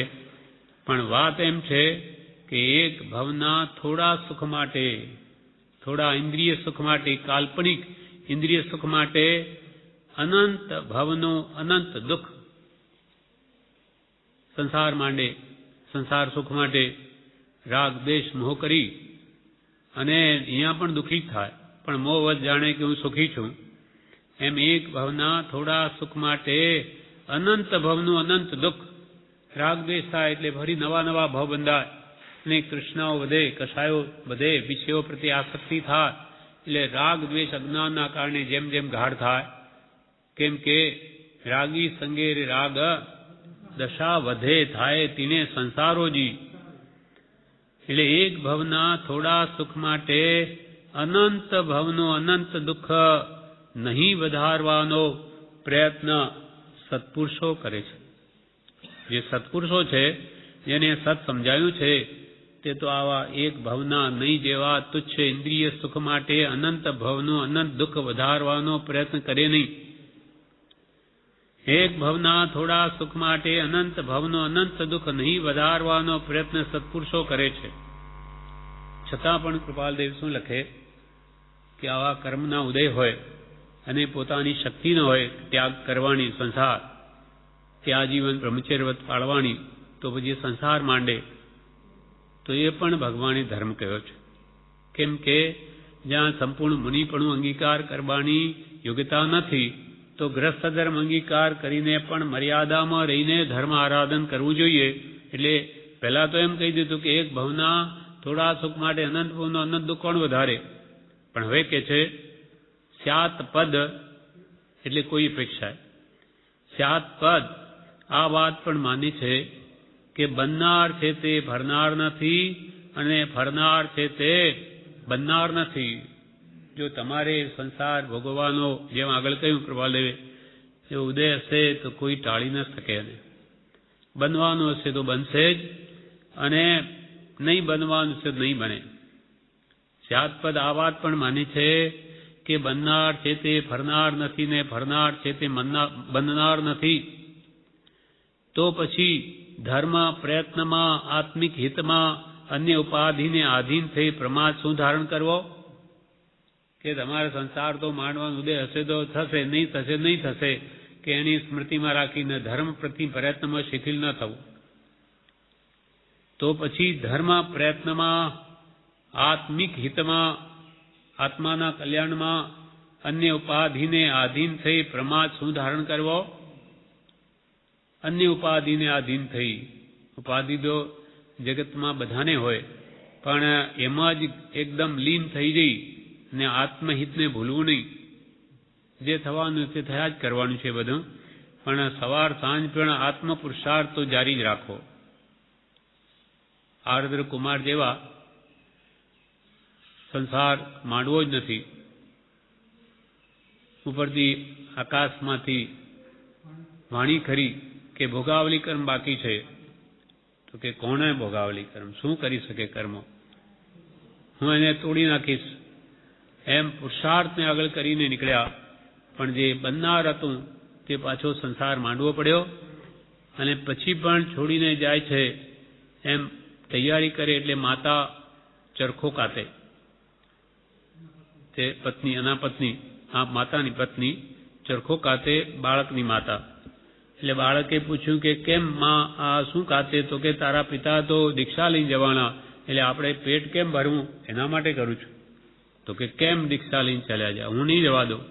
પણ વાત એમ છે કે એક ભવના થોડા સુખ માટે, થોડા ઇન્દ્રિય સુખ માટે, કાલ્પનિક ઇન્દ્રિય સુખ માટે અનંત ભવનું અનંત દુઃખ સંસાર માંડે, સંસાર સુખ માટે રાગ દેશ મોહ કરી અને અહીંયા પણ દુઃખી થાય, પણ મોહવત જાણે કે હું સુખી છું. એમ એક ભવના થોડા સુખ માટે અનંત ભવનું અનંત દુઃખ. રાગ દ્વેષ થાય એટલે ફરી નવા નવા ભાવ બંધાય અને કૃષ્ણાઓ વધે, કષાયો વધે, વિષયો પ્રત્યે આસક્તિ થાય. એટલે રાગ દ્વેષ અજ્ઞાનના કારણે જેમ જેમ ગાઢ થાય, કેમ કે રાગી સંગે રાગ દશા વધે થાય તીને સંસારોજી. એટલે એક ભવના થોડા સુખ માટે અનંત ભવનું અનંત દુઃખ નહીં વધારવાનો પ્રયત્ન સત્પુરુષો કરે છે. જે સત્પુરુષો છે, જેને સત સમજાયું છે, તે તો આવા એક ભવના નહીં જેવા તુચ્છ ઇન્દ્રિય સુખ માટે અનંત ભવનું અનંત દુઃખ વધારવાનો પ્રયત્ન કરે નહીં. એક ભવના થોડા સુખ માટે અનંત ભવનું અનંત દુઃખ નહીં વધારવાનો પ્રયત્ન સત્પુરુષો કરે છે. છતાં પણ કૃપાલદેવ શું લખે કે આવા કર્મના ઉદય હોય અને પોતાની શક્તિ ન હોય ત્યાગ કરવાની, સંસાર કે આજીવન બ્રહ્મચર્યવ્રત પાળવાની, તો પછી સંસાર માંડે તો એ પણ ભગવાને ધર્મ કહ્યો છે. કેમ કે જ્યાં સંપૂર્ણ મુનિપણું અંગીકાર કરવાની યોગ્યતા નથી, તો ગ્રસ્થ ધર્મ અંગીકાર કરીને પણ મર્યાદામાં રહીને ધર્મ આરાધન કરવું જોઈએ. એટલે પહેલા તો એમ કહી દીધું કે એક ભવના થોડા સુખ માટે અનંત ભવનો અનંત દુઃખ કોણ વધારે, પણ હવે કે છે સ્યાત પદ એટલે કોઈ અપેક્ષા. સ્યાત પદ આ વાત પણ માની છે કે બનનાર છે તે ભરનાર નથી અને ફરનાર છે તે બનનાર નથી. જો તમારે સંસાર ભોગવવાનો, જેમ આગળ કહ્યું કૃપાલદેવે, એ ઉદય હશે તો કોઈ ટાળી ન શકે, અને બનવાનું હશે તો બનશે જ, અને નહીં બનવાનું છે તો નહીં બને. સ્યાદપદ આ વાત પણ માની છે કે બનનાર છે તે ફરનાર નથી ને ફરનાર છે તે બનનાર નથી. તો પછી ધર્મ પ્રયત્નમાં, આત્મિક હિતમાં અન્ય ઉપાધિને આધીન થઈ પ્રમાદ શું ધારણ કરવો? કે તમારે સંસાર તો માંડવાનો ઉદય હશે તો થશે, નહીં થશે નહીં થશે, કે એની સ્મૃતિમાં રાખીને ધર્મ પ્રતિ પ્રયત્નમાં શિથિલ ન થવું. તો પછી ધર્મ પ્રયત્નમાં, આત્મિક હિતમાં, આત્માના કલ્યાણમાં અન્ય ઉપાધિને આધીન થઈ પ્રમાદ શું ધારણ કરવો? અન્ય ઉપાધિને આધીન થઈ. ઉપાધિ તો જગતમાં બધાને હોય, પણ એમાં જ એકદમ લીન થઈ જઈ ને આત્મહિતને ભૂલવું નહીં. જે થવાનું તે થયા જ કરવાનું છે બધું, પણ સવાર સાંજ પણ આત્મ પુરુષાર્થ તો જારી જ રાખો. આરદ્ર કુમાર જેવા સંસાર માંડવો જ નથી. ઉપરથી આકાશમાંથી વાણી ખરી કે ભોગાવલી કર્મ બાકી છે, તો કે કોણે ભોગાવલી કર્મ, શું કરી શકે કર્મો, હું એને તોડી નાખીશ. એમ પુરુષાર્થને આગળ કરીને નીકળ્યા, પણ જે બનનાર હતું તે પાછો સંસાર માંડવો પડ્યો, અને પછી પણ છોડીને જાય છે. એમ તૈયારી કરે એટલે માતા ચરખો કાતે, તે પત્ની, અનાપત્ની, આ માતાની પત્ની ચરખો કાતે, બાળકની માતા. એટલે બાળકે પૂછ્યું કે કેમ માં આ શું કાતે? તો કે તારા પિતા તો દીક્ષા લઈને જવાના, એટલે આપણે પેટ કેમ ભરવું એના માટે કરું છું. તો કે કેમ દીક્ષા લઈને ચાલ્યા જાય, હું નહીં જવા દઉં.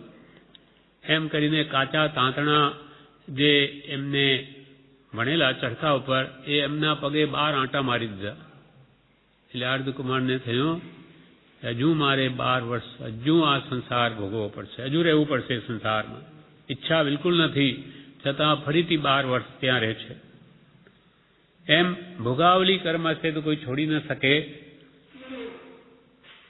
એમ કરીને કાચા તાંતણા જે એમને ભણેલા ચરખા ઉપર, એ એમના પગે 12 આંટા મારી દીધા. એટલે અર્ધકુમારને થયું હજુ મારે 12 વર્ષ હજુ આ સંસાર ભોગવવો પડશે, હજુ રહેવું પડશે સંસારમાં. ઈચ્છા બિલકુલ નથી, છતાં ફરીથી 12 વર્ષ ત્યાં રહે છે. એમ ભોગાવલી કર્મ છે તો કોઈ છોડી ન શકે.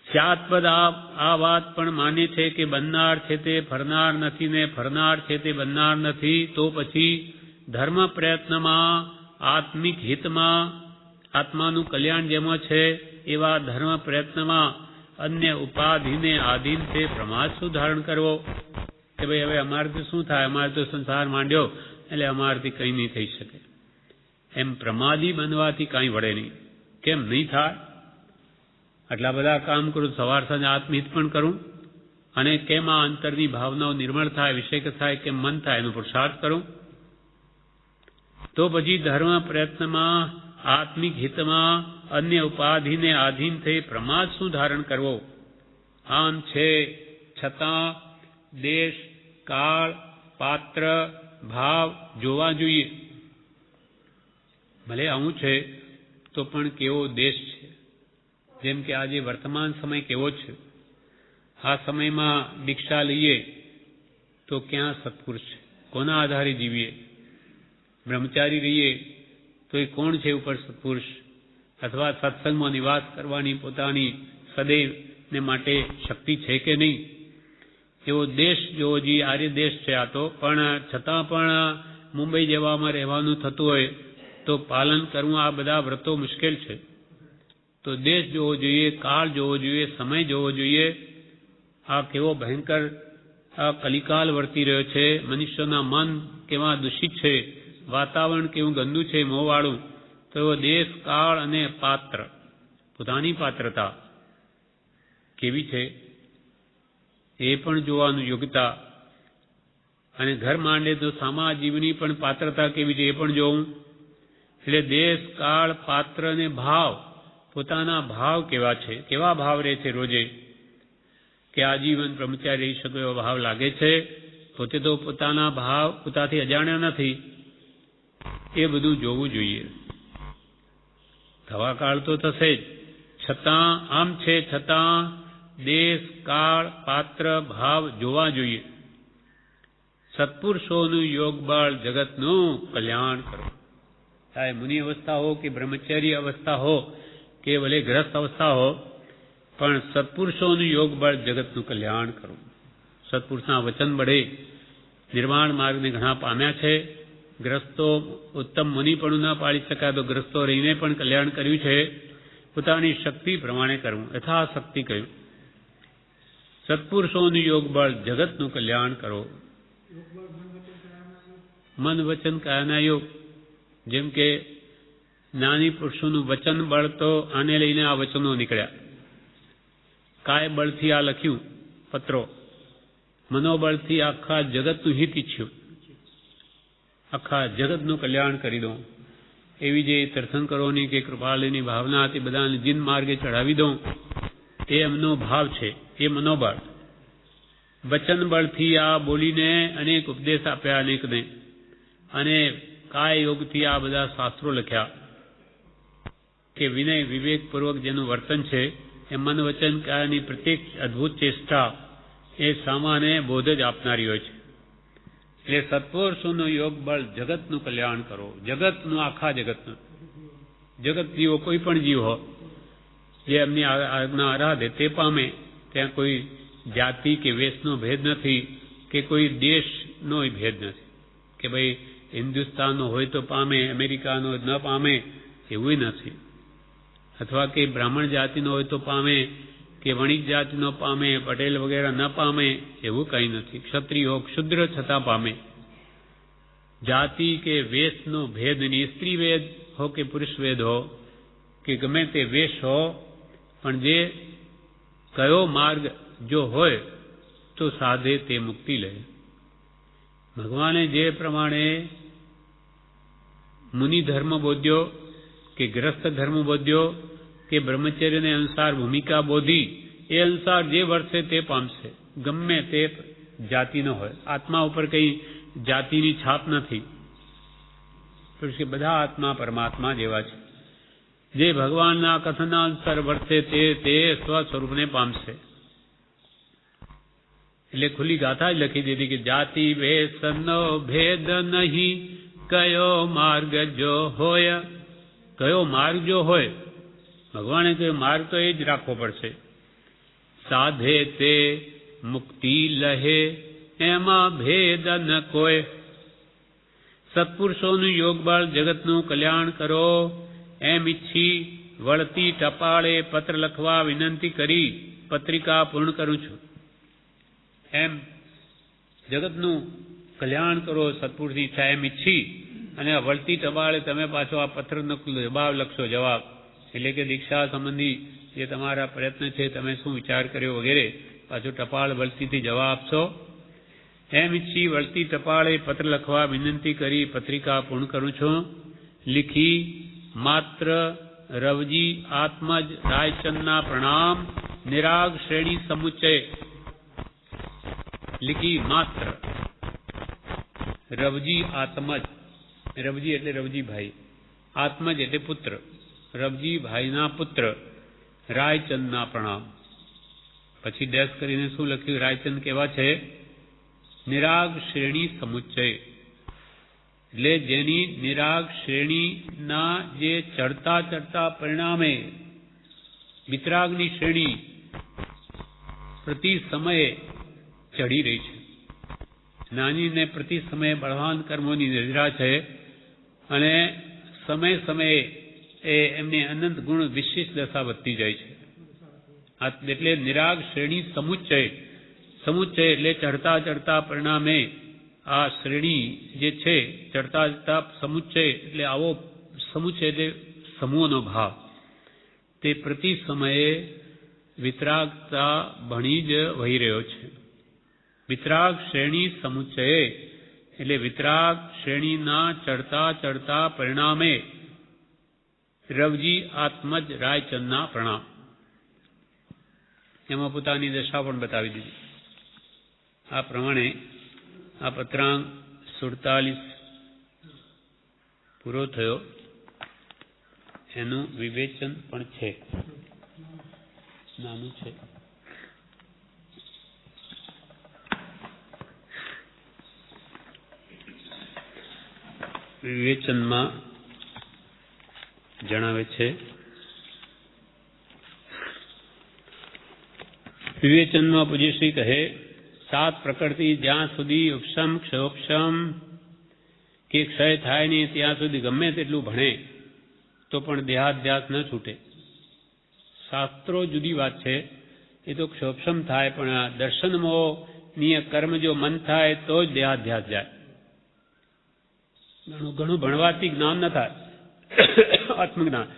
સ્યાદપદ આ વાત પણ માને છે કે બનનાર છે તે ફરનાર નથી ને ફરનાર છે તે બનનાર નથી. તો પછી ધર્મ પ્રયત્નમાં, આત્મિક હિતમાં, આત્માનું કલ્યાણ જેમાં છે એવા ધર્મ પ્રયત્નમાં અન્ય ઉપાધિને આધીન તે પ્રમાદ શું ધારણ કરવો? કે ભાઈ હવે અમારાથી શું થાય, અમારે તો સંસાર માંડ્યો એટલે અમારાથી કંઈ નહીં થઈ શકે. એમ પ્રમાદી બનવાથી કાંઈ વળે નહીં. કેમ નહીં થાય? આટલા બધા કામ કરું, સવાર સાંજ આત્મહિત પણ કરું, અને કેમ આ અંતરની ભાવનાઓ નિર્મળ થાય, વિષયક થાય, કેમ મન થાય, એનો પુરુષાર્થ કરું. તો પછી ધર્મ પ્રયત્નમાં, આત્મિક હિતમાં અન્ય ઉપાધિને આધીન થઈ પ્રમાદ શું ધારણ કરવો? આમ છે છતાં દેશ, કાળ, પાત્ર, ભાવ જોવા જોઈએ. ભલે આવું છે તો પણ કેવો દેશ છે. જેમ કે આજે વર્તમાન સમય કેવો છે. આ સમયમાં દીક્ષા લઈએ તો ક્યાં સત્પુરુષ છે? કોના આધારે જીવીએ? બ્રહ્મચારી રહીએ તો એ કોણ છે ઉપર સત્પુરુષ? અથવા સત્સંગમાં નિવાસ કરવાની પોતાની સદૈવ ને માટે શક્તિ છે કે નહીં? એવો દેશ જોવો જોઈએ. આર્ય દેશ છે આ તો, પણ છતાં પણ મુંબઈ જેવામાં રહેવાનું થતું હોય તો પાલન કરવું, આ બધા વ્રતો મુશ્કેલ છે. તો દેશ જોવો જોઈએ, કાળ જોવો જોઈએ, સમય જોવો જોઈએ. આ કેવો ભયંકર આ કલિકાલ વર્તી રહ્યો છે. મનુષ્યના મન કેવા દૂષિત છે, વાતાવરણ કેવું ગંદુ છે, મોહવાળું. તો એવો દેશ, કાળ અને પાત્ર, પોતાની પાત્રતા કેવી છે એ પણ જોવાનું, યોગ્યતા. અને ઘર માંડે તો સામા જીવની પણ પાત્રતા કેવી છે એ પણ જોવું. એટલે દેશ, કાળ, પાત્ર અને ભાવ, પોતાના ભાવ કેવા છે, કેવા ભાવ રહે છે રોજે, કે આજીવન બ્રહ્મચારી રહી શકો એવો ભાવ લાગે છે. પોતે તો પોતાના ભાવ પોતાથી અજાણ્યા નથી, એ બધું જોવું જોઈએ. થવા કાળ તો થશે જ, છતાં આમ છે છતાં દેશ, કાળ, પાત્ર, ભાવ જોવા જોઈએ. સત્પુરુષોનું યોગ બળ જગતનું કલ્યાણ કરો. ચાહે મુનિ અવસ્થા હો કે બ્રહ્મચર્ય અવસ્થા હો કે ભલે ગ્રસ્ત અવસ્થા હો, પણ સત્પુરુષોનું યોગ બળ જગતનું કલ્યાણ કરો. સત્પુરુષના વચન બળે નિર્વાણ માર્ગને ઘણા પામ્યા છે. ગ્રસ્તો ઉત્તમ મુનિ પણ ન પાડી શકાય તો ગ્રસ્તો રહીને પણ કલ્યાણ કર્યું છે. પોતાની શક્તિ પ્રમાણે કરવું, યથાશક્તિ કહ્યું. સત્પુરુષોનું યોગ બળ જગતનું કલ્યાણ કરો. મન વચન કાયાના યોગ. જેમ કે જ્ઞાની પુરુષોનું વચન બળ, તો આને લઈને આ વચનો નીકળ્યા. કાય બળથી આ લખ્યું પત્રો, મનોબળથી આખા જગતનું હિત ઈચ્છ્યું, આખા જગતનું કલ્યાણ કરી દઉં એવી જે તીર્થંકરોની કે કૃપાળુની ભાવના હતી, બધાને જીન માર્ગે ચડાવી દઉં, એ એમનો ભાવ છે, એ મનોબળ. વચન બળથી આ બોલીને અનેક ઉપદેશ આપ્યા અનેકને, અને કાય યોગથી આ બધા શાસ્ત્રો લખ્યા કે વિનય વિવેકપૂર્વક જેનું વર્તન છે એ મન વચન કાયાની પ્રત્યેક અદ્ભુત ચેષ્ટા એ સામાન્ય બોધ જ આપનારી હોય છે. એટલે સત્પુરુષોનું યોગ બળ જગતનું કલ્યાણ કરો. જગતનું, આખા જગતનું. જગત જીવો કોઈ પણ જીવ હો જે એમની આજ્ઞા આરાધે તે પામે. ત્યાં કોઈ જાતિ કે વેશનો ભેદ નથી, કે કોઈ દેશનો ભેદ નથી, કે ભાઈ હિન્દુસ્તાનનો હોય તો પામે, અમેરિકાનો ન પામે, એવું નથી. અથવા કે બ્રાહ્મણ જાતિનો હોય તો પામે, કે વણિક જાતિનો પામે, પટેલ વગેરે ન પામે, એવું કંઈ નથી. ક્ષત્રિય હો, ક્ષુદ્ર છતાં પામે. જાતિ કે વેશનો ભેદ નહીં. સ્ત્રી વેદ હો કે પુરુષ વેદ હો કે ગમે તે વેશ હો, પણ જે કયો માર્ગ જો હોય તો સાધે તે મુક્તિ લે. ભગવાને જે પ્રમાણે મુનિ ધર્મ બોધ્યો કે ગ્રસ્ત ધર્મ બોધ્યો કે બ્રહ્મચર્યને અનુસાર ભૂમિકા બોધી, એ અનુસાર જે વર્તે તે પામશે, ગમે તે જાતિનો હોય. આત્મા ઉપર કંઈ જાતિની છાપ નથી. કે બધા આત્મા પરમાત્મા જેવા છે. જે ભગવાનના કથના અનુસાર વર્તે તે સ્વ સ્વરૂપને પામશે. એટલે ખુલ્લી ગાથા જ લખી દીધી કે જાતિ વેશનો ભેદ નહીં, કયો માર્ગ જો હોય. કયો માર્ગ જો હોય, ભગવાને કયો માર્ગ તો એ જ રાખવો પડશે. સાધે તે મુક્તિ લહે, એમાં ભેદ ન કોઈ. સત્પુરુષોનું યોગ બળ જગતનું કલ્યાણ કરો એમ ઈચ્છી વળતી ટપાળે પત્ર લખવા વિનંતી કરી પત્રિકા પૂર્ણ કરું છું. એમ જગતનું કલ્યાણ કરો, સત્પુરુષની ઈચ્છા એમ ઈચ્છી અને વળતી ટપાલે તમે પાછો આ પત્રનો જવાબ લખશો. જવાબ એટલે કે દીક્ષા સંબંધી જે તમારા પ્રયત્ન છે, તમે શું વિચાર કર્યો વગેરે પાછો ટપાલ વળતીથી જવાબ આપશો. એમ ઈચ્છી વળતી ટપાળે પત્ર લખવા વિનંતી કરી પત્રિકા પૂર્ણ કરું છું. લીખી માત્ર રવજી આત્મજ રાયચંદના પ્રણામ નિરાગ શ્રેણી સમુચ્ચય. લીખી માત્ર રવજી આત્મજ, રવજી એટલે રવજીભાઈ, આત્મજ એટલે પુત્ર, રવજીભાઈના પુત્ર રાયચંદના પ્રણામ. પછી ડેશ કરીને શું લખ્યું? રાયચંદ કેવા છે? નિરાગ શ્રેણી સમુચ્ચય, એટલે જેની નિરાગ શ્રેણીના જે ચડતા ચડતા પરિણામે વિતરાગની શ્રેણી પ્રતિ સમયે ચડી રહી છે. નાનીને પ્રતિ સમયે બળવાન કર્મોની નિદ્રા છે અને સમય સમયે એ એમની અનંત ગુણ વિશિષ્ટ દશા વધતી જાય છે. એટલે નિરાગ શ્રેણી સમુચ્ચય, સમુચ્ચય એટલે ચડતા ચડતા પરિણામે આ શ્રેણી જે છે ચડતા ચડતા સમુચ્ચય એટલે આવો સમુચ્ચય એટલે સમૂહનો ભાવ, તે પ્રતિ સમયે વિતરાગતા ભણી જ વહી રહ્યો છે. વિતરાગ શ્રેણી સમુચ્ચય એટલે વિતરાગ શ્રેણીના ચડતા ચડતા પરિણામે રવજી આત્મજ રાયચંદના પ્રણામ. એમાં પોતાની દશા પણ બતાવી દીધી. આ પ્રમાણે આ પત્રાંક 47 પૂરો થયો. એનું વિવેચન પણ છે, નાનું છે. વિવેચનમાં જણાવે છે, વિવેચનમાં પૂજ્યશ્રી કહે, 7 પ્રકૃતિ જ્યાં સુધી ઉપશમ ક્ષયોપશમ કે ક્ષય થાય નહીં ત્યાં સુધી ગમે તેટલું ભણે તો પણ દેહાધ્યાસ ન છૂટે. શાસ્ત્રો જુદી વાત છે, એ તો ક્ષયોપશમ થાય, પણ આ દર્શનમોહનીય કર્મ જો મન થાય તો જ દેહાધ્યાસ જાય. ઘણું ભણવાથી જ્ઞાન ન થાય, આત્મજ્ઞાન,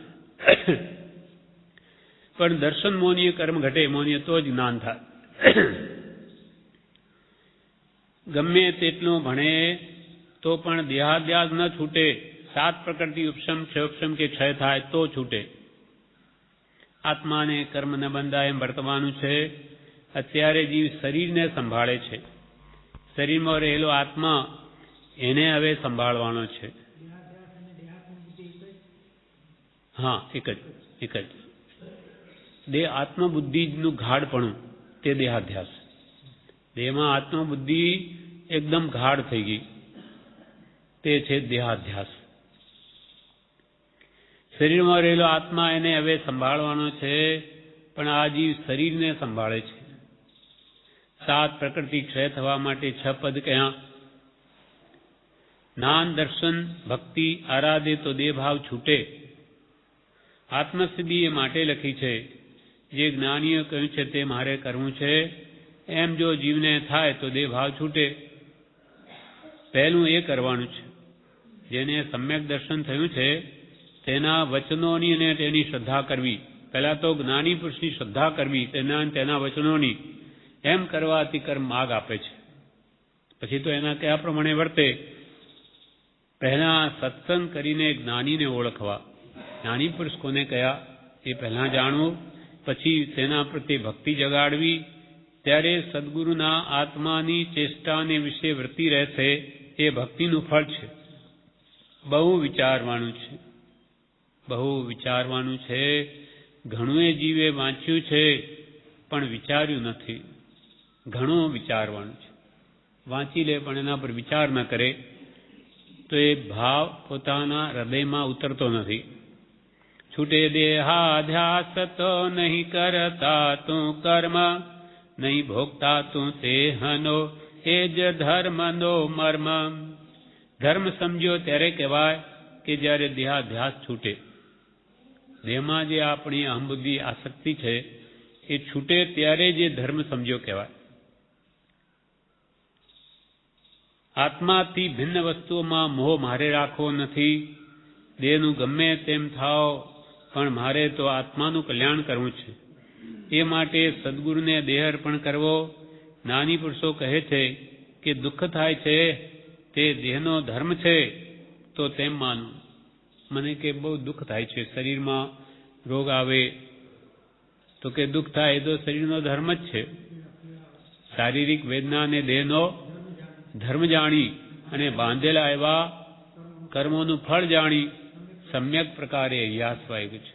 પણ દર્શન મોહનીય કર્મ ઘટે મોહનીય તો જ જ્ઞાન થાય. ગમે તેટલું ભણે તો પણ દેહાધ્યાસ ન છૂટે. 7 પ્રકૃતિ ઉપશમ ક્ષયોપશમ કે ક્ષય થાય તો છૂટે. આત્માને કર્મ ન બંધાય એમ વર્તવાનું છે. અત્યારે જીવ શરીરને સંભાળે છે, શરીરમાં રહેલો આત્મા એને હવે સંભાળવાનો છે. હા, એક જ દેહ આત્મબુદ્ધિનું ગાઢપણું તે દેહાધ્યાસ. દેહમાં આત્મબુદ્ધિ એકદમ ગાઢ થઈ ગઈ, તે છે દેહાધ્યાસ. શરીરમાં રહેલો આત્મા એને હવે સંભાળવાનો છે, પણ આ જીવ શરીરને સંભાળે છે. 7 પ્રકૃતિ ક્ષય થવા માટે 6 પદ કહ્યા. જ્ઞાન દર્શન ભક્તિ આરાધે તો દેહ ભાવ છૂટે. આત્મસિદ્ધિ એ માટે લખી છે, જે જ્ઞાનીઓ કહ્યું છે તે મારે કરવું છે એમ જો જીવને થાય તો દેહ ભાવ છૂટે. પહેલું એ કરવાનું છે, જેને સમ્યક દર્શન થયું છે તેના વચનોની અને તેની શ્રદ્ધા કરવી. પહેલા તો જ્ઞાની પુરુષની શ્રદ્ધા કરવી, તેના વચનોની. એમ કરવાથી કર્મ માર્ગ આપે છે. પછી તો એના કયા પ્રમાણે વર્તે. પહેલા સત્સંગ કરીને જ્ઞાનીને ઓળખવા. જ્ઞાની પુરુષ કોને કયા એ પહેલા જાણવું, પછી તેના પ્રત્યે ભક્તિ જગાડવી. ત્યારે સદગુરુના આત્માની ચેષ્ટાને વિશે વૃત્તિ રહેશે. એ ભક્તિનું ફળ છે. બહુ વિચારવાનું છે, બહુ વિચારવાનું છે. ઘણું એ જીવે વાંચ્યું છે પણ વિચાર્યું નથી. ઘણું વિચારવાનું છે. વાંચી લે પણ એના પર વિચાર ન કરે તો એ ભાવ પોતાના હૃદયમાં ઉતરતો નથી. છૂટે દેહાધ્યાસ તો નહીં કરતા તું કર્મ, નહીં ભોગતા તું તેહનો એ જ ધર્મનો મર્મ. ધર્મ સમજ્યો ત્યારે કહેવાય કે જ્યારે દેહાધ્યાસ છૂટે. દેહમાં જે આપણી અહંબુદ્ધિ આસક્તિ છે એ છૂટે ત્યારે જે ધર્મ સમજ્યો કહેવાય. આત્માથી ભિન્ન વસ્તુઓમાં મોહ મારે રાખવો નથી. દેહનું ગમે તેમ થાવ, પણ મારે તો આત્માનું કલ્યાણ કરવું છે. એ માટે સદગુરુને દેહ અર્પણ કરવો. જ્ઞાની પુરુષો કહે છે કે દુઃખ થાય છે તે દેહનો ધર્મ છે, તો તેમ માનવું. મને કે બહુ દુઃખ થાય છે, શરીરમાં રોગ આવે તો કે દુઃખ થાય એ તો શરીરનો ધર્મ જ છે. શારીરિક વેદનાને દેહનો ધર્મ જાણી અને બાંધેલા એવા કર્મોનું ફળ જાણી સમ્યક પ્રકારે યાસવાયું છે.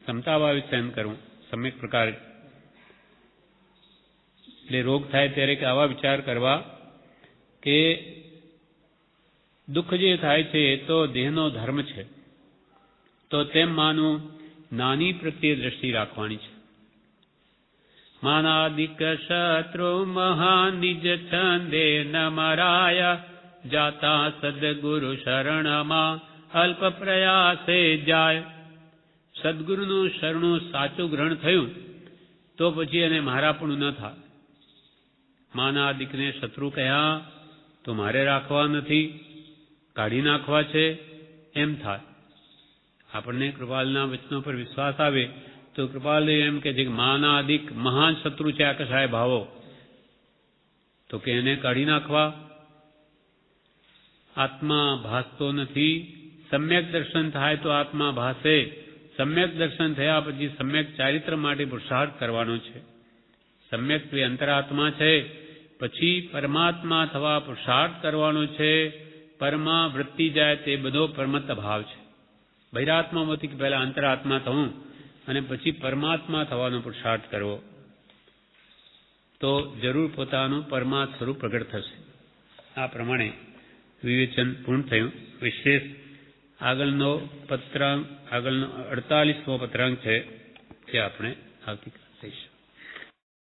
ક્ષમતાભાવે સહન કરવું સમ્યક પ્રકારે. એટલે રોગ થાય ત્યારે કે આવા વિચાર કરવા કે દુઃખ જે થાય છે એ તો દેહનો ધર્મ છે, તો તેમ માનવું. નાની પ્રત્યે દ્રષ્ટિ રાખવાની છે. માનાદિક શત્રુ મહાન નિજ છંદે ન મરાય, જાતા સદગુરુ શરણમાં અલ્પ પ્રયાસે જાય. સદગુરુનું શરણું સાચું ગ્રહણ થયું તો પછી એને મારાપણું ન થાય. માનાદિકને શત્રુ કહ્યા તો મારે રાખવા નથી, કાઢી નાખવા છે એમ થાય. આપણને કૃપાલના વચનો પર વિશ્વાસ આવે તો કૃપાલ એમ કે છે કે માના અધિક મહાન શત્રુ છે આ કસાય ભાવો, તો કે એને કાઢી નાખવા. આત્મા ભાસતો નથી. સમ્યક દર્શન થાય તો આત્મા ભાસે. સમ્યક દર્શન થયા પછી સમ્યક ચારિત્ર માટે પુરુષાર્થ કરવાનો છે. સમ્યક તે અંતરાત્મા છે, પછી પરમાત્મા થવા પુરુષાર્થ કરવાનો છે. પરમા વૃત્તિ જાય તે બધો પરમત ભાવ છે. બહિરાત્મામાંથી પહેલા અંતરાત્મા થવું અને પછી પરમાત્મા થવાનો પુરુષાર્થ કરવો, તો જરૂર પોતાનું પરમાત્મ સ્વરૂપ પ્રગટ થશે. આ પ્રમાણે વિવેચન પૂર્ણ થયું. વિશેષ આગળનો 48મો પત્રાંક છે, તે આપણે આવતીકાલે લઈશું.